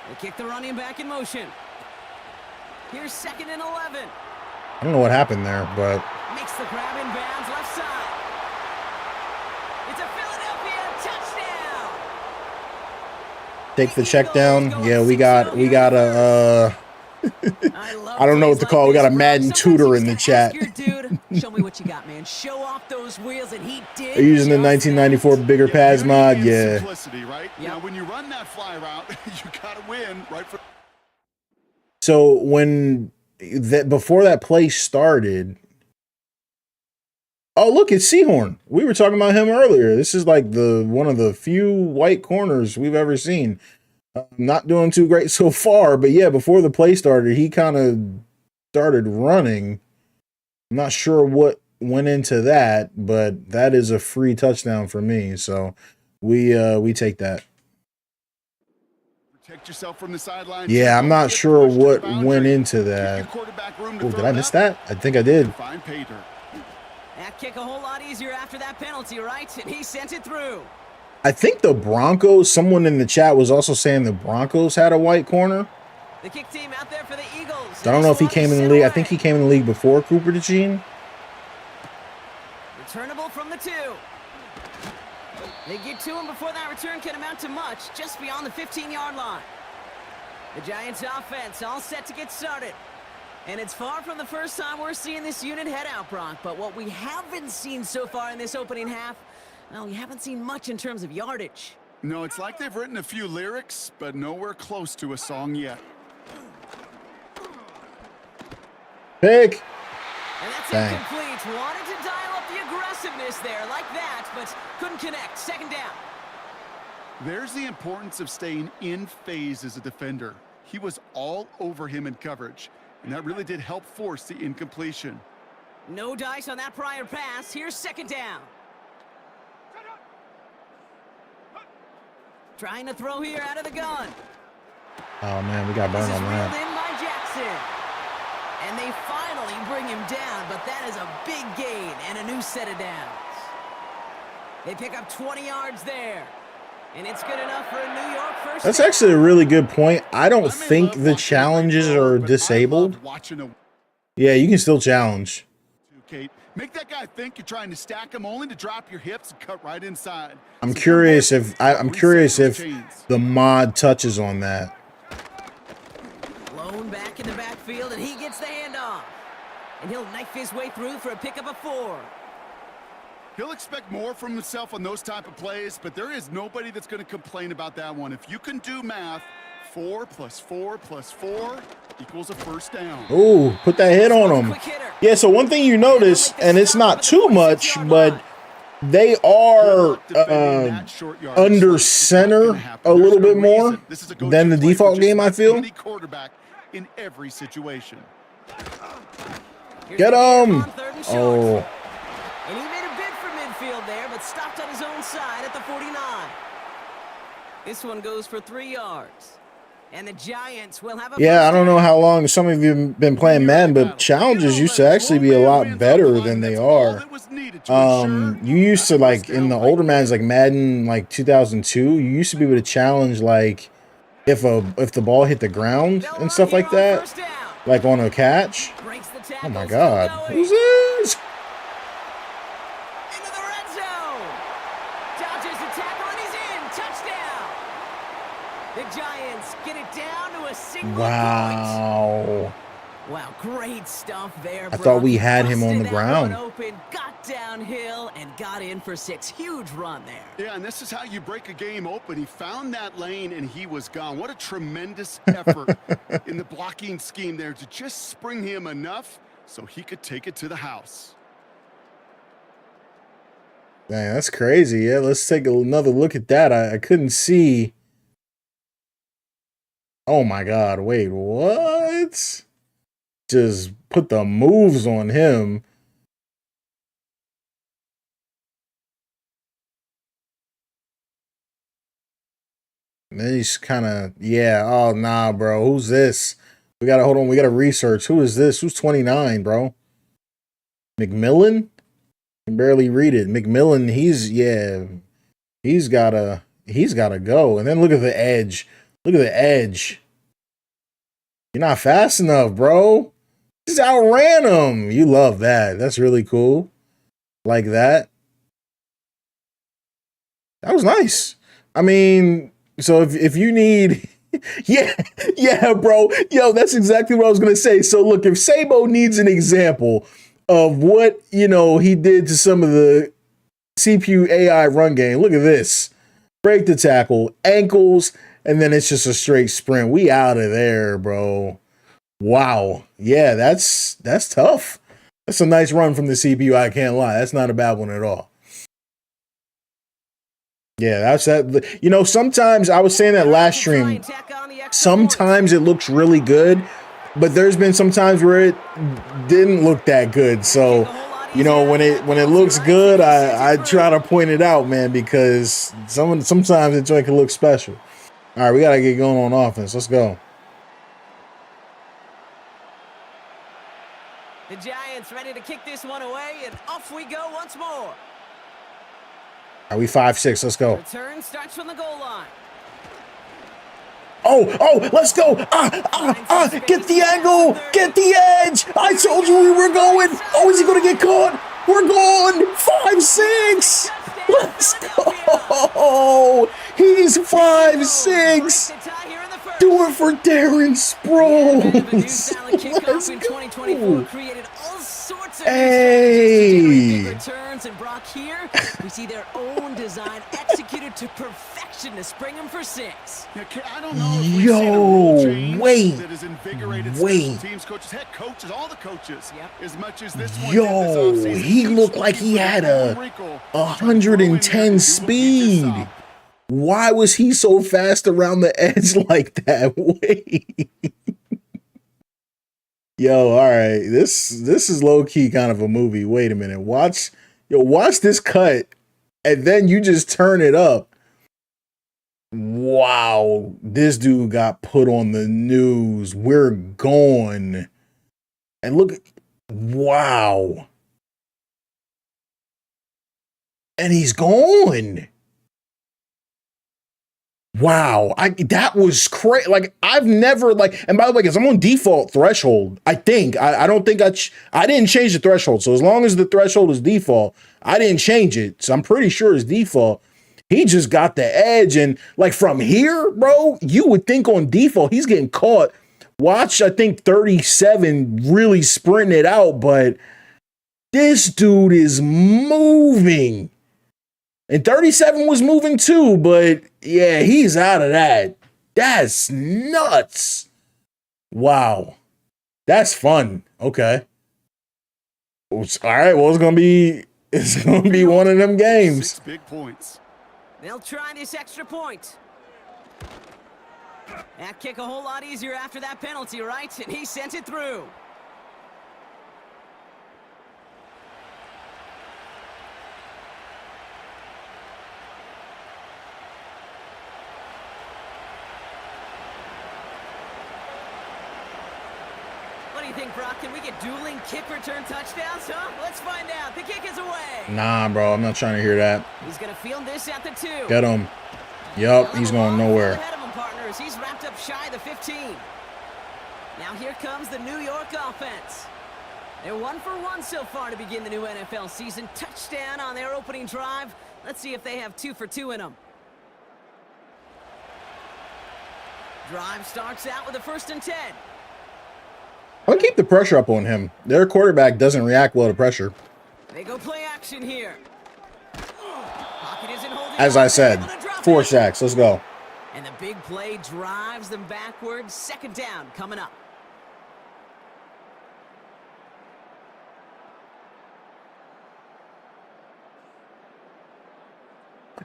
They kick the running back in motion. Here's 2nd and 11. I don't know what happened there, but Makes the grab in bounds left side. It's a Philadelphia touchdown. take the check down. Yeah, we got a I don't know what to call it. We got a Madden tutor in the chat. Dude, show me what you got, man. Show off those wheels, and he did. They're using the 1994 bigger pads mod. Yeah. Simplicity, right? Yep. Now, when you run that fly route, you got to win right from. So when before that play started, oh look, it's Seahorn. We were talking about him earlier. This is like one of the few white corners we've ever seen. Not doing too great so far, but yeah, before the play started, he kind of started running. I'm not sure what went into that, but that is a free touchdown for me. So we take that. Protect yourself from the sideline. Yeah, I'm not sure what went into that. Oh, did I miss that? I think I did. Find Pater. That kick a whole lot easier after that penalty, right? And he sent it through. I think the Broncos, someone in the chat was also saying the Broncos had a white corner. The kick team out there for the Eagles. I don't know if he came in the league. I think he came in the league before Cooper DeJean. Returnable from the 2. They get to him before that return can amount to much, just beyond the 15-yard line. The Giants offense all set to get started. And it's far from the first time we're seeing this unit head out, Brock. But what we haven't seen so far in this opening half, well, we haven't seen much in terms of yardage. No, it's like they've written a few lyrics, but nowhere close to a song yet. Pick. And that's Dang. incomplete. Wanted to dial up the aggressiveness there like that, but couldn't connect. 2nd down. There's the importance of staying in phase as a defender. He was all over him in coverage, and that really did help force the incompletion. No dice on that prior pass. Here's 2nd down. Trying to throw here out of the gun. Oh man, we got This burned is on reeled that. in by Jackson. And they finally bring him down, but that is a big gain and a new set of downs. They pick up 20 yards there. And it's good enough for a New York first That's down. actually a really good point. I don't think the challenges are disabled. Yeah, you can still challenge. Kate, make that guy think you're trying to stack him only to drop your hips and cut right inside. I'm curious if the mod touches on that. Blown back in the backfield, and he gets the handoff. And he'll knife his way through for a pickup of 4. He'll expect more from himself on those type of plays, but there is nobody that's going to complain about that one. If you can do math, 4 + 4 + 4 equals a first down. Ooh, put that hit on him. Yeah, so one thing you notice, and it's not too much, but they are under center a little bit more than the default game, I feel. Quarterback in every situation. Get him! Oh. And he made a bid for midfield there, but stopped on his own side at the 49. This one goes for 3 yards. And the Giants will have a Yeah, I don't know how long some of you have been playing Madden, but challenges used to actually be a lot better than they are. You used to, like, in the older Maddens, like Madden, like 2002, you used to be able to challenge, like, if the ball hit the ground and stuff like that, like on a catch. Oh my God, who's this? Into the red zone. Dodges the tackle and he's in. Touchdown. The Giants get it down to a single point. Wow. Wow, great stuff there. I thought we had him on the ground. Open, got downhill and got in for 6. Huge run there. Yeah, and this is how you break a game open. He found that lane and he was gone. What a tremendous effort in the blocking scheme there to just spring him enough so he could take it to the house. Dang, that's crazy. Yeah, let's take another look at that. I couldn't see. Oh my God, wait, what? Just put the moves on him. And then he's kind of, yeah. Oh, nah, bro. Who's this? We got to, hold on. We got to research. Who is this? Who's 29, bro? McMillan? I can barely read it. McMillan, he's gotta go. And then look at the edge. Look at the edge. You're not fast enough, bro. Just outran him. You love that. That's really cool. Like that. That was nice. I mean, so if you need, yeah, bro. Yo, that's exactly what I was gonna say. So look, if Sabo needs an example of what, you know, he did to some of the CPU AI run game, look at this. Break the tackle, ankles, and then it's just a straight sprint. We out of there, bro. Wow. Yeah, that's tough. That's a nice run from the CPU, I can't lie. That's not a bad one at all. Yeah, that's that. You know, sometimes I was saying that last stream, sometimes it looks really good, but there's been some times where it didn't look that good. So, you know, when it looks good, I try to point it out, man, because sometimes it can look special. All right, we got to get going on offense. Let's go. The Giants ready to kick this one away, and off we go once more. Are we 5-6? Let's go. Return starts from the goal line. Oh, let's go. Get the angle. Get the edge. I told you we were going. Oh, is he going to get caught? We're going. 5-6. Let's go. He's 5-6. Do it for Darren Sproles. Let's go. Hey! Returns and Brock here. We see their own design executed to perfection to spring him for 6. I don't know if we've seen a rule change wait. that has invigorated special teams coaches, head coaches, all the coaches, as much as this one did this offseason. He looked like he had a 110 speed. Why was he so fast around the edge like that? Wait. Yo, all right. This is low-key kind of a movie. Wait a minute. Watch this cut, and then you just turn it up. Wow. This dude got put on the news. We're going. And look, wow. And he's gone. Wow, that was crazy. Like, I've never, like, and by the way, because I'm on default threshold, I think. I don't think I didn't change the threshold. So as long as the threshold is default, I didn't change it. So I'm pretty sure it's default. He just got the edge. And like from here, bro, you would think on default, he's getting caught. Watch, I think 37 really sprinting it out, but this dude is moving. And 37 was moving too, but yeah, he's out of that. That's nuts. Wow. That's fun. Okay. All right, well, it's gonna be one of them games. 6 big points. They'll try this extra point. That kick a whole lot easier after that penalty, right? And he sent it through. What do you think, Brock? Can we get dueling kick return touchdowns, huh? Let's find out. The kick is away. Nah, bro, I'm not trying to hear that. He's going to field this at the 2. Get him. Yup, he's going nowhere. Ahead of him, partners. He's wrapped up shy of the 15. Now here comes the New York offense. They're 1 for 1 so far to begin the new NFL season. Touchdown on their opening drive. Let's see if they have 2 for 2 in them. Drive starts out with a 1st and 10. I'll keep the pressure up on him. Their quarterback doesn't react well to pressure. They go play action here. Pocket isn't holding. As I said, 4 sacks. Let's go. And the big play drives them backwards. 2nd down coming up.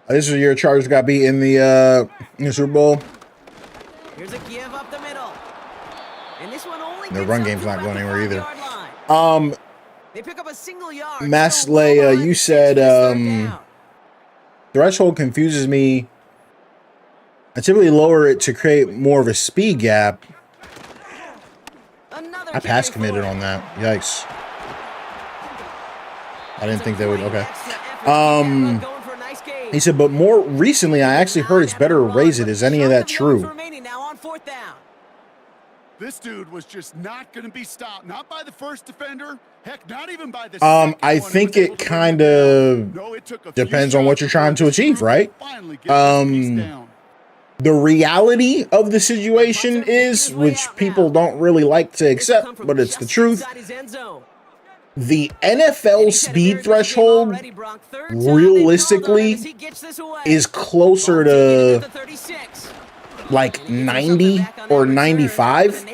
This is the year Chargers got beat in the Super Bowl. Here's a give up the middle. And this one only the run game's not going anywhere either. They pick up a single yard. Masley, you said threshold confuses me I typically lower it to create more of a speed gap. I pass committed on that. Yikes. I didn't think they would. Okay. He said, but more recently, I actually heard it's better to raise it. Is any of that true? This dude was just not going to be stopped. Not by the first defender. Heck, not even by the second I think it kind of depends on what you're trying to achieve, right? The reality of the situation is, which people don't really like to accept, but it's the truth. The NFL speed threshold, realistically, is closer to like 90 or 95.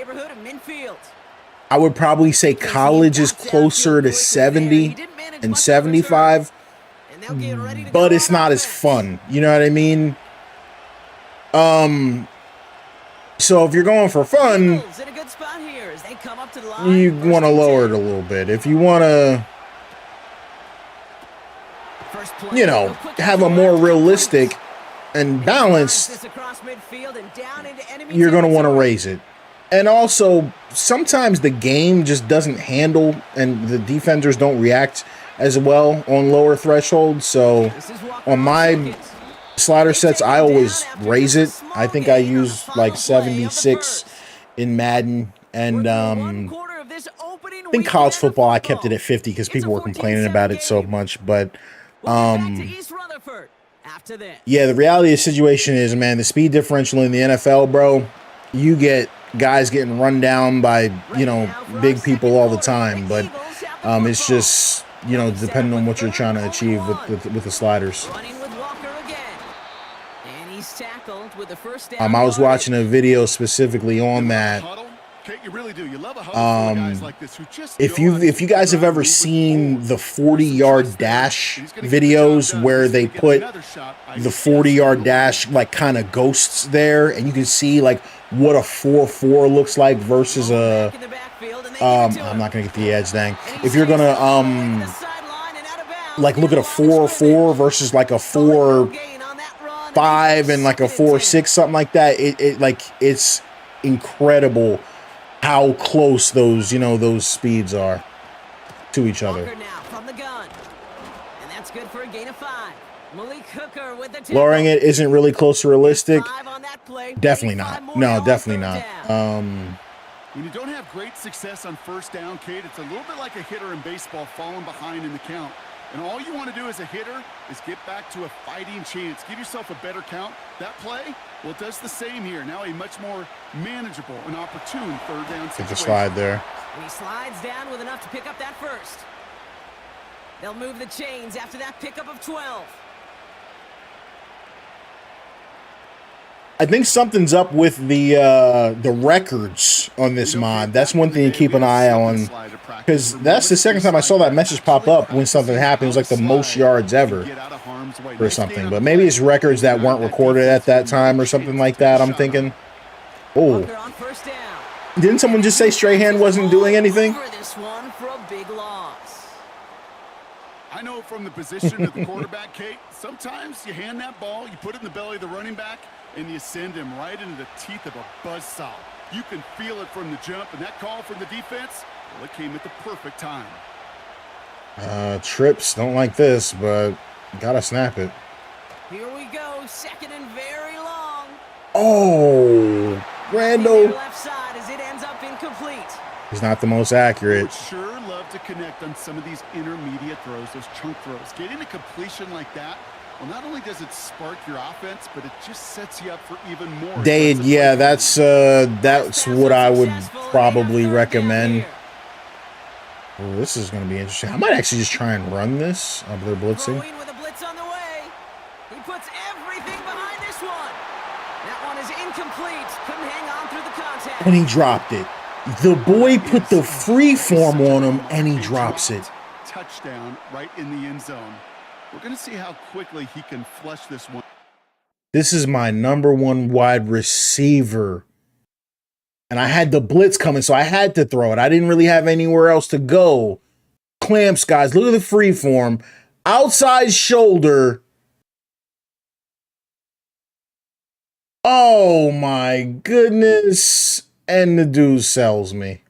I would probably say college is closer to 70 and 75, but it's not as fun. You know what I mean? So if you're going for fun, you want to lower it a little bit. If you want to, you know, have a more realistic and balanced, you're going to want to raise it. And also, sometimes the game just doesn't handle and the defenders don't react as well on lower thresholds. So on my slider sets, I always raise it. I think I use like 76 in Madden, and I think college football I kept it at 50 because people were complaining about it so much. But yeah, the reality of the situation is, man, the speed differential in the NFL, bro, you get guys getting run down by, you know, big people all the time. But it's just, you know, depending on what you're trying to achieve with the sliders. I was watching a video specifically on that. If you guys have ever seen the 40-yard dash videos where they put the 40-yard dash like kind of ghosts there, and you can see like what a 4.4 looks like versus a I'm not gonna get the edge, dang. If you're gonna like look at a 4.4 versus like a 4.5 and like a 4.6, something like that, it's incredible how close those, you know, those speeds are to each other. Lowering it isn't really close to realistic. Definitely not. No, definitely not. When you don't have great success on first down, Kate, it's a little bit like a hitter in baseball falling behind in the count. And all you want to do as a hitter is get back to a fighting chance. Give yourself a better count. That play, well, it does the same here. Now a much more manageable and opportune third down situation. Take a slide there. And he slides down with enough to pick up that first. They'll move the chains after that pickup of 12. I think something's up with the records on this mod. That's one thing to keep an eye on, because that's the second time I saw that message pop up when something happened. It was like the most yards ever or something. But maybe it's records that weren't recorded at that time or something like that, I'm thinking. Oh. Didn't someone just say Strahan wasn't doing anything? I know from the position of the quarterback, Kate, sometimes you hand that ball, you put it in the belly of the running back, and you send him right into the teeth of a buzzsaw. You can feel it from the jump, and that call from the defense, well, it came at the perfect time. Trips don't like this, but gotta snap it. Here we go, second and very long. Oh, Randall. Left side as it ends up incomplete. He's not the most accurate. Sure love to connect on some of these intermediate throws, those chunk throws. Getting a completion like that, well, not only does it spark your offense, but it just sets you up for even more. Dade, yeah, that's what I would probably recommend. Oh, this is going to be interesting. I might actually just try and run this. They're blitzing. With a blitz on the way. He puts everything behind this one. That one is incomplete. Couldn't hang on through the contact. And he dropped it. The boy put the free form on him, and he drops it. Touchdown right in the end zone. We're going to see how quickly he can flush this one. This is my #1 wide receiver. And I had the blitz coming, so I had to throw it. I didn't really have anywhere else to go. Clamps, guys. Look at the free form. Outside shoulder. Oh my goodness. And the dude sells me.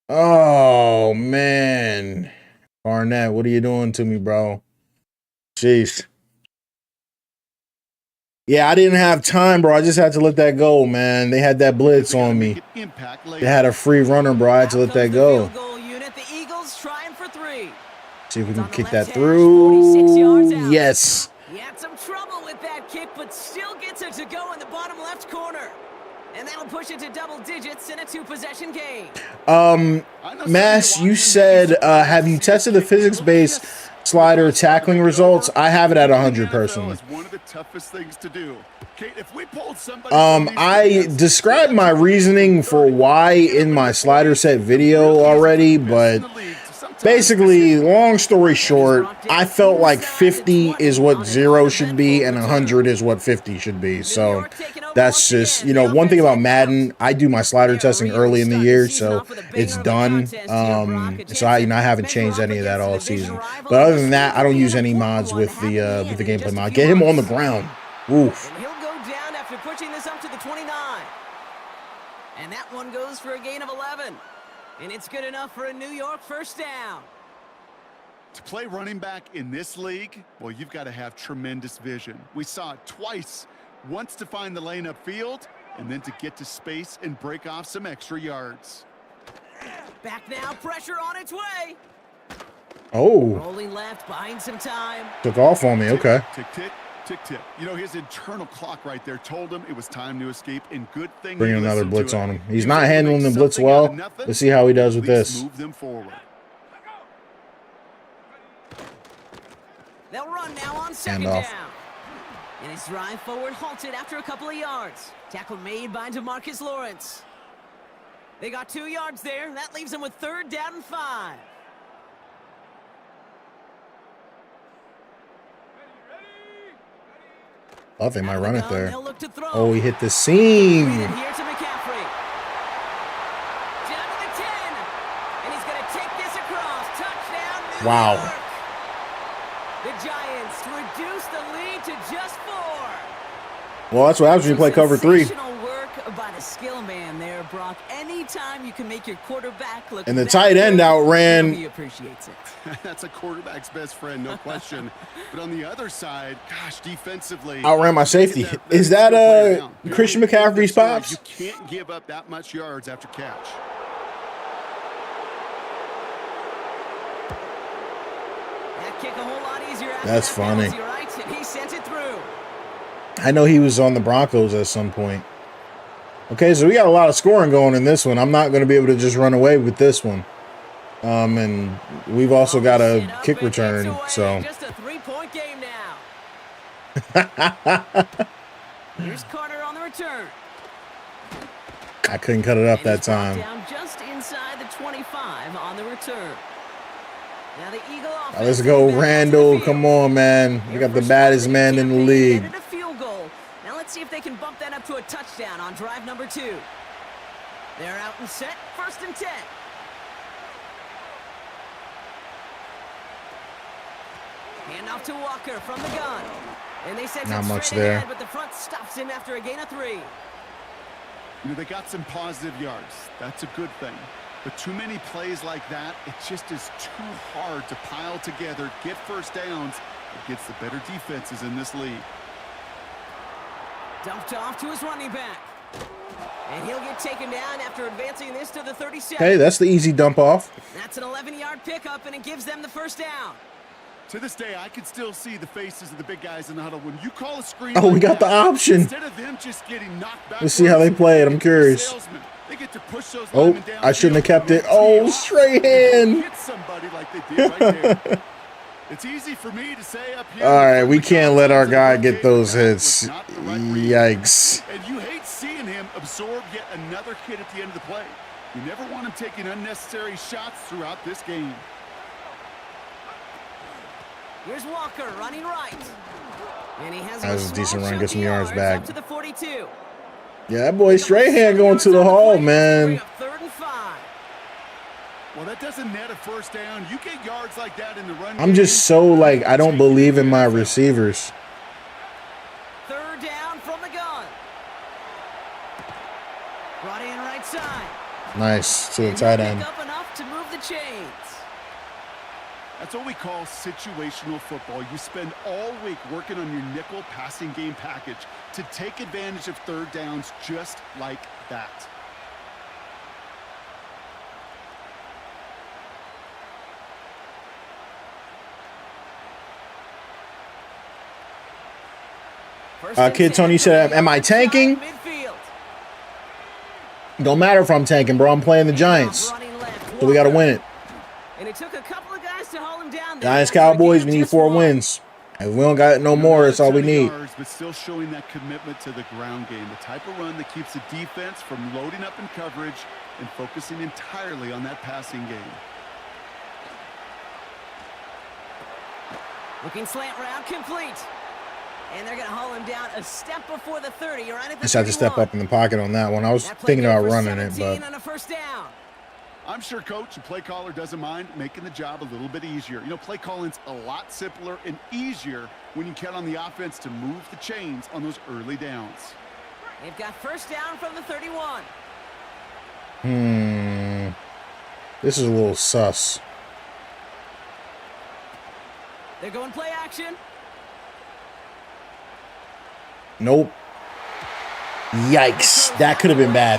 Oh man. Barnett, what are you doing to me, bro? Jeez. Yeah, I didn't have time, bro. I just had to let that go, man. They had that blitz on me. They had a free runner, bro. I had to let that go. See if we can kick that through. Yes. He had some trouble with that kick, but still gets it to go in the bottom left corner. And that'll push it to double digits in a 2-possession game. Mass, you said, have you tested the physics-based slider tackling results? I have it at 100 personally. I described my reasoning for why in my slider set video already, but basically, long story short, I felt like 50 is what 0 should be and 100 is what 50 should be. So that's just, you know, one thing about Madden, I do my slider testing early in the year, so it's done. So I haven't changed any of that all season. But other than that, I don't use any mods with the gameplay mod. Get him on the ground. Oof. And he'll go down after pushing this up to the 29. And that one goes for a gain of 11. And it's good enough for a New York first down. To play running back in this league, well, you've got to have tremendous vision. We saw it twice. Once to find the lane upfield, and then to get to space and break off some extra yards. Back now, pressure on its way. Oh. Rolling left, buying some time. Took off on me, okay. Tick, tick, tick, tick. You know, his internal clock right there told him it was time to escape, and good thing bring another blitz on him. He's not handling the blitz well. Let's see how he does with this. Move them forward. They'll run now on second down. And his drive forward halted after a couple of yards. Tackle made by DeMarcus Lawrence. They got 2 yards there. That leaves them with 3rd down and 5. Oh, they might run it there. Oh, he hit the seam. Here to McCaffrey. Down to the 10. And he's going to take this across. Touchdown, New wow. York. The Giants reduce the lead to just 4. Well, that's what happens when you play cover 3. Sensational work by the skill man there, Brock. Anytime you can make your quarterback look. And the tight end outran. He appreciates it. That's a quarterback's best friend, no question. But on the other side, gosh, defensively, outran my safety. Is that Christian McCaffrey's pops? You can't give up that much yards after catch. That kick a whole lot easier after that's that funny. penalty, right? And he sent it through. I know he was on the Broncos at some point. Okay, so we got a lot of scoring going in this one. I'm not going to be able to just run away with this one. And we've also got a kick return, so. Just a 3-point game now. Here's Carter on the return. I couldn't cut it up that time. Down just inside the 25 on the return. Now the Eagle offense. Let's go, Randall. Come on, man. We got the baddest man in the league. A field goal. Now let's see if they can bump that up to a touchdown on drive number 2. They're out and set. 1st and 10. Hand off to Walker from the gun. And they sent not him much straight there. ahead, but the front stops him after a gain of 3. You know, they got some positive yards. That's a good thing. But too many plays like that, it just is too hard to pile together, get first downs against the better defenses in this league. Dumped off to his running back. And he'll get taken down after advancing this to the 37. Hey, that's the easy dump off. That's an 11-yard pickup, and it gives them the 1st down. To this day, I can still see the faces of the big guys in the huddle. When you call a screen, oh, we got the option. Instead of them just getting knocked back. Let's see how they play it. I'm curious. They get to push those oh, I shouldn't have kept it. Oh, straight hand. Hit somebody like they did right there. It's easy for me to say up here. All right, we can't let our guy get those hits. Yikes. And you hate seeing him absorb yet another hit at the end of the play. You never want him taking unnecessary shots throughout this game. Here's Walker running right. And he has that was a decent run. Get some yards back. Up to the 42. Yeah, that boy Strahan going to the hall, man. 3rd and 5. Well, that doesn't net a 1st down. You get yards like that in the run. I'm just so, like, I don't believe in my receivers. 3rd down from Nice to the tight end. Up enough to move the chains. That's what we call situational football. You spend all week working on your nickel passing game package to take advantage of third downs just like that. Kid Tony said, am I tanking? Don't matter if I'm tanking, bro. I'm playing the Giants. So we got to win it. And it took a couple of guys to hold him down. Giants, Cowboys, we need 4 wins. If we don't got no more, that's all we need. But still showing that commitment to the ground game, the type of run that keeps the defense from loading up in coverage and focusing entirely on that passing game. Looking slant route complete. And they're going to haul him down a step before the 30. Right at the just had to step up in the pocket on that one. I was thinking about running it, but on a first down. I'm sure coach and play caller doesn't mind making the job a little bit easier. You know, play calling's a lot simpler and easier when you count on the offense to move the chains on those early downs. They've got first down from the 31. This is a little sus. They're going play action. Nope. Yikes. That could have been bad.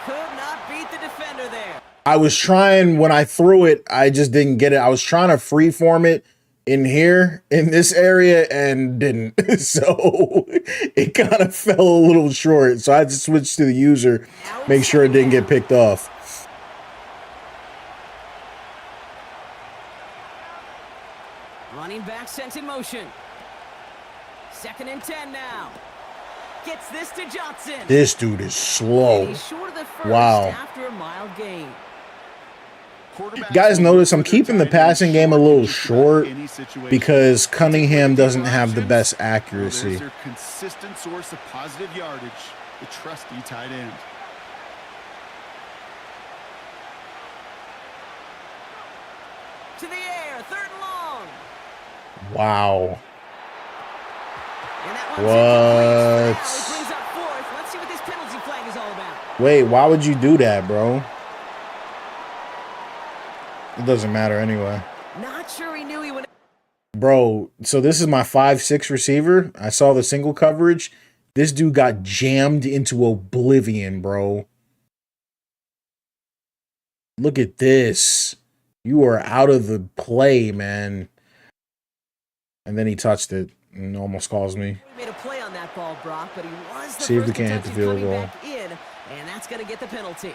Could not beat the defender there. I was trying, when I threw it, I just didn't get it. I was trying to freeform it in here, in this area, and didn't. So it kind of fell a little short. So I had to switch to the user, make sure it didn't get picked off. Running back sent in motion. 2nd and 10 now. Gets this to Johnson. This dude is slow. He's short of the first after a mild gain. Guys, notice I'm keeping the passing game a little short because Cunningham doesn't have the best accuracy. There's their consistent source of positive yardage, the trusty tight end. To the air, 3rd and long. Wow. What? Let's see what this penalty flag is all about. Wait, why would you do that, bro? It doesn't matter anyway. Not sure he knew he would. Bro, so this is my 5'6" receiver. I saw the single coverage. This dude got jammed into oblivion, bro. Look at this. You are out of the play, man. And then he touched it and almost caused me. He made a play on that ball, Brock, but he was the See if we can't hit the field goal. Back in, and that's going to get the penalty.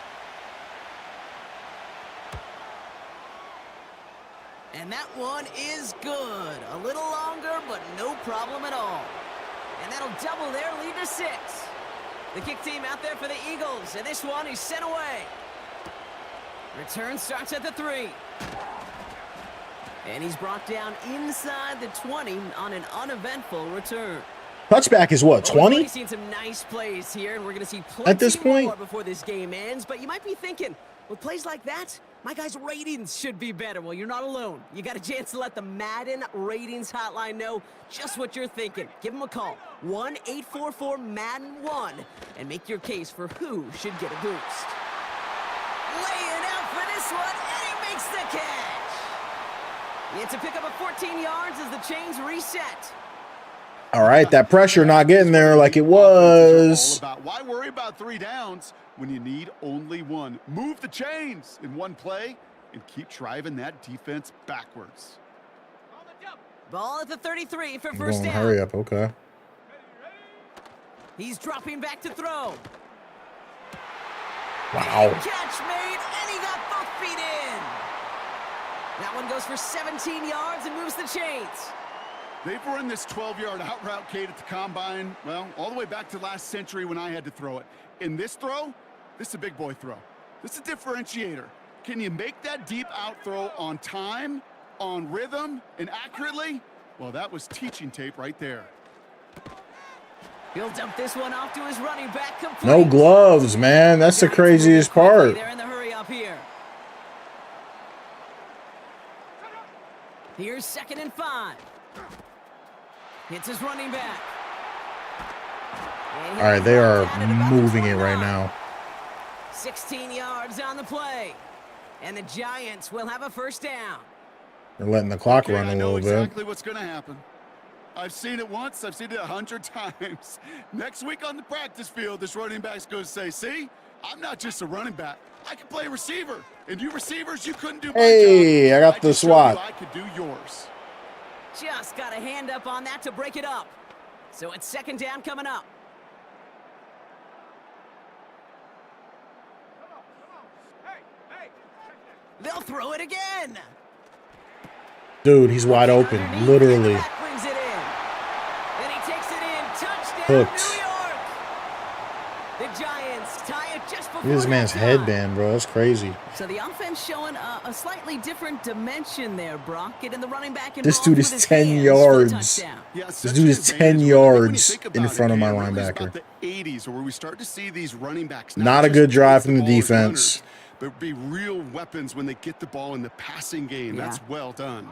And that one is good. A little longer, but no problem at all. And that'll double their lead to 6. The kick team out there for the Eagles, and this one is sent away. Return starts at the 3. And he's brought down inside the 20 on an uneventful return. Touchback is what, 20? We've seen some nice plays here, and we're going to see at this point more before this game ends. But you might be thinking, with plays like that, my guys' ratings should be better. Well, you're not alone. You got a chance to let the Madden ratings hotline know just what you're thinking. Give them a call, 1-844-MADDEN-1, and make your case for who should get a boost. Laying out for this one, and he makes the catch. It's a pickup of 14 yards as the chains reset. All right, that pressure not getting there like it was. Why worry about 3 downs when you need only 1? Move the chains in one play and keep driving that defense backwards. Ball at the 33 for first down. Hurry up, okay. He's dropping back to throw. Wow. Catch made, and he got both feet in. That one goes for 17 yards and moves the chains. They've run this 12-yard out route, Kate, at the combine, well, all the way back to last century when I had to throw it. In this throw, this is a big boy throw. This is a differentiator. Can you make that deep out throw on time, on rhythm, and accurately? Well, that was teaching tape right there. He'll dump this one off to his running back. Complete. No gloves, man. That's the craziest part. They're in the hurry up here. Here's 2nd and 5. Hits his running back. All right, they are moving it right now. 16 yards on the play. And the Giants will have a first down. They're letting the clock run a I know little exactly bit. what's going to happen. I've seen it once. I've seen it 100 times. Next week on the practice field, this running back's going to say, see, I'm not just a running back. I can play receiver. And you receivers, you couldn't do my job. Hey, I got the just showed swat. you I could do yours. Just got a hand up on that to break it up. So it's second down coming up. They'll throw it again. Dude, he's wide open, literally. Brings it in. Then he takes it in. Touchdown, Hooked. New York. The Giants tie it just before This man's halftime. headband, bro. That's crazy. So the offense showing a slightly different dimension there, Brock. Getting the running back This involved dude with is his 10 hands for a yards. touchdown. Yeah, This such dude an is 10 advantage. When you yards think in about front it, of my it really is linebacker. about the 80s, where we start to see these running backs Not a just good drive chase from the ball as defense. runners, but be real weapons when they get the ball in the passing game. Yeah. That's well done.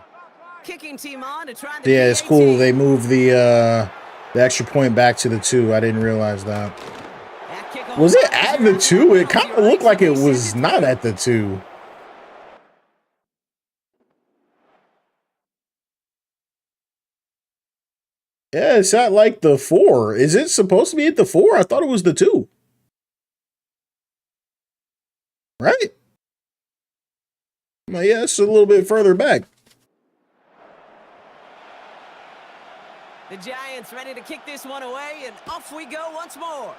Kicking team on to try the Yeah, it's PAT. cool. They moved the extra point back to the 2. I didn't realize that. That kickoff Was it is at your the 2? It penalty, kind of right? looked like So it they was send it not through. at the 2. Yeah, it's at like the 4. Is it supposed to be at the 4? I thought it was the 2. Right? Well, yeah, it's a little bit further back. The Giants ready to kick this one away, and off we go once more. All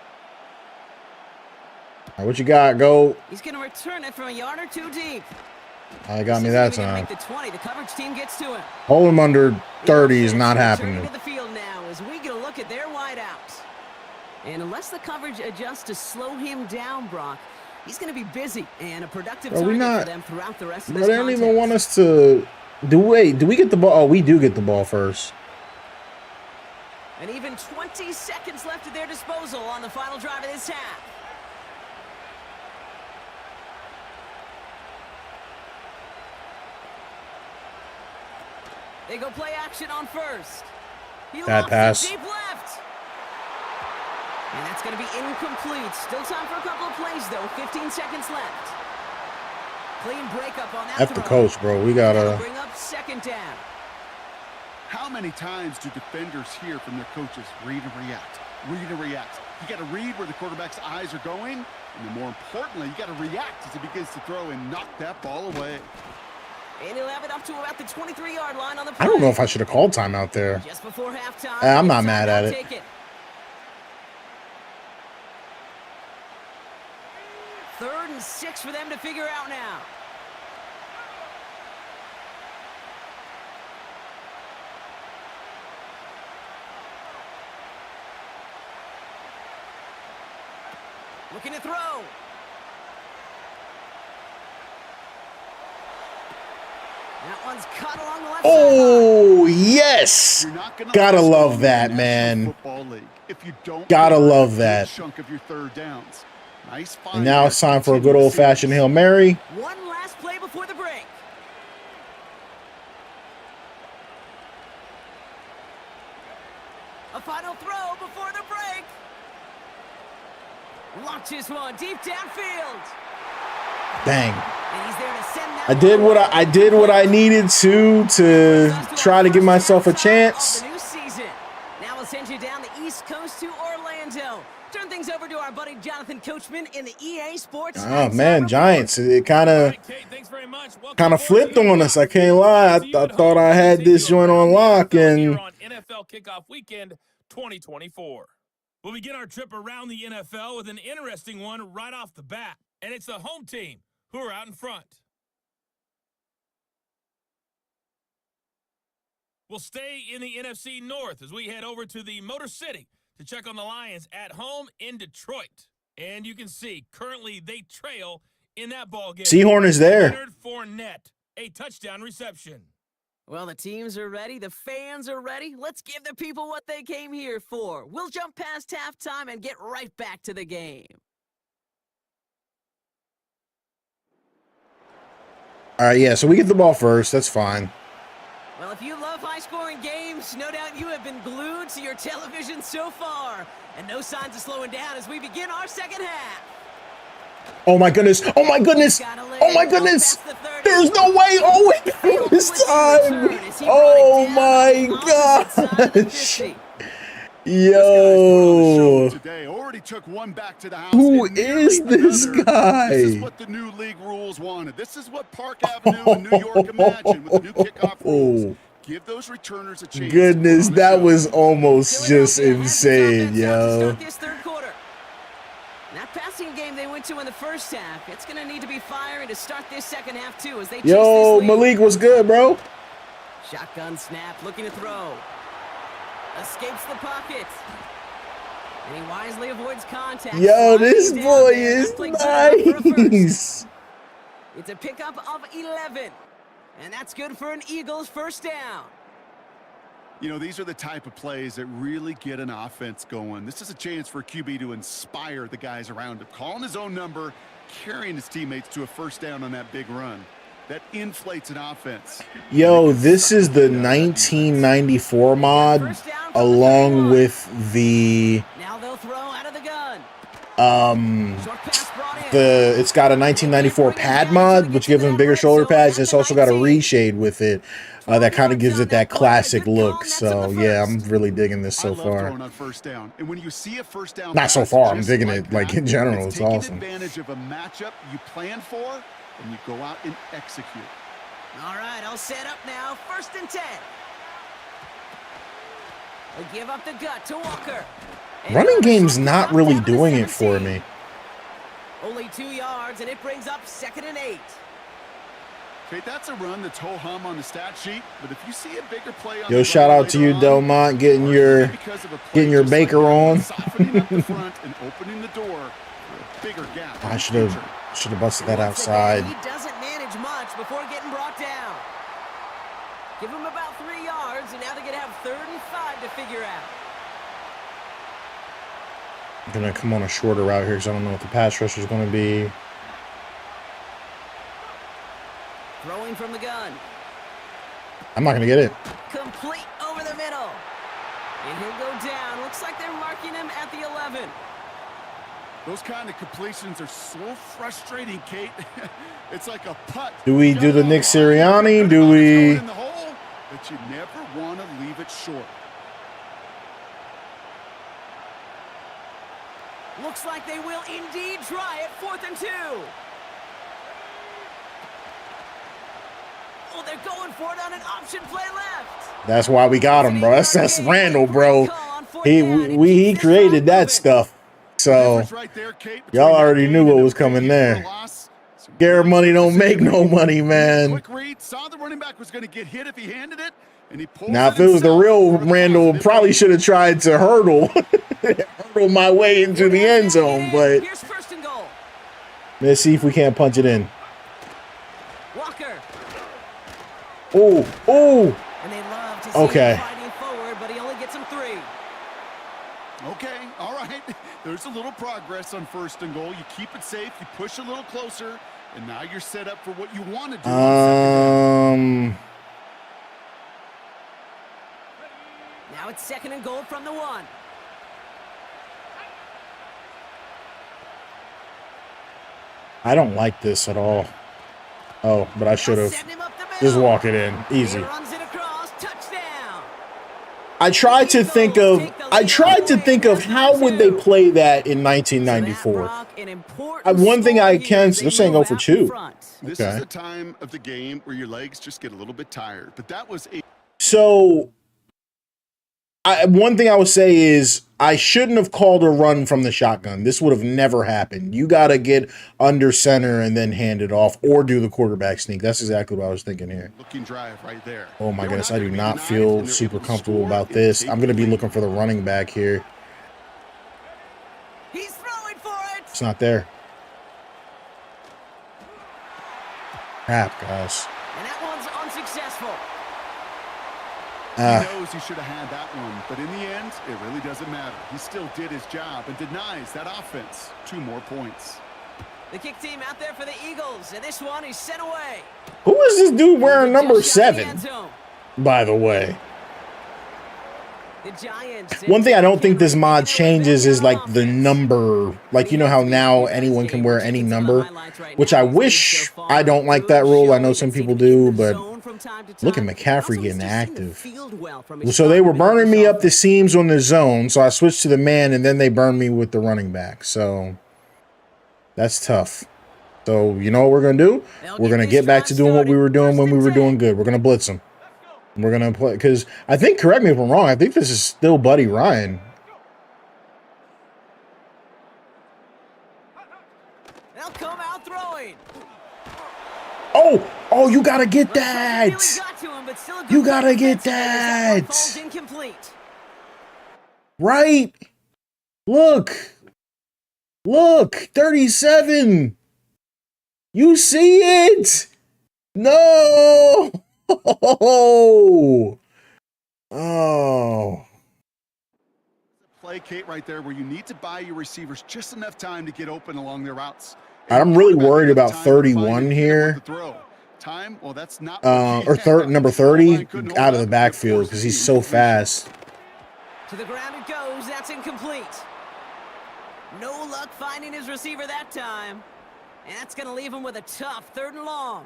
right, what you got? Go. He's going to return it from a yard or 2 deep. I got me This that isn't even time. gonna make the 20. The coverage team gets to him. Hold him under 30 is The not offense returning happening. to the field now as we get a look at their wideouts. And unless the coverage adjusts to slow him down, Brock, he's going to be busy and a productive Bro, we target not- for them throughout the rest of Bro, this they don't even contest. want us to. Do we get the ball? Oh, we do get the ball first. And even 20 seconds left at their disposal on the final drive of this half. They go play action on first. He Bad lofts pass. it deep left. And that's going to be incomplete. Still time for a couple of plays, though. 15 seconds left. Clean breakup on that F the throw. coach, bro. We That'll gotta. bring up second down. How many times do defenders hear from their coaches, read and react, read and react? You got to read where the quarterback's eyes are going, and then more importantly, you got to react as he begins to throw and knock that ball away. And he'll have it up to about the 23-yard line on the play. I don't know if I should have called timeout there. Just before halftime. I'm not it's mad time at to it. take it. Third and 6 for them to figure out now. Looking to throw. That one's cut along the left Oh, yes. You're not gonna Gotta last love long that, in the National man. Football League if you don't Gotta convert love a that. good chunk of your third downs. Nice find And now there. it's time for a Continue good to see old-fashioned this. Hail Mary. sideline. One last play before the break. A final throw before the break. Launches one deep downfield. Dang. And he's there to send that I did what I needed to try to give myself a chance. Of the new season. Now we'll send you down the East Coast to Orlando. Turn things over to our buddy Jonathan Coachman in the EA Sports. Oh man, Giants. It kind of Kind of flipped on us. I can't lie. I thought I had this joint on lock, and on NFL Kickoff Weekend 2024. We'll begin our trip around the NFL with an interesting one right off the bat, and it's the home team who are out in front. We'll stay in the NFC North as we head over to the Motor City to check on the Lions at home in Detroit. And you can see currently they trail in that ball game. Seahorn is there. Leonard Fournette, a touchdown reception. Well, the teams are ready. The fans are ready. Let's give the people what they came here for. We'll jump past halftime and get right back to the game. All right, yeah. So we get the ball first. That's fine. Well, if you love high-scoring games, no doubt you have been glued to your television so far. And no signs of slowing down as we begin our second half. Oh my goodness. Oh my goodness. Oh my goodness. There's no way. Oh, wait, this time. Oh my gosh. Yo. Today already took one back to the house. Who is this guy? This is what the new league rules wanted. This is what Park Avenue and New York imagined with the new kickoff rules. Give those returners a chance. Goodness, that was almost just insane, yo. That passing game they went to in the first half, it's going to need to be firing to start this second half too as they chase Yo, this lead. Malik, what's good, bro? Shotgun snap, looking to throw. Escapes the pocket. And he wisely avoids contact. Yo, this boy is nice. It's a pickup of 11. And that's good for an Eagles first down. You know, these are the type of plays that really get an offense going. This is a chance for a QB to inspire the guys around him. Calling his own number, carrying his teammates to a first down on that big run. That inflates an offense. Yo, this is the 1994 mod along with the now they'll throw out of the gun. It's got a 1994 pad mod, which gives them bigger shoulder pads. It's also got a reshade with it that kind of gives it that classic look. So yeah, I'm really digging this so far. Not so far. I'm digging it like in general. It's awesome. Advantage of a matchup you plan for, and you go out and execute. All right, I'll set up now. 1st and 10. They give up the gut to Walker. Running game's not really doing it for me. Only 2 yards, and it brings up 2nd and 8. Okay, that's a run that's ho-hum on the stat sheet, but if you see a bigger play on yo, shout out to you, Delmont, getting your Baker on. I should have busted that outside. He doesn't manage much before getting brought down. Give him about 3 yards, and now they're going to have 3rd and 5 to figure out. I'm going to come on a shorter route here because I don't know what the pass rush is going to be. Throwing from the gun. I'm not going to get it. Complete over the middle. And he'll go down. Looks like they're marking him at the 11. Those kind of completions are so frustrating, Kate. It's like a putt. Do we do the Nick Sirianni? Do we? But you never want to leave it short. Looks like they will indeed try it. 4th and 2. Oh, they're going for it on an option play left. That's why we got him, bro. That's Randall, bro. He created that stuff. So y'all already knew what was coming there. Garrett money don't make no money, man. Quick read, saw the running back was going to get hit if he handed it, and he pulled. Now, if it was the real Randall, probably should have tried to hurdle my way into the end zone, but here's 1st and goal. Let's see if we can't punch it in. Walker. Oh. And they love to see okay. him fighting forward, but he only gets him 3. Okay, all right. There's a little progress on 1st and goal. You keep it safe, you push a little closer, and now you're set up for what you want to do. Now it's 2nd and goal from the 1. I don't like this at all. Oh, but I should have. Just walk it in. Easy. I tried to think of how would they play that in 1994. One thing I can say, they're saying go for 2. This is the time of the game where your legs just get a little bit tired. But that was so. One thing I would say is I shouldn't have called a run from the shotgun. This would have never happened. You got to get under center and then hand it off or do the quarterback sneak. That's exactly what I was thinking here. Looking drive right there. Oh my goodness, I do not feel super comfortable about this. I'm going to be looking for the running back here. He's throwing for it. It's not there. Crap, guys. And that one's unsuccessful. He knows he should have had that one, but in the end, it really doesn't matter. He still did his job and denies that offense 2 more points. The kick team out there for the Eagles, and this one is sent away. Who is this dude wearing number 7? By the way. The Giants. One thing I don't think this mod changes is like the number. Like, you know how now anyone can wear any number, which I wish I don't like that rule. I know some people do, but look at McCaffrey getting active. So they were burning me up the seams on the zone, so I switched to the man, and then they burned me with the running back. So that's tough. So you know what we're going to do? We're going to get back to doing what we were doing when we were doing good. We're going to blitz them. We're going to play, because I think, correct me if I'm wrong, I think this is still Buddy Ryan. They'll come out throwing. Oh, you got to get that. You got to get that. Right. Look, 37. You see it? No. Oh. Play, Kate, right there where you need to buy your receivers just enough time to get open along their routes. I'm really worried about 31 here. Time, well, that's not number 30 out of the backfield because he's so fast. To the ground it goes. That's incomplete. No luck finding his receiver that time. And that's going to leave him with a tough 3rd and long.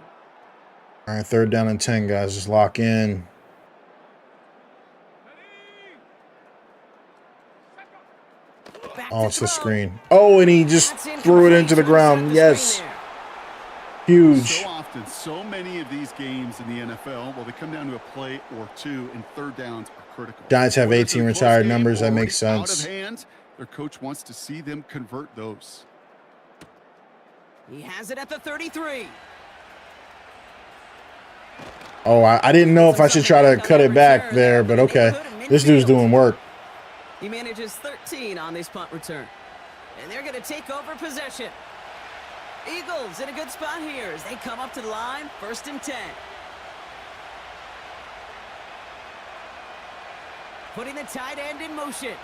All right, 3rd down and 10, guys. Just lock in. Oh, it's the screen. Oh, and he just threw it into the ground. Yes. Huge. So often, so many of these games in the NFL, well, they come down to a play or two, and 3rd downs are critical. Giants have 18 retired numbers. That makes sense. Out of hand, their coach wants to see them convert those. He has it at the 33. Oh, I didn't know if I should try to cut it back there, but okay. This dude's doing work. He manages 13 on this punt return. And they're going to take over possession. Eagles in a good spot here as they come up to the line. 1st and 10. Putting the tight end in motion.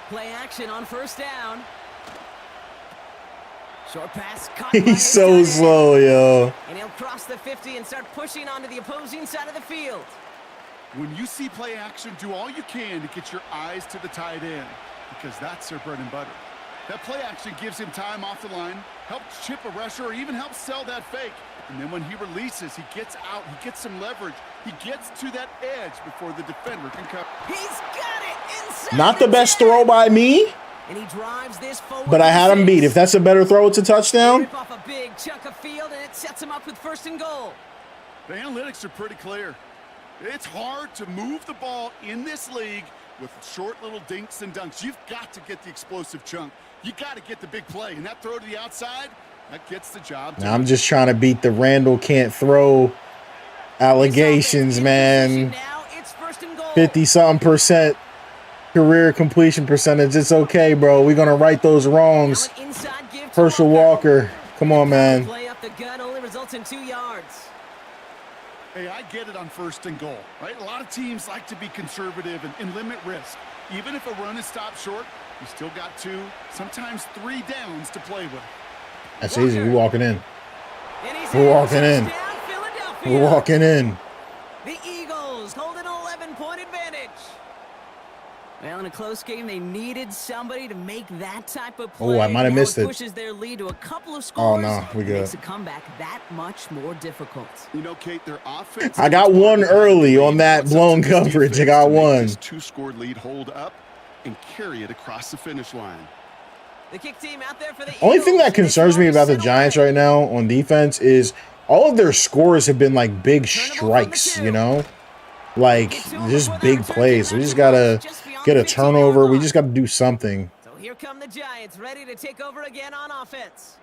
Play action on 1st down. Short pass caught. He's so slow, yo. And he'll cross the 50 and start pushing onto the opposing side of the field. When you see play action, do all you can to get your eyes to the tight end because that's their bread and butter. That play action gives him time off the line, helps chip a rusher, or even helps sell that fake. And then when he releases, he gets out, he gets some leverage. He gets to that edge before the defender can cover. He's got it inside. Not the best throw by me. And he drives this forward, but I had him beat. If that's a better throw, it's a touchdown. Rip off a big chunk of field, and it sets him up with 1st and goal. The analytics are pretty clear. It's hard to move the ball in this league with short little dinks and dunks. You've got to get the explosive chunk. You got to get the big play. And that throw to the outside, that gets the job done. Now, I'm just trying to beat the Randall can't throw allegations, man. 50-something% career completion percentage. It's okay, bro. We're going to right those wrongs. Herschel Walker. Come on, man. Play up the gut only results in 2 yards. Hey, I get it on 1st and goal, right? A lot of teams like to be conservative and limit risk. Even if a run is stopped short, you still got 2, sometimes 3 downs to play with. That's easy. We're walking in. We're walking in. We're walking in. The Eagles hold an 11-point advantage. Well, in a close game, they needed somebody to make that type of play. Oh, I might have missed it. Pushes their lead to a couple of scores. Oh, no, we good. Makes a comeback that much more difficult. You know, Kate, their offense. I got one early on that blown coverage. I got one. 2-score lead hold up and carry it across the finish line. The kick team out there for the only thing that concerns me about the Giants right now on defense is all of their scores have been like big strikes, you know? Like, just big plays. We just got to get a turnover. We just got to do something. So here come the Giants, ready to take over again on offense.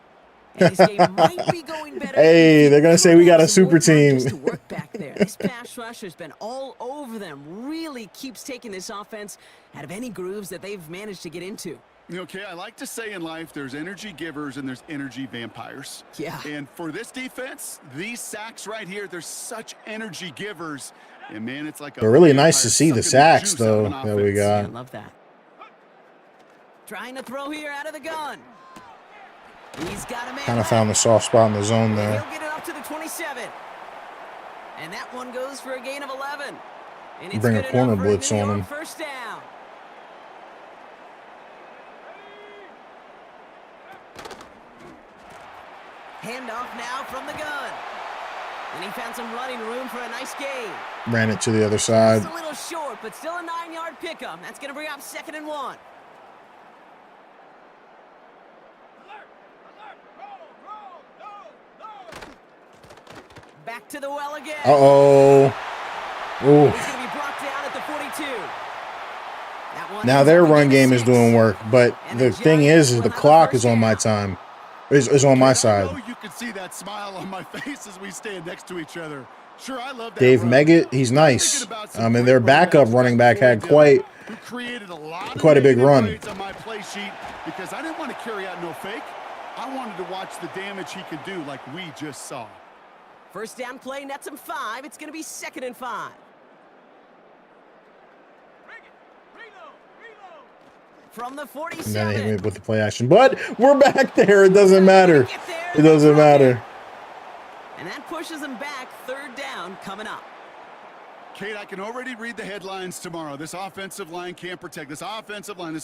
This game might be going better. Hey, they're going to say we got a super team. To work back there. This pass rush has been all over them. Really keeps taking this offense out of any grooves that they've managed to get into. Okay, I like to say in life there's energy givers and there's energy vampires. Yeah. And for this defense, these sacks right here, they're such energy givers. And man, it's like they're really nice to see the sacks though that we got. Yeah, I love that. Trying to throw here out of the gun. He's got a man. Kind of found the soft spot in the zone there. He'll get it up to the 27. And that one goes for a gain of 11. And it's Bring a good corner enough for blitz New on York him. First down. Handoff now from the gun. And he found some running room for a nice gain. Ran it to the other side. Just a little short, but still a 9-yard pickup. That's going to bring up 2nd and 1. Back to the well again. Uh-oh. Ooh. He's going to be brought down at the 42. Now their run game is doing work, but the thing is the clock is on my time. Is on my side. I know you can see that smile on my face as we stand next to each other. Sure, I love that Dave run. Meggett, he's nice. And their backup running back had quite a big run. On my play sheet because I didn't want to carry out no fake. I wanted to watch the damage he could do like we just saw. First down play nets him 5. It's going to be 2nd and 5. From the 47. And then they hit me with the play action. But we're back there. It doesn't matter. It doesn't matter. And that pushes him back. 3rd down coming up. Kate, I can already read the headlines tomorrow. This offensive line can't protect. This offensive line. Was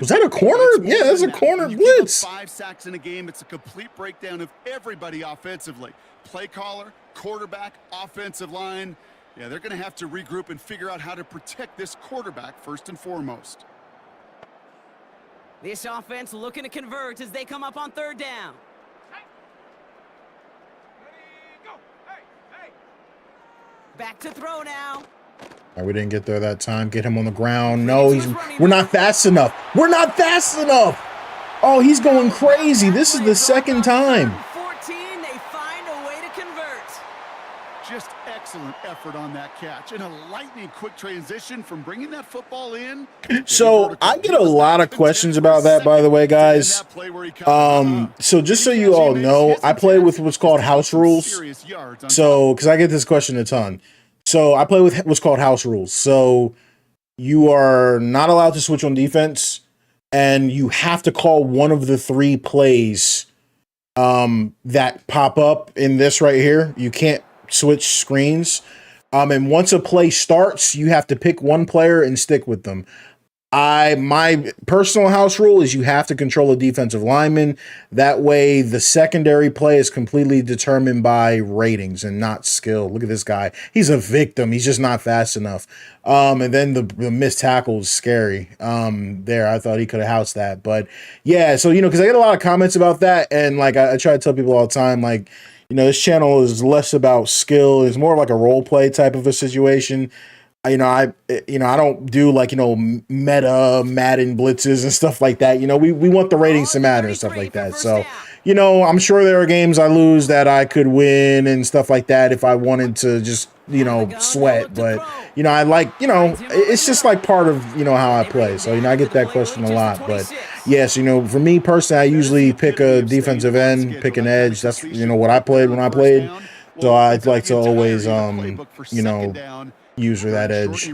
that a corner? Yeah, that's a corner blitz. 5 sacks in a game. It's a complete breakdown of everybody offensively. Play caller, quarterback, offensive line. Yeah, they're going to have to regroup and figure out how to protect this quarterback first and foremost. This offense looking to convert as they come up on 3rd down. Back to throw now. We didn't get there that time. Get him on the ground. No, we're not fast enough. We're not fast enough. Oh, he's going crazy. This is the 2nd time. 14, they find a way to convert. Just excellent effort on that catch and a lightning quick transition from bringing that football in. So I get a lot of questions about that, by the way, guys. So just so you all know, I play with what's called house rules. So, because I get this question a ton. So I play with what's called house rules. So you are not allowed to switch on defense, and you have to call one of the 3 plays that pop up in this right here. You can't switch screens. And once a play starts, you have to pick one player and stick with them. My personal house rule is you have to control a defensive lineman. That way, the secondary play is completely determined by ratings and not skill. Look at this guy. He's a victim. He's just not fast enough. And then the missed tackle is scary. There, I thought he could have housed that. But yeah, so, because I get a lot of comments about that. And like, I try to tell people all the time, like, this channel is less about skill. It's more like a role play type of a situation. I don't do like, meta Madden blitzes and stuff like that. We want the ratings to matter and stuff like that. So, I'm sure there are games I lose that I could win and stuff like that if I wanted to just, sweat. But, I like, it's just like part of, how I play. So, I get that question a lot. But yes, for me personally, I usually pick a defensive end, pick an edge. That's, what I played when I played. So I'd like to always, use that edge.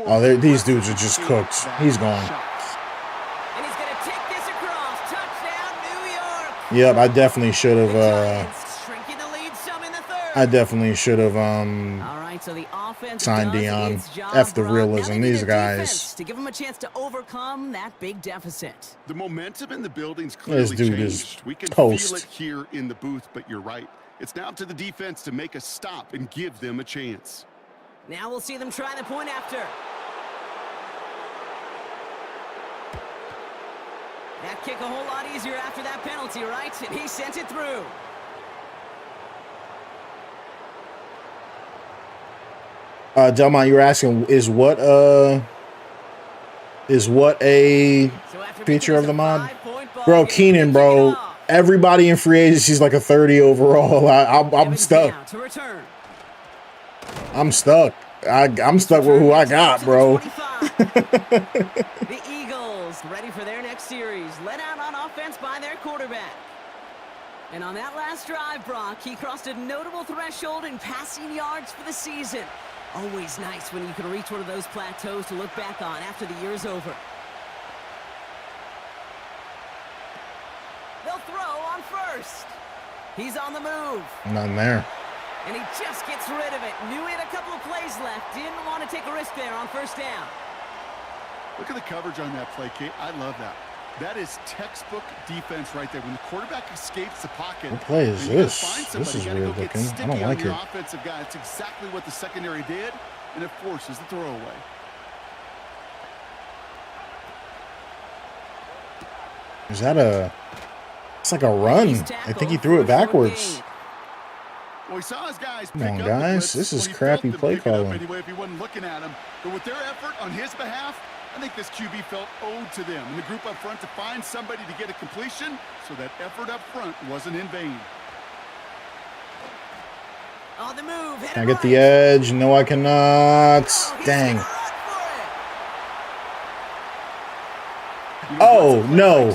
Oh, these dudes are just cooked. He's gone. And he's going to take this across. Touchdown, New York. Yep, I definitely should have. Shrinking the lead some in the 3rd. I definitely should have. All right, so the offense signed Deion. F the realism. These guys. To give him a chance to overcome that big deficit. The momentum in the building's clearly this dude changed. is We can toast. feel it here in the booth, but you're right. It's now up to the defense to make a stop and give them a chance. Now we'll see them try the point after. That kick a whole lot easier after that penalty, right? And he sent it through. Delmont, you were asking, is what a feature of the mod? Bro, Keenan, bro. Everybody in free agency is like a 30 overall. I'm stuck. I'm stuck. I'm stuck with who I got, bro. The Eagles ready for their next series. Led out on offense by their quarterback. And on that last drive, Brock, he crossed a notable threshold in passing yards for the season. Always nice when you can reach one of those plateaus to look back on after the year's over. They'll throw on first. He's on the move. Nothing there. And he just gets rid of it. Knew he had a couple of plays left. Didn't want to take a risk there on first down. Look at the coverage on that play, Kate. I love that. That is textbook defense right there. When the quarterback escapes the pocket. What play is this? This is weird looking. I don't like it. Offensive guy. It's exactly what the secondary did, and it forces the throwaway. Is that a... It's like a run. I think he threw it backwards. Well, he saw his guys Come on, guys. This is crappy play calling. Anyway, if he wasn't looking at him. But with their effort on his behalf, I think this QB felt owed to them and the group up front to find somebody to get a completion, so that effort up front wasn't in vain. On the move. Can I get the edge? No, I cannot. Dang. Oh, no,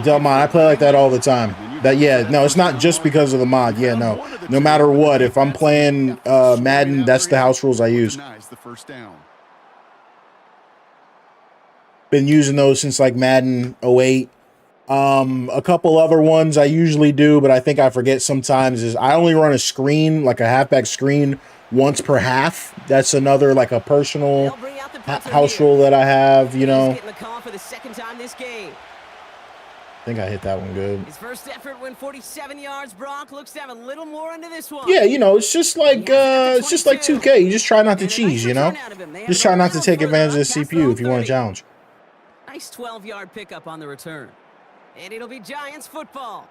Delmont, I play like that all the time. No, it's not just because of the mod. Yeah, no matter what, if I'm playing Madden, that's the house rules I use. Been using those since like Madden 08. A couple other ones I usually do, but I think I forget sometimes, is I only run a screen, like a halfback screen, once per half. That's another, like a personal house rule that I have, you know. For the second time this game. I think I hit that one good. His first effort went 47 yards. Brock looks to have a little more into this one. Yeah, you know, it's just like 2K. You just try not to cheese, you know. Just try not to take advantage of the CPU if you want a challenge. Nice 12-yard pickup on the return. And it'll be Giants football.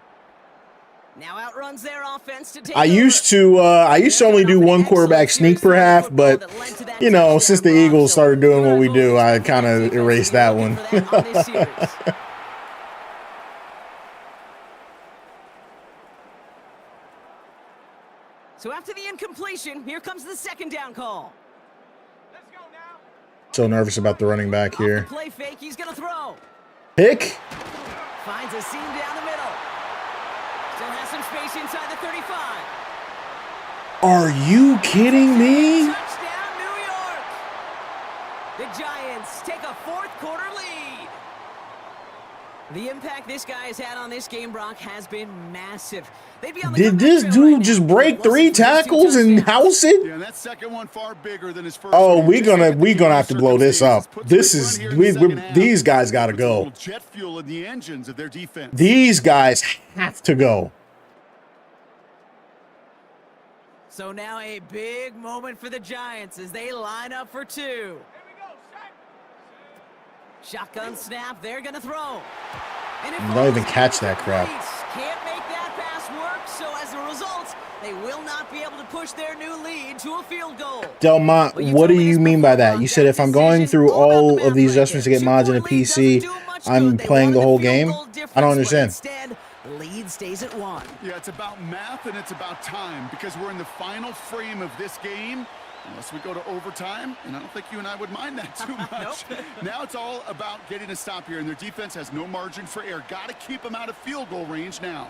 Now outruns their offense to take I used to only do one quarterback sneak per half, but you know, since the Eagles started doing what we do, I kind of erased that one. So after the incompletion, here comes the second down call. Let's go now. So nervous about the running back here. Play fake, he's gonna throw. Pick. Finds a seam down the middle. Still has some space inside the 35. Are you kidding me? Touchdown, New York. The Giants take a fourth-quarter lead. The impact this guy has had on this game, Brock, has been massive. Did this dude just break 3 tackles and house it? Yeah, that second one far bigger than his first. Oh, we gonna have to blow this up. This is these guys gotta go. Jet fuel in the engines of their defense. These guys have to go. So now a big moment for the Giants as they line up for 2. Shotgun snap, they're gonna throw. And don't even catch that crap. Can't make that pass work, so as a result, they will not be able to push their new lead to a field goal. Delmont, what do you mean by that? You said if I'm going through all of these adjustments to get mods in a PC, I'm playing the whole game? I don't understand. Instead, lead stays at 1. Yeah, it's about math and it's about time, because we're in the final frame of this game. Unless we go to overtime, and I don't think you and I would mind that too much. Now it's all about getting a stop here, and their defense has no margin for error. Got to keep them out of field goal range now.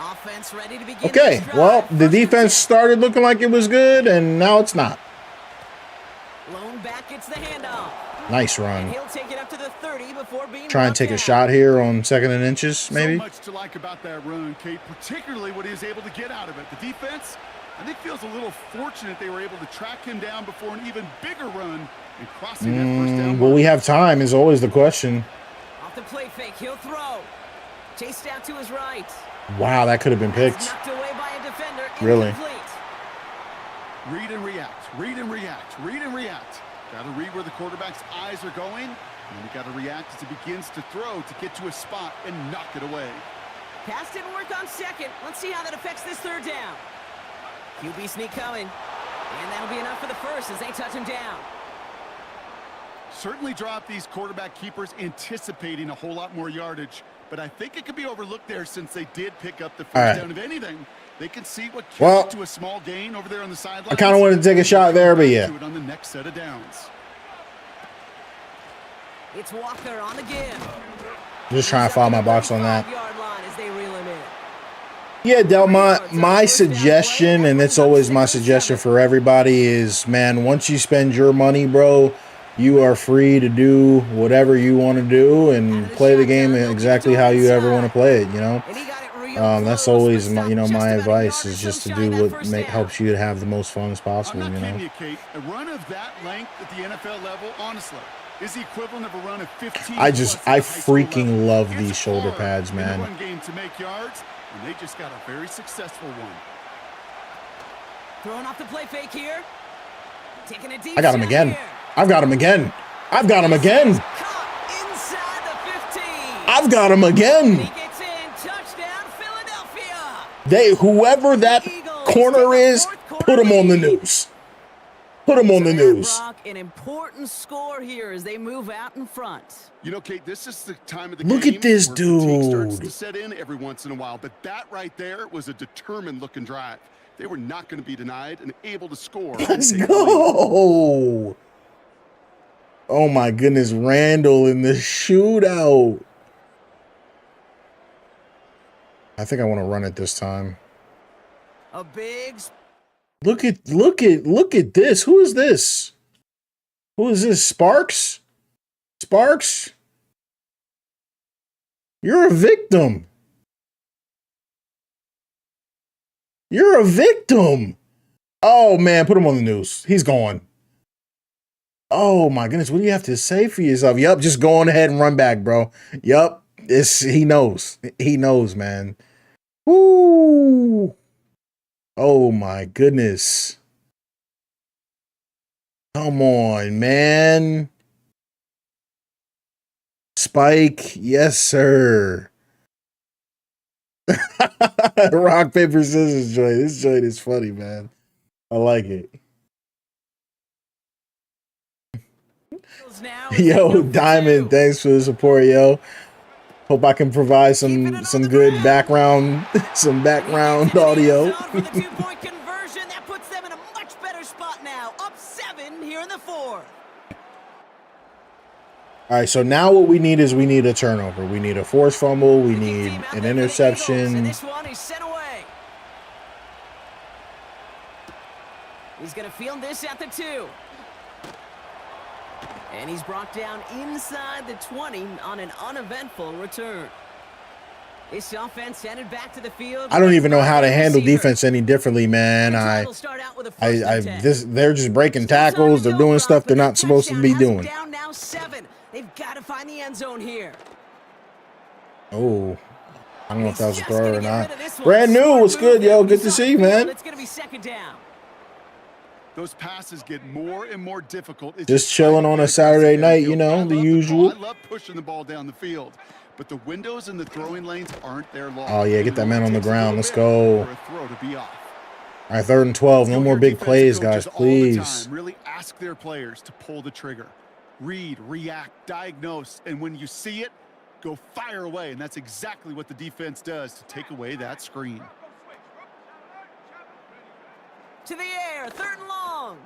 Offense ready to begin. Okay, well, the defense started looking like it was good, and now it's not. Lone back gets the handoff. Nice run. He'll take it up to the 30 before being try and take a shot here on 2nd and inches, maybe. So much to like about that run, Kate, particularly what he was able to get out of it. The defense, I think, feels a little fortunate they were able to track him down before an even bigger run and crossing that first down. Will we have time is always the question. Off the play fake, he'll throw. Chased out to his right. Wow, that could have been picked. Knocked away by a defender. Really? Incomplete. Read and react, read and react, read and react. Got to read where the quarterback's eyes are going, and you got to react as he begins to throw to get to a spot and knock it away. Pass didn't work on 2nd. Let's see how that affects this 3rd down. QB sneak coming. And that'll be enough for the first as they touch him down. Certainly drop these quarterback keepers anticipating a whole lot more yardage, but I think it could be overlooked there since they did pick up the first down. If anything, they can see what carries to a small gain over there on the sideline. I kind of wanted to take a shot there, but yeah. On the next set of downs. It's Walker on the give. I'm just trying to follow my box on that. Yeah, Delmont, my suggestion, and it's always my suggestion for everybody, is, man, once you spend your money, bro, you are free to do whatever you want to do and play the game exactly how you ever want to play it, you know? That's always my, my advice is just to do what helps you to have the most fun as possible. I'm not kidding you, Kate. A run of that length at the NFL level, honestly, is the equivalent of a run of 15. I freaking love these shoulder pads, man. One game to make yards, and they just got a very successful one. Throwing off the play fake here. Taking a deep I got him again. I've got him again. I've got him again. Inside the 15. I've got him again. He gets in. Touchdown, Philadelphia. Whoever that corner is, put him on the news. Put him on the news. An important score here as they move out in front. You know, Kate, this is the time of the Look game at this where fatigue starts dude. to set in every once in a while, but that right there was a determined-looking drive. They were not going to be denied and able to score. Let's go. Oh my goodness, Randall in the shootout. I think I want to run it this time. A big. Look at this. Who is this? Who is this? Sparks? Sparks? You're a victim. You're a victim. Oh man, put him on the news. He's gone. Oh my goodness, what do you have to say for yourself? Yup, just go on ahead and run back, bro. Yup, he knows. He knows, man. Woo! Oh my goodness. Come on, man. Spike, yes, sir. Rock, paper, scissors joint. This joint is funny, man. I like it. Yo, Diamond, thanks for the support, yo. Hope I can provide some good background, some background audio. That puts them in a much better spot now. Up 7 here in the 4th. All right, so now what we need is a turnover. We need a forced fumble. We need an interception. This one is sent away. He's going to field this at the 2. And he's brought down inside the 20 on an uneventful return. This offense headed back to the field. I don't even know how to handle defense any differently, man. They're just breaking tackles. They're doing stuff they're not supposed to be doing. Down now 7. They've got to find the end zone here. Oh, I don't know if that was a throw or not. Brand new. What's good, yo? Good to see you, man. It's going to be second down. Those passes get more and more difficult. Just chilling on a Saturday night, you know, the usual. I love pushing the ball down the field, but the windows in the throwing lanes aren't there long. Oh yeah, get that man on the ground. Let's go. All throw to be off. Right, 3rd and 12. No more big plays, guys, please. Really ask their players to pull the trigger. Read, react, diagnose, and when you see it, go fire away. And that's exactly what the defense does to take away that screen. To the air, 3rd and long.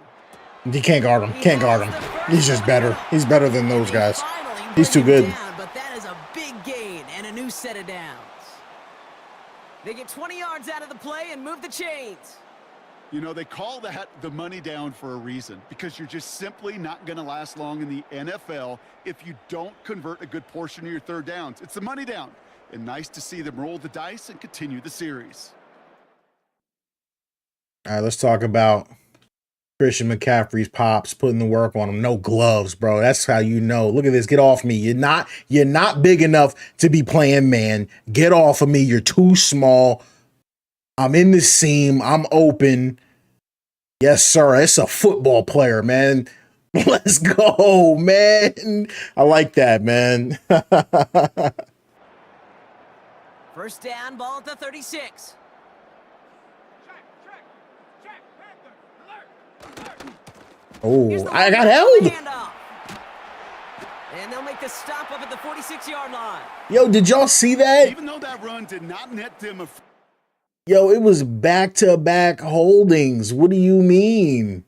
You can't guard him. Can't guard him. He's just better. He's better than those guys. He's too good. But that is a big gain and a new set of downs. They get 20 yards out of the play and move the chains. You know, they call that the money down for a reason, because you're just simply not going to last long in the NFL if you don't convert a good portion of your 3rd downs. It's the money down. And nice to see them roll the dice and continue the series. All right, let's talk about Christian McCaffrey's pops putting the work on him. No gloves, bro. That's how you know. Look at this. Get off me. You're not big enough to be playing man. Get off of me. You're too small. I'm in the seam. I'm open. Yes, sir. It's a football player, man. Let's go, man. I like that, man. First down, ball at the 36. Oh, I got held. And they'll make the stop up at the 46-yard line. Yo, did y'all see that? Even though that run did not net them a... Yo, it was back-to-back holdings. What do you mean?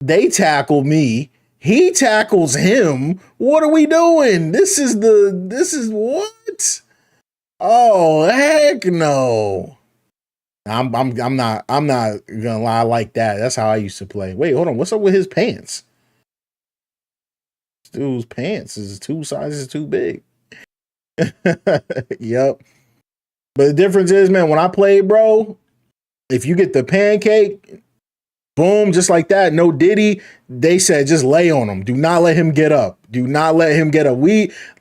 They tackle me. He tackles him. What are we doing? This is what? Oh, heck no. I'm not gonna lie like that. That's how I used to play. Wait, hold on. What's up with his pants? This dude's pants is 2 sizes too big. Yep. But the difference is, man, when I play, bro, if you get the pancake, boom, just like that, no diddy, they said just lay on him. Do not let him get up. Do not let him get up.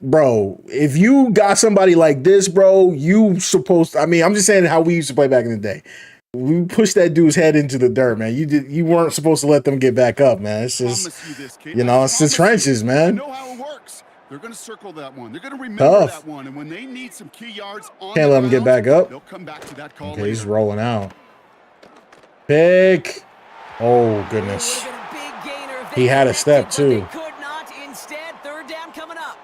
Bro, if you got somebody like this, bro, you supposed to, I mean, I'm just saying how we used to play back in the day. We pushed that dude's head into the dirt, man. You weren't supposed to let them get back up, man. It's just, it's the trenches, man. I know how it works. They're going to circle that one. They're going to remember that one. And when they need some key yards on can't let them get back up. They'll come back to that call. Okay, he's rolling out. Pick. Oh, goodness. He had a step, too. Instead, third down coming up.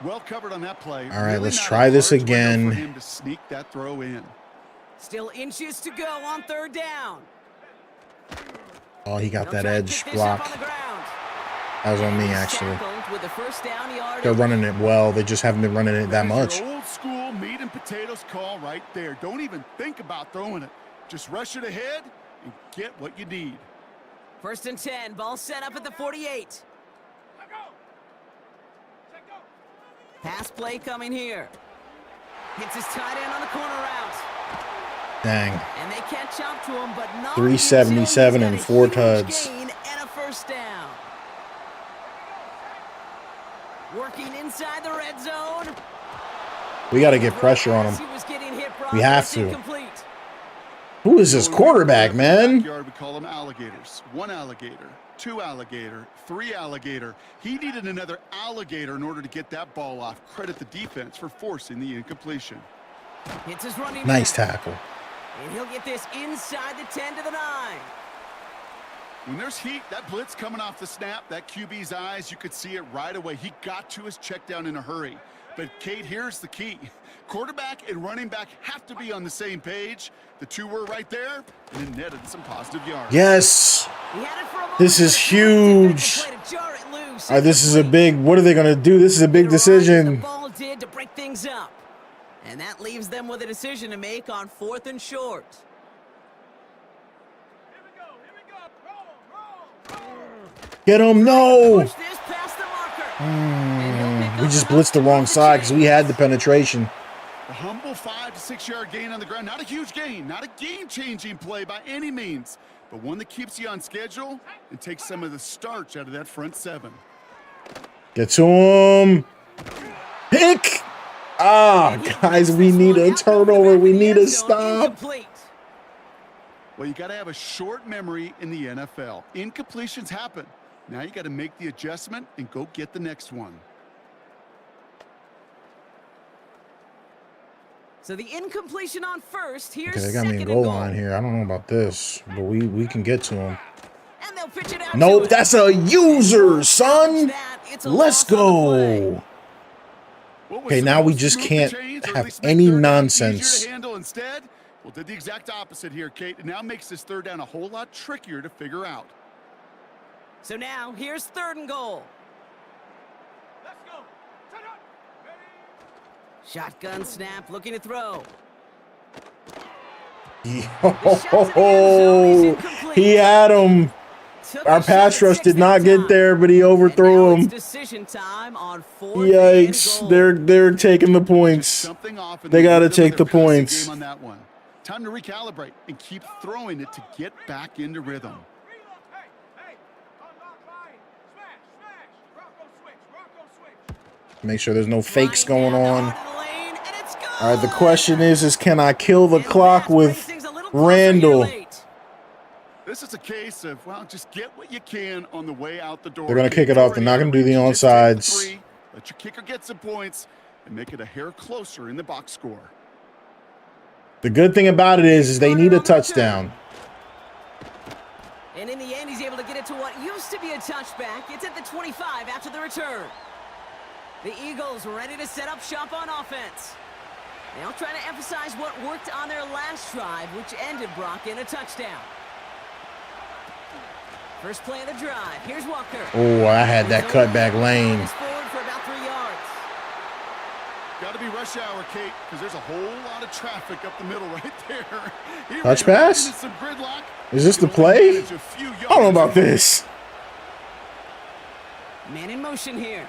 Well covered on that play. All right, let's try this again. For him to sneak that throw in. Still inches to go on third down. Oh, he got that edge block. That was on me, actually. They're running it well. They just haven't been running it that much. Old school meat and potatoes call right there. Don't even think about throwing it. Just rush it ahead and get what you need. 1st and 10. Ball set up at the 48. Pass play coming here. Hits his tight end on the corner route. Dang. And they catch up to him, but not 377 and 4 tuds. And a first down. Working inside the red zone. We got to get pressure on him. We have to. Who is this quarterback, man? We call them alligators. 1 alligator, 2 alligator, 3 alligator. He needed another alligator in order to get that ball off. Credit the defense for forcing the incompletion. Nice tackle. And he'll get this inside the 10 to the 9. When there's heat, that blitz coming off the snap, that QB's eyes, you could see it right away. He got to his check down in a hurry. But, Kate, here's the key. Quarterback and running back have to be on the same page. The two were right there, and it netted some positive yards. Yes. This is huge. This is a big, what are they going to do? This is a big decision. The ball did to break things up. And that leaves them with a decision to make on 4th and short. Get him, no. We just blitzed the wrong side because we had the penetration. A humble 5 to 6 yard gain on the ground. Not a huge gain, not a game-changing play by any means, but one that keeps you on schedule and takes some of the starch out of that front 7. Get to him. Pick. Guys, we need a turnover. We need a stop. Well, you got to have a short memory in the NFL. Incompletions happen. Now you got to make the adjustment and go get the next one. So the incompletion on first. Here's okay, they got me in goal line here. I don't know about this, but we can get to him. And they'll pitch it out. Nope, that's a user, son. Let's go. Okay, now we just can't have any nonsense. Well, did the exact opposite here, Kate. It now makes this third down a whole lot trickier to figure out. So now here's 3rd and goal. Let's go. Shotgun snap, looking to throw. Yo, he had him. Our pass rush did not get there, but he overthrew him. Yikes! They're taking the points. They got to take the points. Time to recalibrate and keep throwing it to get back into rhythm. Make sure there's no fakes going on. All right, the question is can I kill the clock with Randall? This is a case of, well, just get what you can on the way out the door. They're going to kick it off. They're not going to do the onsides. Let your kicker get some points and make it a hair closer in the box score. The good thing about it is they need a touchdown. And in the end, he's able to get it to what used to be a touchback. It's at the 25 after the return. The Eagles ready to set up shop on offense. They'll try to emphasize what worked on their last drive, which ended Brock in a touchdown. First play of the drive. Here's Walker. Oh, I had that cutback lane. He's forward for about 3 yards. Got to be rush hour, Kate, because there's a whole lot of traffic up the middle right there. Touch pass? Is this the play? I don't know about this. Man in motion here.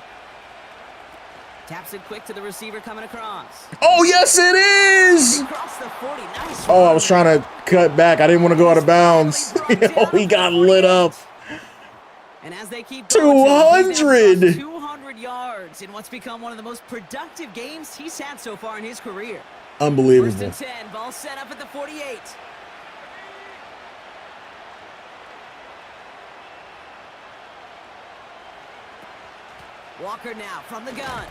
Taps it quick to the receiver coming across. Oh, yes, it is. Across the 40. Nice Oh, I run. was trying to cut back. I didn't want to go out of bounds. Oh, he got lit up. And as they keep going, 200. 200 yards in what's become one of the most productive games he's had so far in his career. Unbelievable. First and 10, ball set up at the 48. Walker now from the gun.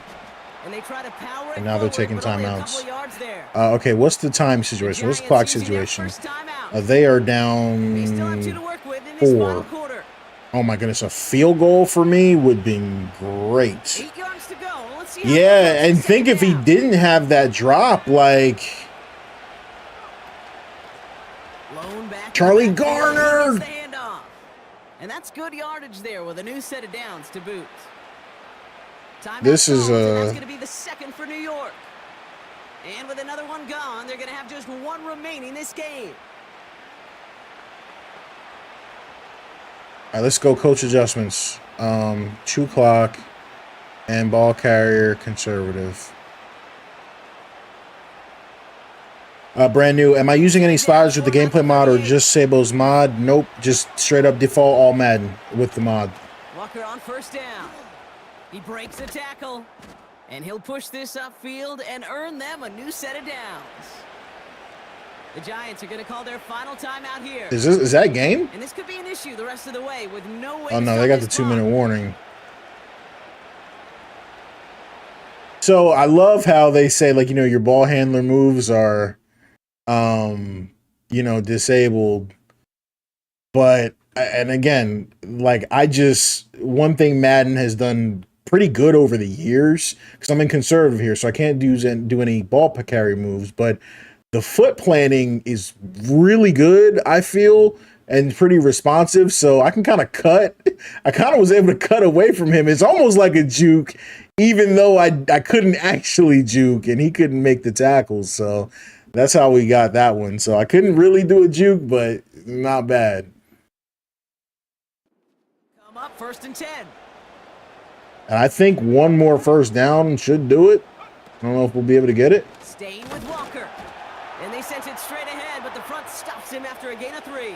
And they try to power it. And now they're forward, taking but only a timeouts. couple of yards there. Okay, what's the time situation? What's the clock Giants using their situation? first timeout. They are They still have 2 down to work with in this final 4. quarter. Oh my goodness, a field goal for me would be great. 8 yards to go. Let's see how Yeah, they and first think if he down. didn't have that drop, like Blown back Charlie in the backfield, Garner. he gets the handoff. And that's good yardage there with a new set of downs to boot. Timeout This is, called, and that's going to be the second for New York. And with another one gone, they're going to have just 1 remaining this game. all right, let's go coach adjustments. 2 clock and ball carrier conservative. Brand new. Am I using any sliders with the gameplay mod or just Sabos mod? Nope, just straight up default all Madden with the mod. Walker on first down. He breaks a tackle, and he'll push this upfield and earn them a new set of downs. The Giants are going to call their final timeout here. Is that game? And this could be an issue the rest of the way with no way Oh to no, stop they got the this 2-minute clock. warning. So I love how they say, like, you know, your ball handler moves are you know, disabled. But and again, like one thing Madden has done pretty good over the years, because I'm in conservative here, so I can't do any ball carry moves, but the foot planning is really good, I feel, and pretty responsive, so I can kind of cut. I kind of was able to cut away from him. It's almost like a juke, even though I couldn't actually juke, and he couldn't make the tackles, so that's how we got that one. So I couldn't really do a juke, but not bad. Come up first and 10. And I think one more first down should do it. I don't know if we'll be able to get it. Staying with Walker. And they sent it straight ahead, but the front stops him after a gain of 3.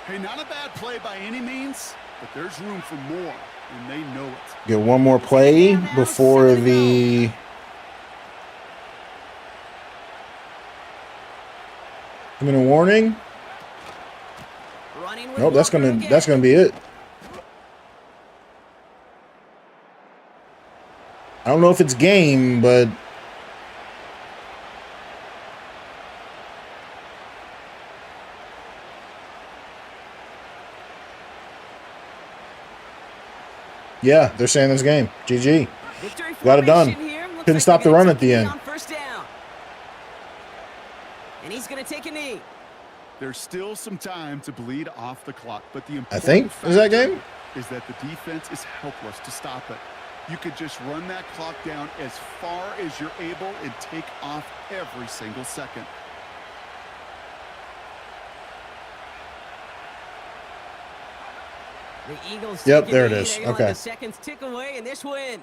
Hey, not a bad play by any means, but there's room for more, and they know it. Get one more play before the... Minute warning. Running with Nope, that's Walker gonna be it. I don't know if it's game, but yeah, they're saying this game. GG. Victory Got it done. formation here. Looks Couldn't like stop they're the gonna run at take the a knee end. on first down. And he's going to take a knee. There's still some time to bleed off the clock, but the I think is that game. is that the defense is helpless to stop it. You could just run that clock down as far as you're able and take off every single second. The Eagles. Yep, take a there it knee. is. They're gonna let Okay. the seconds tick away in this win.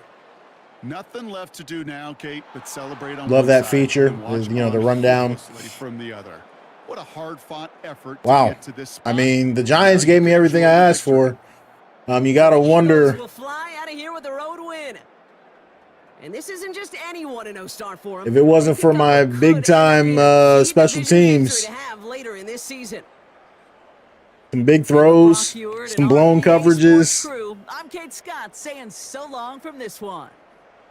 Nothing left to do now, Kate, but celebrate on Love one that side feature, and watch you know, the on rundown. hopelessly from the other. What a hard-fought effort Wow. to get to this I spot. mean, the Giants gave me everything I asked for. You gotta The wonder. Eagles will fly out of here with a road win. And this isn't just anyone in O-Star for 'em. If it wasn't for my Could big time end up being a key special division teams, victory to have later in this season. some big throws, some blown coverages. Crew, I'm Kate Scott saying so long from this one.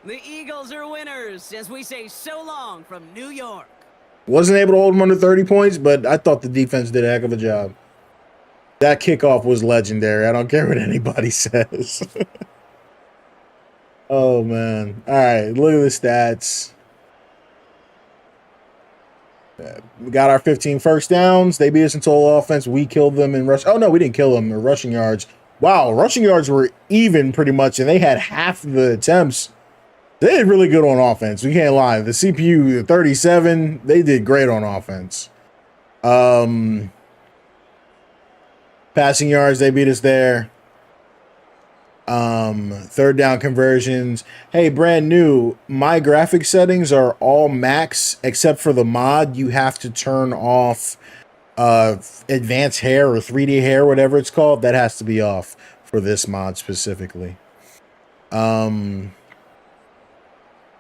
The Eagles are winners as we say so long from New York. Wasn't able to hold them under 30 points, but I thought the defense did a heck of a job. That kickoff was legendary. I don't care what anybody says. Oh, man. All right, look at the stats. We got our 15 first downs. They beat us in total offense. We killed them in rush. Oh, no, we didn't kill them in rushing yards. Wow, rushing yards were even pretty much, and they had half the attempts. They did really good on offense. We can't lie. The CPU, 37, they did great on offense. Passing yards, they beat us there. Third down conversions. Hey, brand new. My graphic settings are all max except for the mod. You have to turn off advanced hair or 3D hair, whatever it's called. That has to be off for this mod specifically.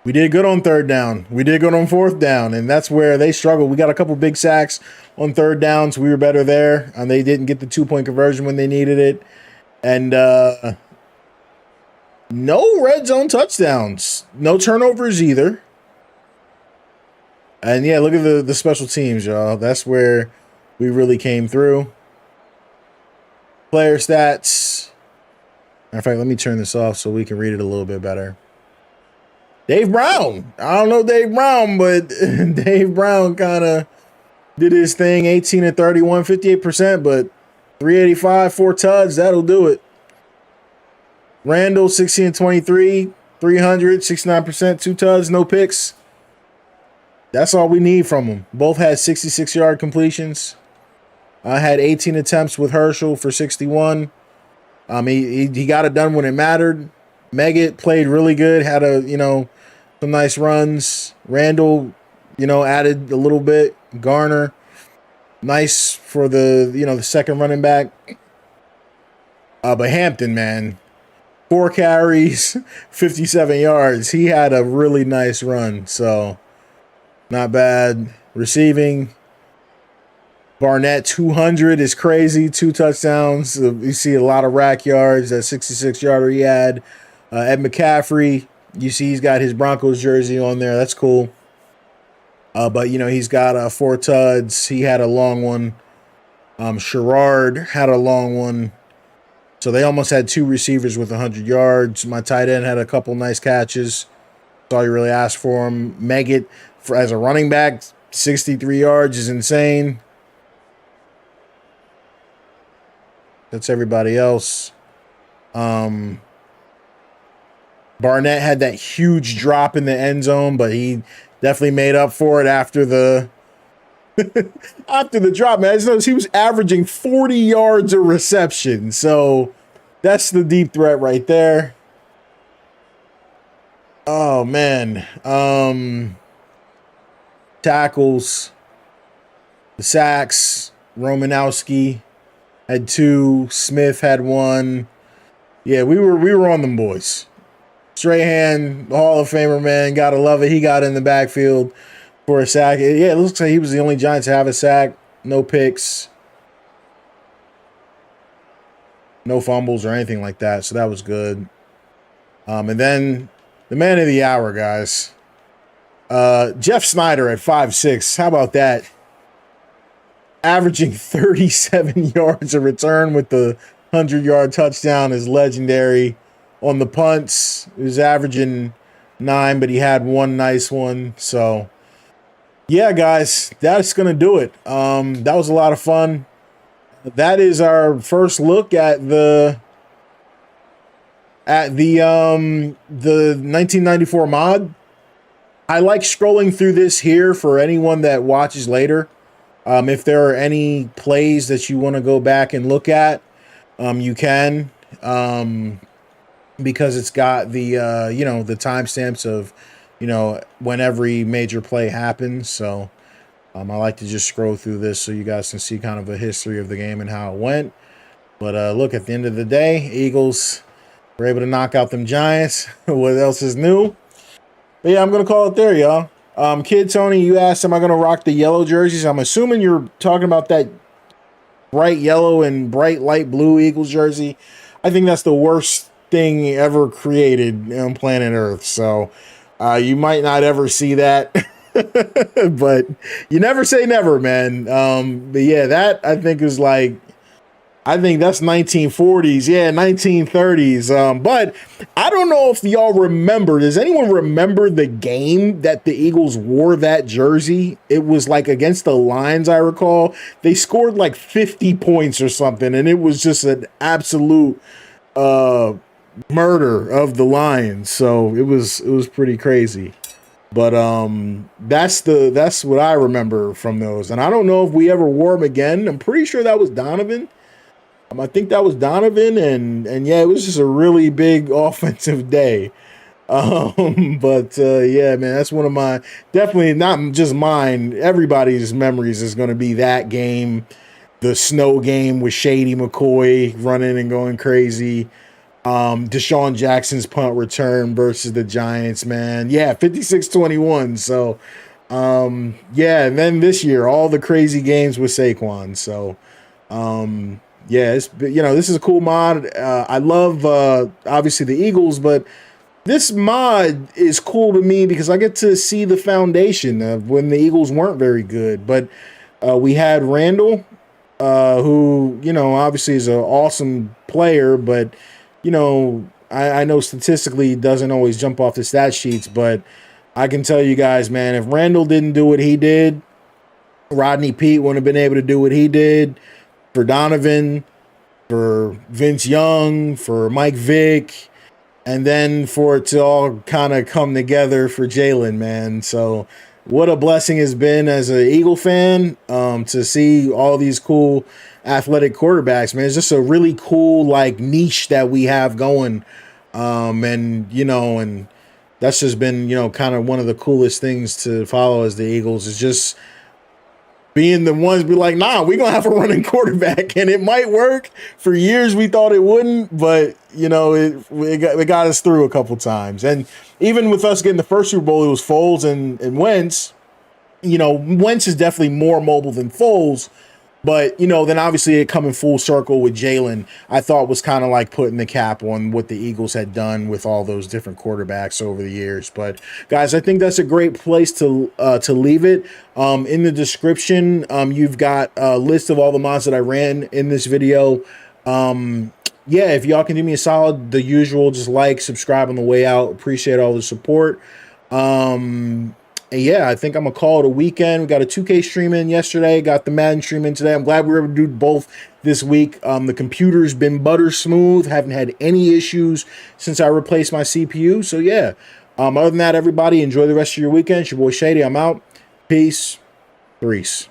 We did good on third down. We did good on fourth down, and that's where they struggled. We got a couple big sacks on third downs. We were better there, and they didn't get the 2-point conversion when they needed it. And no red zone touchdowns. No turnovers either. And yeah, look at the special teams, y'all. That's where we really came through. Player stats. Matter of fact, let me turn this off so we can read it a little bit better. Dave Brown. I don't know Dave Brown, but Dave Brown kind of did his thing. 18 and 31, 58%, but 385, 4 tuds. That'll do it. Randall, 16 and 23, 300, 69%, 2 tuds, no picks. That's all we need from them. Both had 66-yard completions. I had 18 attempts with Herschel for 61. He got it done when it mattered. Meggett played really good, had some nice runs. Randall, added a little bit. Garner, nice for the second running back. But Hampton, man, 4 carries, 57 yards. He had a really nice run, so not bad. Receiving, Barnett, 200 is crazy. 2 touchdowns. You see a lot of rack yards. That 66-yarder he had. Ed McCaffrey, you see he's got his Broncos jersey on there. That's cool. But, he's got 4 tuds. He had a long one. Sherrard had a long one. So they almost had 2 receivers with 100 yards. My tight end had a couple nice catches. That's all you really asked for him. Meggett, as a running back, 63 yards is insane. That's everybody else. Barnett had that huge drop in the end zone, but he definitely made up for it after the after the drop, man. I just noticed he was averaging 40 yards a reception. So that's the deep threat right there. Oh, man. Tackles. The sacks. Romanowski had 2. Smith had 1. Yeah, we were on them boys. Strahan, the Hall of Famer, man. Gotta love it. He got in the backfield for a sack. Yeah, it looks like he was the only Giant to have a sack. No picks. No fumbles or anything like that. So that was good. And then the man of the hour, guys. Jeff Snyder at 5'6". How about that? Averaging 37 yards a return with the 100-yard touchdown is legendary. On the punts, he was averaging 9, but he had 1 nice one. So, yeah, guys, that's going to do it. That was a lot of fun. That is our first look at the 1994 mod. I like scrolling through this here for anyone that watches later. If there are any plays that you want to go back and look at, you can. Because it's got the the timestamps of when every major play happens. So I like to just scroll through this so you guys can see kind of a history of the game and how it went. But look, at the end of the day, Eagles were able to knock out them Giants. What else is new? But yeah, I'm gonna call it there, y'all. Kid Tony, you asked, am I gonna rock the yellow jerseys? I'm assuming you're talking about that bright yellow and bright light blue Eagles jersey. I think that's the worst thing ever created on planet Earth. So you might not ever see that. But you never say never, man. But yeah, that I think is that's 1940s. Yeah, 1930s. But I don't know if y'all remember. Does anyone remember the game that the Eagles wore that jersey? It was against the Lions, I recall. They scored 50 points or something, and it was just an absolute murder of the Lions. So it was pretty crazy. But that's what I remember from those. And I don't know if we ever wore them again. I'm pretty sure that was Donovan. I think that was Donovan, and yeah, it was just a really big offensive day. But yeah, man, that's one of my, definitely not just mine, everybody's memories is going to be that game, the snow game with Shady McCoy running and going crazy. Deshaun Jackson's punt return versus the Giants, man. Yeah, 56-21. So, yeah, and then this year, all the crazy games with Saquon. So, yeah, it's, you know, this is a cool mod. I love, obviously the Eagles, but this mod is cool to me because I get to see the foundation of when the Eagles weren't very good. But we had Randall, who, you know, obviously is an awesome player, but, you know, I know statistically doesn't always jump off the stat sheets, but I can tell you guys, man, if Randall didn't do what he did, Rodney Pete wouldn't have been able to do what he did. For Donovan, for Vince Young, for Mike Vick, and then for it to all kind of come together for Jalen, man. So what a blessing has been as an Eagle fan, to see all these cool athletic quarterbacks, man. It's just a really cool like niche that we have going. And you know, and that's just been, you know, kind of one of the coolest things to follow as the Eagles is just being the ones be like, nah, we're gonna have a running quarterback, and it might work. For years we thought it wouldn't, but you know, it got us through a couple times. And even with us getting the first Super Bowl, it was Foles and Wentz. You know, Wentz is definitely more mobile than Foles, but you know, then obviously it coming full circle with Jalen, I thought was kind of like putting the cap on what the Eagles had done with all those different quarterbacks over the years. But guys, I think that's a great place to leave it. In the description, you've got a list of all the mods that I ran in this video. Yeah, if y'all can do me a solid, the usual, just like, subscribe on the way out. Appreciate all the support. And yeah, I think I'm going to call it a weekend. We got a 2K stream in yesterday. Got the Madden stream in today. I'm glad we were able to do both this week. The computer's been butter smooth. Haven't had any issues since I replaced my CPU. So yeah, other than that, everybody, enjoy the rest of your weekend. It's your boy Shady. I'm out. Peace. Threes.